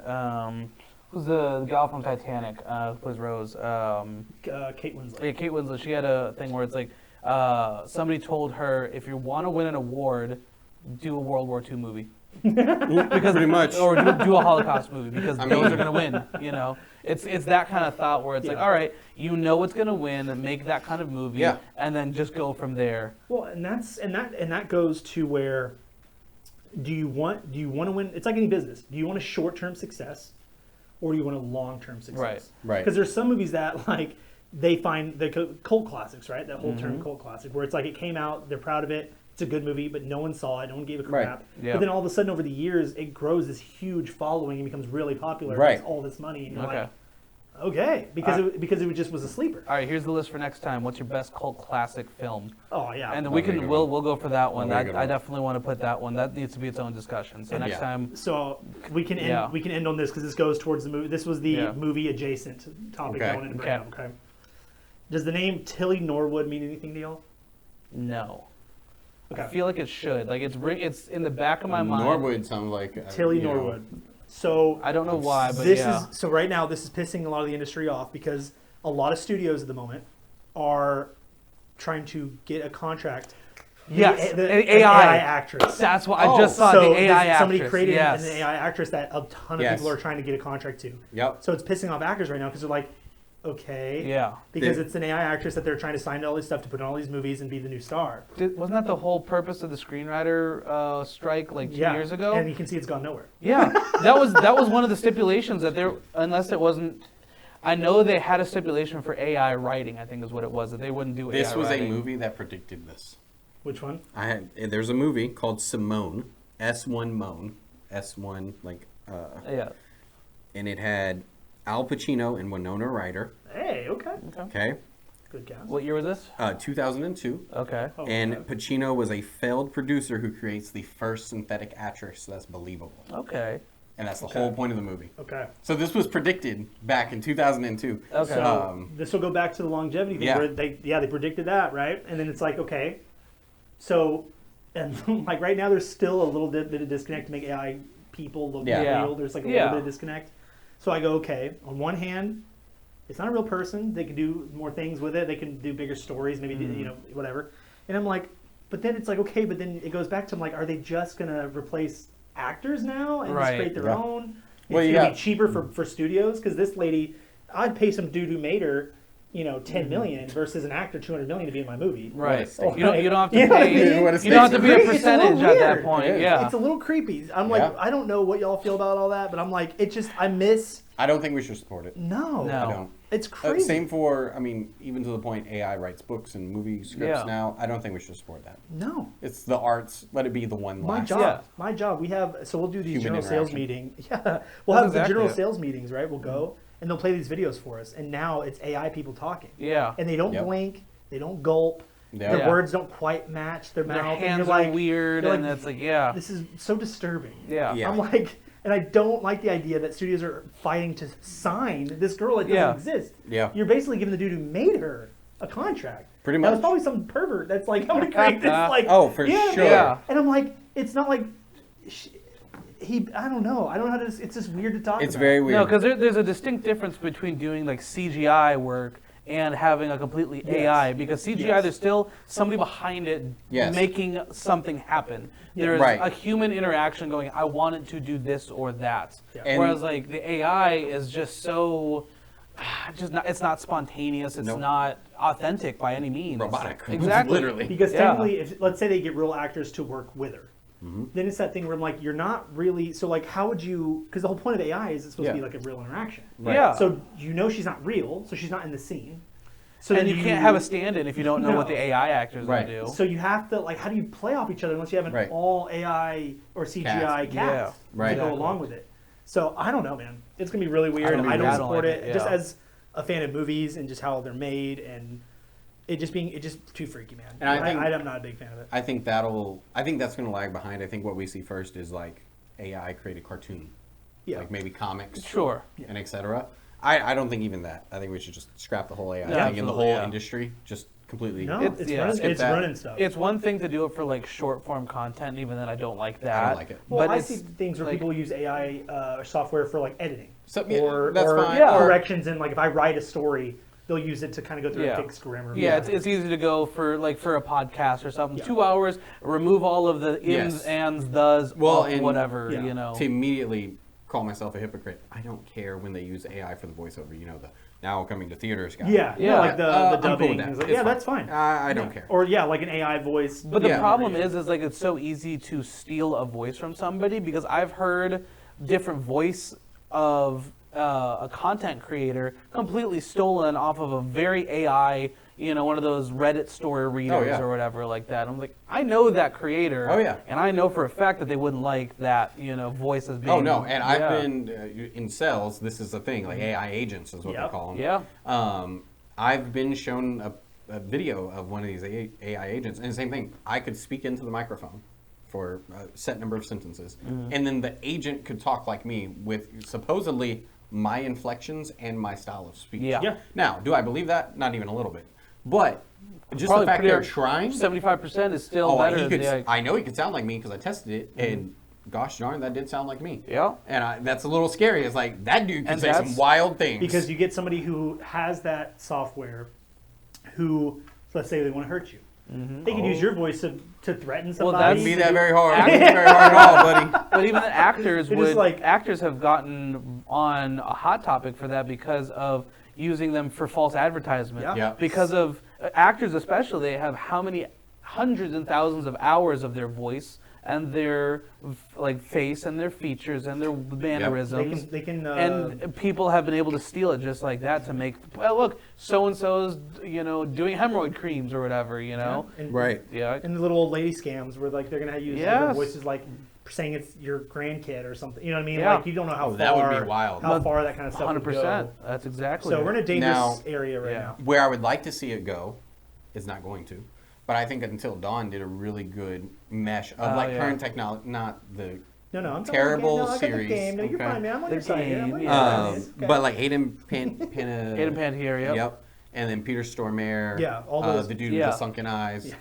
Who's the gal from Titanic? Who plays Rose? Kate Winslet. Yeah, Kate Winslet. She had a thing where it's like somebody told her, if you want to win an award, do a World War II movie. Because Pretty much. or do a Holocaust movie, because those are going to win. It's that kind of thought where it's like, all right, what's going to win, and make that kind of movie, Yeah. and then just go from there. Well, and that goes to where do you want to win? It's like any business. Do you want a short-term success, or do you want a long-term success? Right. Because there's some movies that like they find the cult classics, right? That whole term cult classic, where it's like it came out, they're proud of it. It's a good movie, but no one saw it. No one gave a crap. Right. Yeah. But then all of a sudden, over the years, it grows this huge following and becomes really popular. Right. And makes all this money, and you're Okay. like, okay, because it just was a sleeper. All right, here's the list for next time. What's your best cult classic film? Oh yeah. And Very good we'll one. go for that one. Very I good one. definitely want to put that one. That needs to be its own discussion. So next Yeah. time, So we can end. Yeah. We can end on this because this goes towards the movie. This was the Yeah. movie adjacent topic I Okay. wanted to bring Okay. up. Okay. Does the name Tilly Norwood mean anything to y'all? no. Okay. I feel like it should. Like it's in the back of my mind. Norwood sounds like Tilly you know, Norwood. So I don't know why, but this yeah. is so right now. This is pissing a lot of the industry off because a lot of studios at the moment are trying to get a contract. Yes, the an AI AI. actress. That's what I just saw. So the AI there's somebody actress. created Yes. an AI actress that a ton of Yes. people are trying to get a contract to. Yep. So it's pissing off actors right now because they're like, okay, Yeah. because They- it's an AI actress that they're trying to sign to all this stuff to put in all these movies and be the new star. Wasn't that the whole purpose of the screenwriter strike like 2 years ago? and you can see it's gone nowhere. Yeah, that was one of the stipulations that there, unless it wasn't. I know they had a stipulation for AI writing. I think is what it was, that they wouldn't do This AI was writing. a movie that predicted this. Which one? There's a movie called Simone, S1 Moan, S1 like, Yeah. and it had Al Pacino and Winona Ryder. Hey, okay, Okay, good cast. What year was this? 2002. Okay. Oh, And okay. Pacino was a failed producer who creates the first synthetic actress that's believable. Okay. And that's the whole point of the movie. Okay. So this was predicted back in 2002. Okay. So this will go back to the longevity thing yeah. where they predicted that, right? And then it's like, okay, so and like right now there's still a little bit of disconnect to make AI people look Yeah. Yeah. real. There's like a Yeah. little bit of disconnect. So I go, okay, on one hand, It's not a real person. They can do more things with it. They can do bigger stories, maybe whatever. And I'm like, but then it's like, okay, but then it goes back to, I'm like, are they just gonna replace actors now and just create their own? Well, It's gonna be cheaper for studios, because this lady, I'd pay some dude who made her, $10 million versus an actor $200 million to be in my movie. Right. Oh, You don't have to You know what I pay. mean? What a You don't have to be a It's a little percentage at that weird. point. Yeah. It's a little creepy. I'm like, Yeah. I don't know what y'all feel about all that, but I'm like, I miss. I don't think we should support it. No. No. I don't. It's crazy. Same for, even to the point AI writes books and movie scripts Yeah. now. I don't think we should support that. No. It's the arts. Let it be the one My last. job. Yeah. My job. We'll do these Human general sales interaction. meetings. Yeah. We'll That's have the exactly general it. sales meetings, right? We'll go and they'll play these videos for us. And now it's AI people talking. Yeah. And they don't Yep. blink. They don't gulp. Yeah. Their Yeah. words don't quite match their Their mouth. and hands you're like, are weird, you're and like, it's like, yeah. this is so disturbing. Yeah. Yeah. I'm like, and I don't like the idea that studios are fighting to sign this girl that doesn't Yeah. exist. Yeah. You're basically giving the dude who made her a contract. Pretty That was much. probably some pervert that's like, I'm gonna create this like. Oh, for yeah, sure. Yeah. And I'm like, it's not like I don't know. I don't know how to. It's just weird to talk. It's about. very weird. No, because there's a distinct difference between doing like CGI work and having a completely Yes. AI. Because CGI, Yes. there's still somebody behind it Yes. making something happen. Yeah. There's Right. a human interaction going, I want it to do this or that. Yeah. And- Whereas like the AI is just so, it's not spontaneous. It's Nope. not authentic by any means. Robotic. Exactly. Literally. Because Yeah. technically, if let's say they get real actors to work with her, Mm-hmm. then it's that thing where I'm like, you're not really. So like, how would you? Because the whole point of AI is it's supposed to be Yeah. like a real interaction. Right. Yeah. So she's not real. So she's not in the scene. So and then you can't have a stand-in if you don't know No. what the AI actor is Right. going to do. So you have to how do you play off each other unless you have an Right. all AI or CGI Cast. cast Yeah. Right. to go Exactly. along with it? So I don't know, man. It's gonna be really weird. don't I either. don't I don't support like it. it, Just yeah. as a fan of movies and just how they're made and it just too freaky, man. And I think- I'm not a big fan of it. I think that's going to lag behind. I think what we see first is like AI created cartoon. Yeah. Like maybe comics. Sure. And etc. I don't think even that. I think we should just scrap the whole AI Yeah, thing and the absolutely, whole yeah. industry. Just completely. No, It's- it's yeah, running, skip it's that. running stuff. It's one thing to do it for like short form content, even then I don't like that. I don't like it. Well, but I it's see things where like- people use AI software for like editing So, yeah, or that's fine. Yeah. corrections, and like if I write a story, they'll use it to kind of go through Yeah. and fix grammar. Yeah, it's easy to go for a podcast or something. Yeah. 2 hours, remove all of the Yes. ins, ands, does, Well, off, and- whatever, Yeah. you know. To immediately call myself a hypocrite, I don't care when they use AI for the voiceover. You know, the now coming to theaters guy. Yeah, Yeah. like the I'm cool dubbing. with that. It's like, It's yeah, fine. that's fine. I don't care. Or like an AI voice. But the Yeah. problem is like it's so easy to steal a voice from somebody because I've heard different voice of a content creator completely stolen off of a very AI, one of those Reddit story readers yeah. or whatever like that. I'm like, I know that creator. Oh, yeah. And I know for a fact that they wouldn't like that, voice as being. Oh no, and I've Yeah. been in sales. This is the thing, like AI agents is what Yep. they call them. Yeah. I've been shown a video of one of these AI agents, and the same thing. I could speak into the microphone for a set number of sentences, and then the agent could talk like me with supposedly my inflections and my style of speech. Yeah. Yeah. Now, do I believe that? Not even a little bit. But just Probably the fact pretty- they're trying. 75% is still Oh, better he than could. the. I know he could sound like me because I tested it, and gosh darn, that did sound like me. Yeah. And that's a little scary. It's like that dude can And say some that's- wild things. because you get somebody who has that software who, let's say they want to hurt you. They can use your voice to threaten Well, somebody. that's- Wouldn't be to that do- very hard. Wouldn't be very hard at all, buddy. But even the actors They're just would like- actors have gotten on a hot topic for that because of using them for false advertisement. Yeah. Yeah. Because of actors especially, they have how many hundreds and thousands of hours of their voice and their face and their features and their mannerisms. They can and people have been able to steal it just like that to make, well, look, so and so's doing hemorrhoid creams or whatever, and, Right. Yeah. And the little old lady scams where like they're gonna use their Yes. voices like saying it's your grandkid or something. You know what I mean? Yeah. Like you don't know how Oh, far that would be wild. how far that kind of stuff 100%. would go. That's exactly. So it. we're in a dangerous Now- area right Yeah. now. Where I would like to see it go is not going to. But I think Until Dawn did a really good mesh of Oh, like yeah. current technology, not the No, I'm terrible talking about the series. game. No, you're okay? fine, man. I'm on The your side here. I'm on game, your yeah. side. Okay. But like Hayden Hayden Panettiere, yep. Yep. And then Peter Stormare. Yeah, all those- The dude Yeah. with the sunken eyes.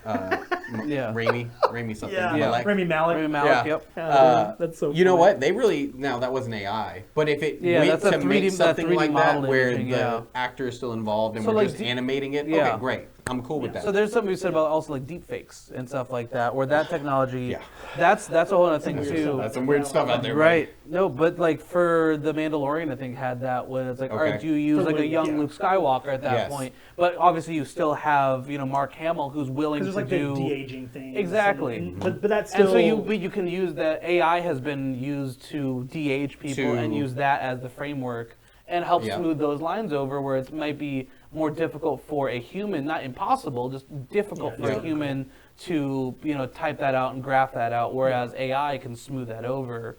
Yeah. Raimi something. Yeah, Malek. Rami Malek. Rami Malek, Yeah. yep. That's so. You know funny. what? They really now that wasn't AI, but if it Yeah, went that's a to 3D make something 3D like that model where imaging, the yeah. actor is still involved and So, we're like, just animating it, yeah. okay, great. I'm cool with that. So there's something we said about also like deep fakes and stuff like that, where that technology, Yeah. that's a whole other thing Weird too. stuff. That's some weird stuff out there, Right. No, but like for the Mandalorian, I think had that when it's like, all right, Okay. do you use For like a Luke, young yeah. Luke Skywalker at that Yes. point? But obviously you still have Mark Hamill who's willing Because to there's like do the de-aging thing. Exactly. But that's And still. so you can use that AI has been used to de-age people and use that as the framework and help Yeah. smooth those lines over where it might be more difficult for a human, not impossible, just difficult for Yeah. a human to type that out and graph that out, whereas AI can smooth that over.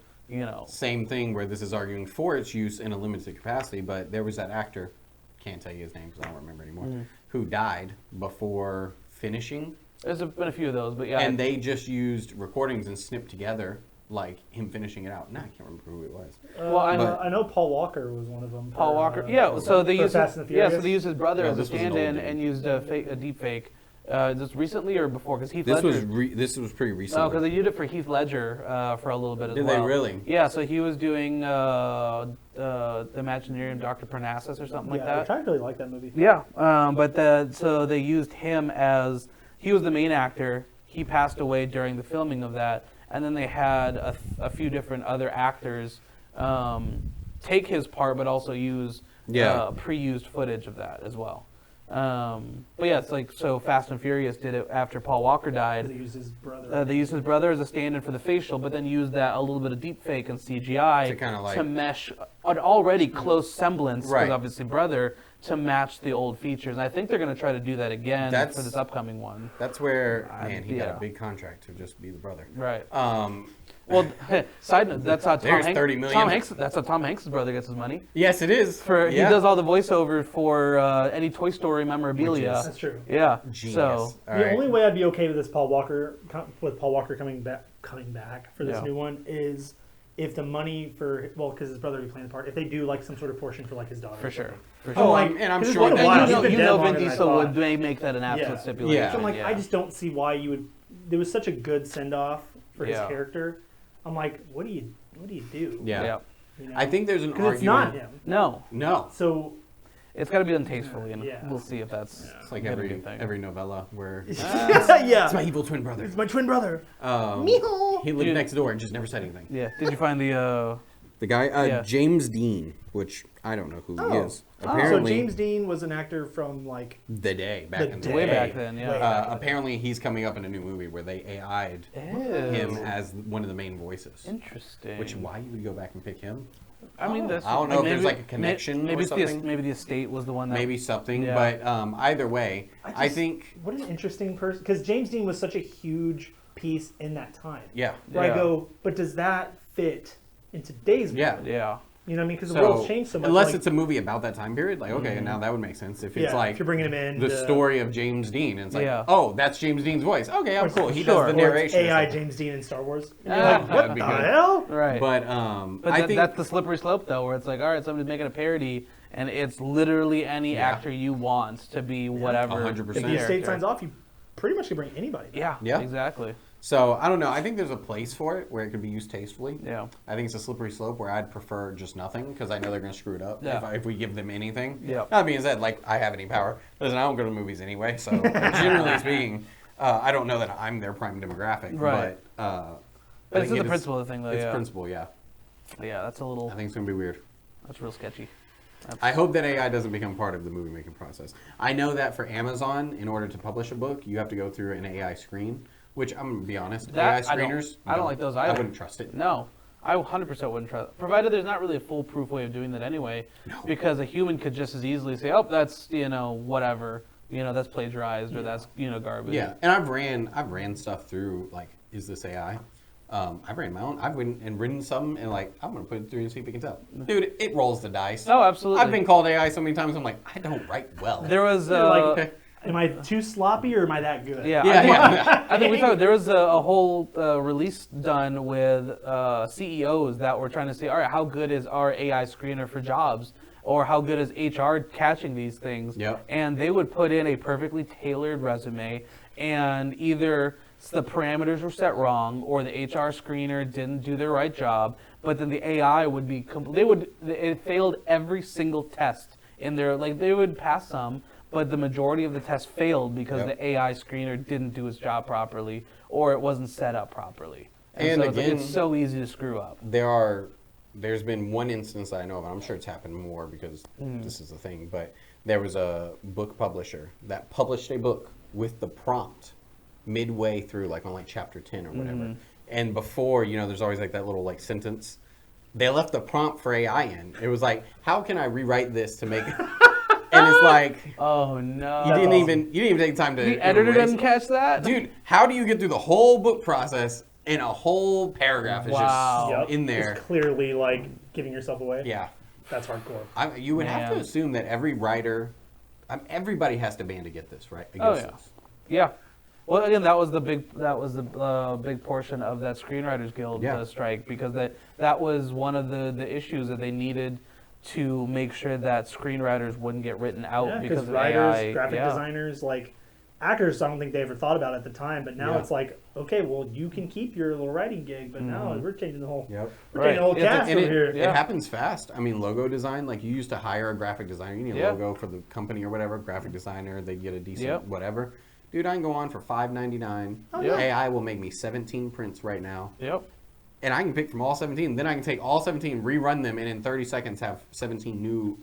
Same thing where this is arguing for its use in a limited capacity, but there was that actor, can't tell you his name because I don't remember anymore, who died before finishing, There's been a few of those, but yeah. and they just used recordings and snipped together like him finishing it out. Now I can't remember who it was. Well, I know Paul Walker was one of them. Paul for, Walker, yeah. So they for used Fast and the so Furious. they used his brother No, as a this was an stand-in old dude. and used a deep fake. Just recently or before? Because Heath This Ledger. this was pretty recent. Oh, because they used it for Heath Ledger for a little bit as Did well. they really? Yeah, so he was doing the Imagineering Dr. Parnassus or something like Yeah, that. I really like that movie. Yeah, so they used him as he was the main actor. He passed away during the filming of that, and then they had a few different other actors take his part, but also use pre-used footage of that as well. But yeah, it's like so. Fast and Furious did it after Paul Walker died. They used his brother. They used his brother as a stand-in for the facial, but then used that a little bit of deep fake and CGI To kinda like- to mesh an already close semblance, because Right. obviously brother, to match the old features. And I think they're going to try to do that again That's- for this upcoming one. That's where, man, he got yeah. a big contract to just be the brother. Right. Um, Well, side note, that's how Tom There's Hanks. 30 million. Tom Hanks. That's how Tom Hanks' brother gets his money. yes, it is. He Yeah. does all the voiceover for any Toy Story memorabilia. Which is- That's true. Yeah. Genius. So All The right. only way I'd be okay with this Paul Walker coming back for this Yeah. new one is if the money for because his brother would be playing the part. If they do like some sort of portion for like his daughter. for or sure. something. For Oh, sure. like, and I'm 'cause it's sure been a that while. you He's know- been you dead know longer Vin than I Diesel thought. would make that an absolute Yeah. stipulation. Yeah. So I'm like, yeah. I just don't see why you would. There was such a good send off for his Yeah. character. I'm like, what do you do? Yeah. Yeah. You know? I think there's an because argument. it's not him. No, No. So it's got to be done tastefully, and Yeah. we'll see if that's It's like gonna be a every thing. every novella where yeah, it's my evil twin brother. it's my twin brother. He lived Dude. next door and just never said anything. Yeah. Did you find the? The guy, Yeah. James Dean, which I don't know who he Oh. is. So Apparently, James Dean was an actor from like the day back The in the day. Way day. back then, yeah. Way back. Apparently, he's coming up in a new movie where they AI'd him as one of the main voices. Interesting. Which why you would go back and pick him? I mean, that's, I don't know if there's, maybe- like, a connection Maybe or it's the something. maybe the estate was the one that Maybe something, Yeah. but either way, I just- think what an interesting person because James Dean was such a huge piece in that time. yeah, Where I Yeah. go, but does that fit in today's world? yeah. Yeah. You know what I mean? Because the So world's changed so much. unless like, it's a movie about that time period, like okay, now that would make sense. If it's yeah, like if you're bringing him in, the story of James Dean, and it's like, Yeah. oh, that's James Dean's voice. Okay, I'm cool. He Sure. does the or narration. it's or AI something. James Dean in Star Wars. And Ah, you're like, what that'd the be good. hell? Right. But But I that, think that's the slippery slope, though, where it's like, all right, somebody's making a parody, and it's literally any Yeah. actor you want to be whatever. 100%. If the estate signs off, you pretty much can bring anybody. Yeah, Yeah. exactly. so. I don't know. I think there's a place for it where it could be used tastefully. Yeah. I think it's a slippery slope where I'd prefer just nothing because I know they're going to screw it up Yeah. if we give them anything. Yeah. That being said, like I have any power. Listen, I don't go to movies anyway, so generally speaking, I don't know that I'm their prime demographic. Right. But But I it's think the it principle of the thing, though. It's Yeah. principle, yeah. Yeah, that's a little. I think it's going to be weird. That's real sketchy. I hope that AI doesn't become part of the movie making process. I know that for Amazon, in order to publish a book, you have to go through an AI screen, which I'm going to be honest, That- AI I don't- screeners, I don't like those I either. wouldn't trust it. No, I 100% wouldn't trust. Provided there's not really a foolproof way of doing that anyway, because a human could just as easily say, "Oh, that's whatever, that's plagiarized or that's garbage." Yeah, and I've ran stuff through like, is this AI? I've ran my own. I've written and written some, and like I'm gonna put it through and see if it can tell. Dude, it rolls the dice. Oh, absolutely. I've been called AI so many times. I'm like, I don't write well. There was You're like, okay. am I too sloppy or am I that good? Yeah, Yeah, I think we talked. There was a whole release done with CEOs that were trying to say, all right, how good is our AI screener for jobs, or how good is HR catching these things? Yep. And they would put in a perfectly tailored resume, and either the parameters were set wrong or the HR screener didn't do their right job, but then the AI would be it failed every single test in there. Like they would pass some, but the majority of the tests failed because the AI screener didn't do its job properly or it wasn't set up properly. And so again, it's so easy to screw up. There's been one instance that I know of, and I'm sure it's happened more because this is the thing, but there was a book publisher that published a book with the prompt midway through, like on like chapter 10 or whatever. And before, there's always like that little like sentence. They left the prompt for AI in. It was like, how can I rewrite this to make it? And it's like, oh no, you didn't even take time to. The editor erase didn't it. catch that, Dude. How do you get through the whole book process in a whole paragraph? Is Wow. just in there. It's clearly like giving yourself away. Yeah. That's hardcore. You would have to Man. assume that every writer, everybody has to band to get this, right? Oh, Against yeah. this. Yeah. Well, again, that was the big portion of that Screenwriters Guild strike, because that was one of the issues that they needed to make sure that screenwriters wouldn't get written out because of writers, AI. graphic designers, like actors, I don't think they ever thought about it at the time, but now it's like, okay, well, you can keep your little writing gig, but now we're changing the whole, Yep. we're changing the whole cast And over here. it happens fast. I mean, logo design, like you used to hire a graphic designer. You need a logo for the company or whatever, graphic designer, they get a decent whatever. Dude, I can go on for $5.99. AI will make me 17 prints right now. Yep. And I can pick from all 17. Then I can take all 17, rerun them, and in 30 seconds have 17 new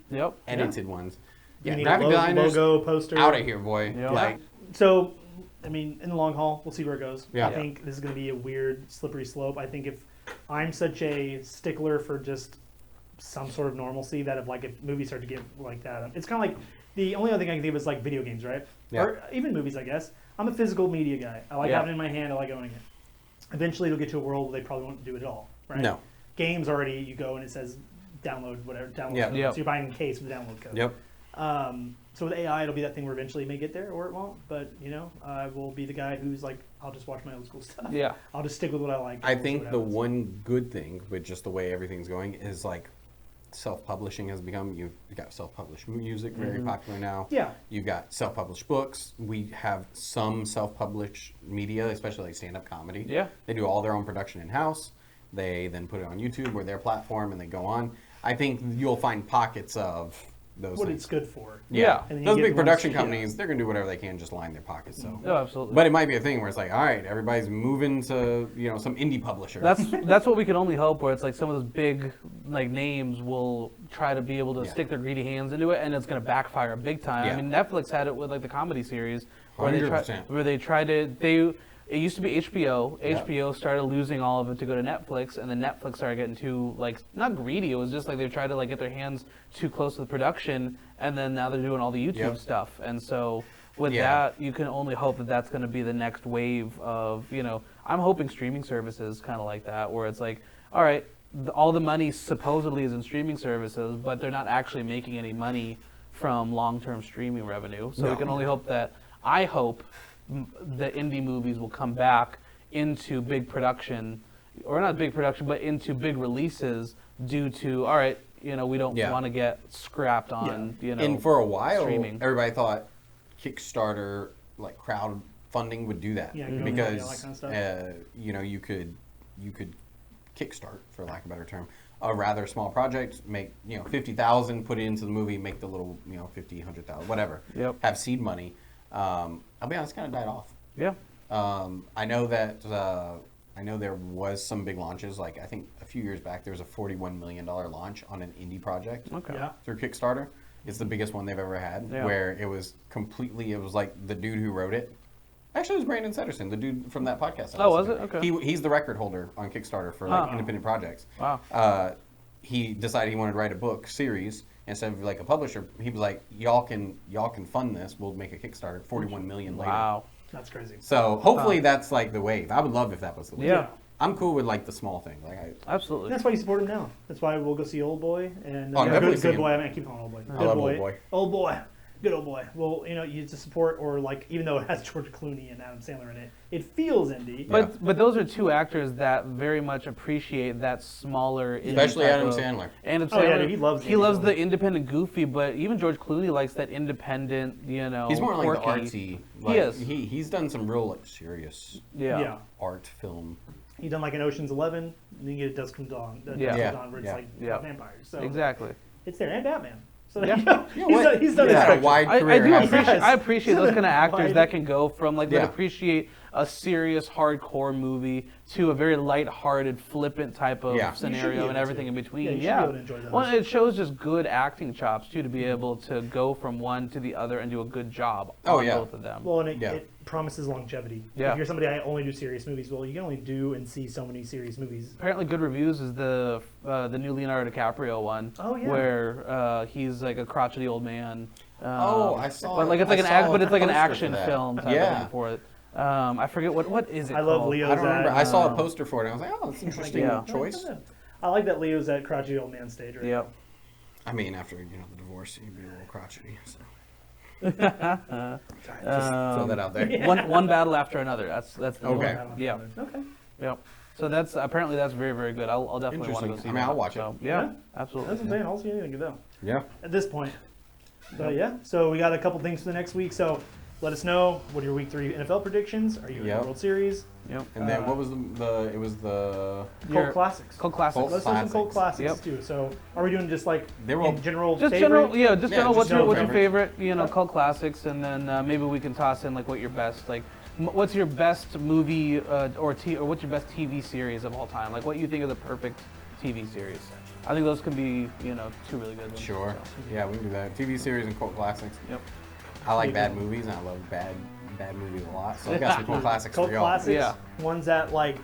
edited ones. You Yeah, need graphic a designers, logo, poster. out of here, boy. Yep. Like, So, I mean, in the long haul, we'll see where it goes. Yeah. I think this is going to be a weird, slippery slope. I think if I'm such a stickler for just some sort of normalcy, that if movies start to get like that, it's kind of like the only other thing I can think of is like video games, right? Yeah. Or even movies, I guess. I'm a physical media guy. I like having it in my hand. I like owning it. Eventually, it'll get to a world where they probably won't do it at all, right? No. Games already, you go and it says download whatever, download code. Yep. So you're buying a case with the download code. Yep. So with AI, it'll be that thing where eventually it may get there or it won't. But, I will be the guy who's like, I'll just watch my old school stuff. Yeah. I'll just stick with what I like. I and we'll see think what the happens. one good thing with just the way everything's going is like self-publishing has become, you've got self-published music very popular now. Yeah. You've got self-published books. We have some self-published media, especially like stand-up comedy. Yeah. They do all their own production in-house. They then put it on YouTube or their platform and they go on. I think you'll find pockets of those What things. it's good for. Yeah. And then you Those get big ones- production yeah. companies, they're going to do whatever they can, just line their pockets. So. No, absolutely. But it might be a thing where it's like, all right, everybody's moving to some indie publisher. That's what we can only hope. Where it's like some of those big names will try to be able to stick their greedy hands into it, and it's going to backfire big time. Yeah. I mean, Netflix had it with the comedy series where 100%. they tried it used to be HBO. HBO started losing all of it to go to Netflix, and then Netflix started getting too not greedy. It was just like they tried to get their hands too close to the production, and then now they're doing all the YouTube stuff. And so with that, you can only hope that that's going to be the next wave of I'm hoping streaming services kind of like that, where it's like, all right, all the money supposedly is in streaming services, but they're not actually making any money from long-term streaming revenue. So we can only hope that I hope the indie movies will come back into big production, or not big production, but into big releases due to, all right, we don't want to get scrapped on, And for a while, streaming. everybody thought Kickstarter, crowdfunding would do that. Yeah, because, all that kind of stuff. you could kickstart, for lack of a better term, a rather small project, make, 50,000, put it into the movie, make the little, 50, 100,000, whatever. Yep. Have seed money. I'll be honest, kind of died off. Yeah. I know that there was some big launches. Like I think a few years back, there was a $41 million launch on an indie project Yeah. through Kickstarter. It's the biggest one they've ever had. Yeah. Where it was like the dude who wrote it. Actually, it was Brandon Setterson, the dude from that podcast. Oh, was it? Okay. He's the record holder on Kickstarter for independent projects. Wow. He decided he wanted to write a book series instead of a publisher. He was like, y'all can fund this. We'll make a Kickstarter. 41 million later. Wow. That's crazy. So hopefully that's the wave. I would love if that was the wave. Yeah. I'm cool with the small thing. Absolutely. That's why you support him now. That's why we'll go see Old Boy and Oh, I'm definitely Good seeing- Boy. I keep calling Old Boy. I Good love Boy. Old Boy. Old Boy. Good old boy. Well, you know, you to support or like, even though it has George Clooney and Adam Sandler in it, it feels indie. But those are two actors that very much appreciate that smaller, indie Especially type Adam of- Sandler. Adam Oh, yeah, Sandler, dude, he loves he indie loves the films. independent goofy, but even George Clooney likes that independent, you know. He's more like the quirky. artsy. He Like, is. He's done some real like serious Yeah. art film. He done like an Ocean's 11, and then you get a Dusk Till Dawn. Yeah. Dusk Yeah. Till Dawn, where it's Yeah. like Yeah. vampires. So Exactly. it's there, and Batman. So Yeah. you know, what? he's done He's his had a spectrum. wide I career. do hasn't he? appreciate. Yes. I appreciate those kind of actors Wide. that can go from like that Yeah. appreciate a serious hardcore movie to a very lighthearted, flippant type of Yeah. You should be scenario able and everything to. in between. Yeah, you should be able to enjoy those. Well, it shows just good acting chops too to be able to go from one to the other and do a good job Oh, on yeah. both of them. Well, and it, Yeah. it promises longevity. Yeah. If you're somebody I only do serious movies, well, you can only do and see so many serious movies. Apparently, good reviews is the new Leonardo DiCaprio one. Oh, yeah. Where he's like a crotchety old man. Oh, I saw But like it's I like an saw act, a but it's like an poster for action that. film type Yeah. of thing for it. I forget what is it I love called? Leo. I don't remember. I saw a Um, poster for it. And I was like, oh, that's an interesting Yeah. choice. I like that Leo's at crotchety old man stage right Yep. I mean, after the divorce, he'd be a little crotchety. So. Just throw that out there. One battle after another. That's the Okay. now. Yeah. Okay. Yep. So that's apparently that's very very good. I'll definitely want to go see Interesting. I mean, that. I'll watch it. So, yeah, Yeah. absolutely. That's what I'm saying. I'll see anything good though. Yeah. At this point. But yeah, so we got a couple things for the next week. So let us know, what are your week 3 NFL predictions? Are you in Yep. the World Series? Yep. And then what was the? It was the. Cult classics. Cult classics. Cult Let's do some cult classics. classics too. So are we doing just like They were all- in general Just favorite? general, yeah, just Yeah, general. just What's your general favorite? You know, cult classics, and then maybe we can toss in like what your best what's your best movie or what's your best TV series of all time? Like what you think is the perfect TV series? I think those can be two really good ones. Sure. So, Yeah, we can do that. TV series and cult classics. Yep. I like Yeah. bad movies, and I love bad movies a lot. So I got some cult classics Cult for y'all. classics, Yeah. ones that like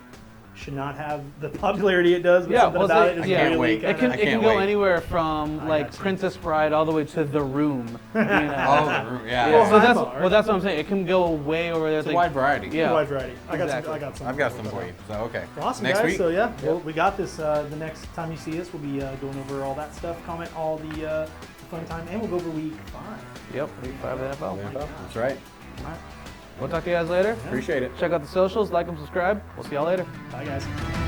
should not have the popularity it does, but Yeah, something well, about they- it is I can't really wait. It kinda- can I it can can't go wait. anywhere from I like got you. Princess Bride all the way to The Room. You know? Oh, the room, yeah. Yeah, so High that's bar. that's what I'm saying. It can go way over there. It's a wide variety. Yeah. wide variety. I got Exactly. some. I got some. I've got some for you. So okay. Awesome, Next guys. week. So yeah, well, we got this. The next time you see us, we'll be going over all that stuff, comment all the fun time, and we'll go over week 5. Yep. Week 5 of the NFL. That's right. All right. We'll talk to you guys later. Appreciate it. Check out the socials, like and subscribe. We'll see y'all later. Bye, guys.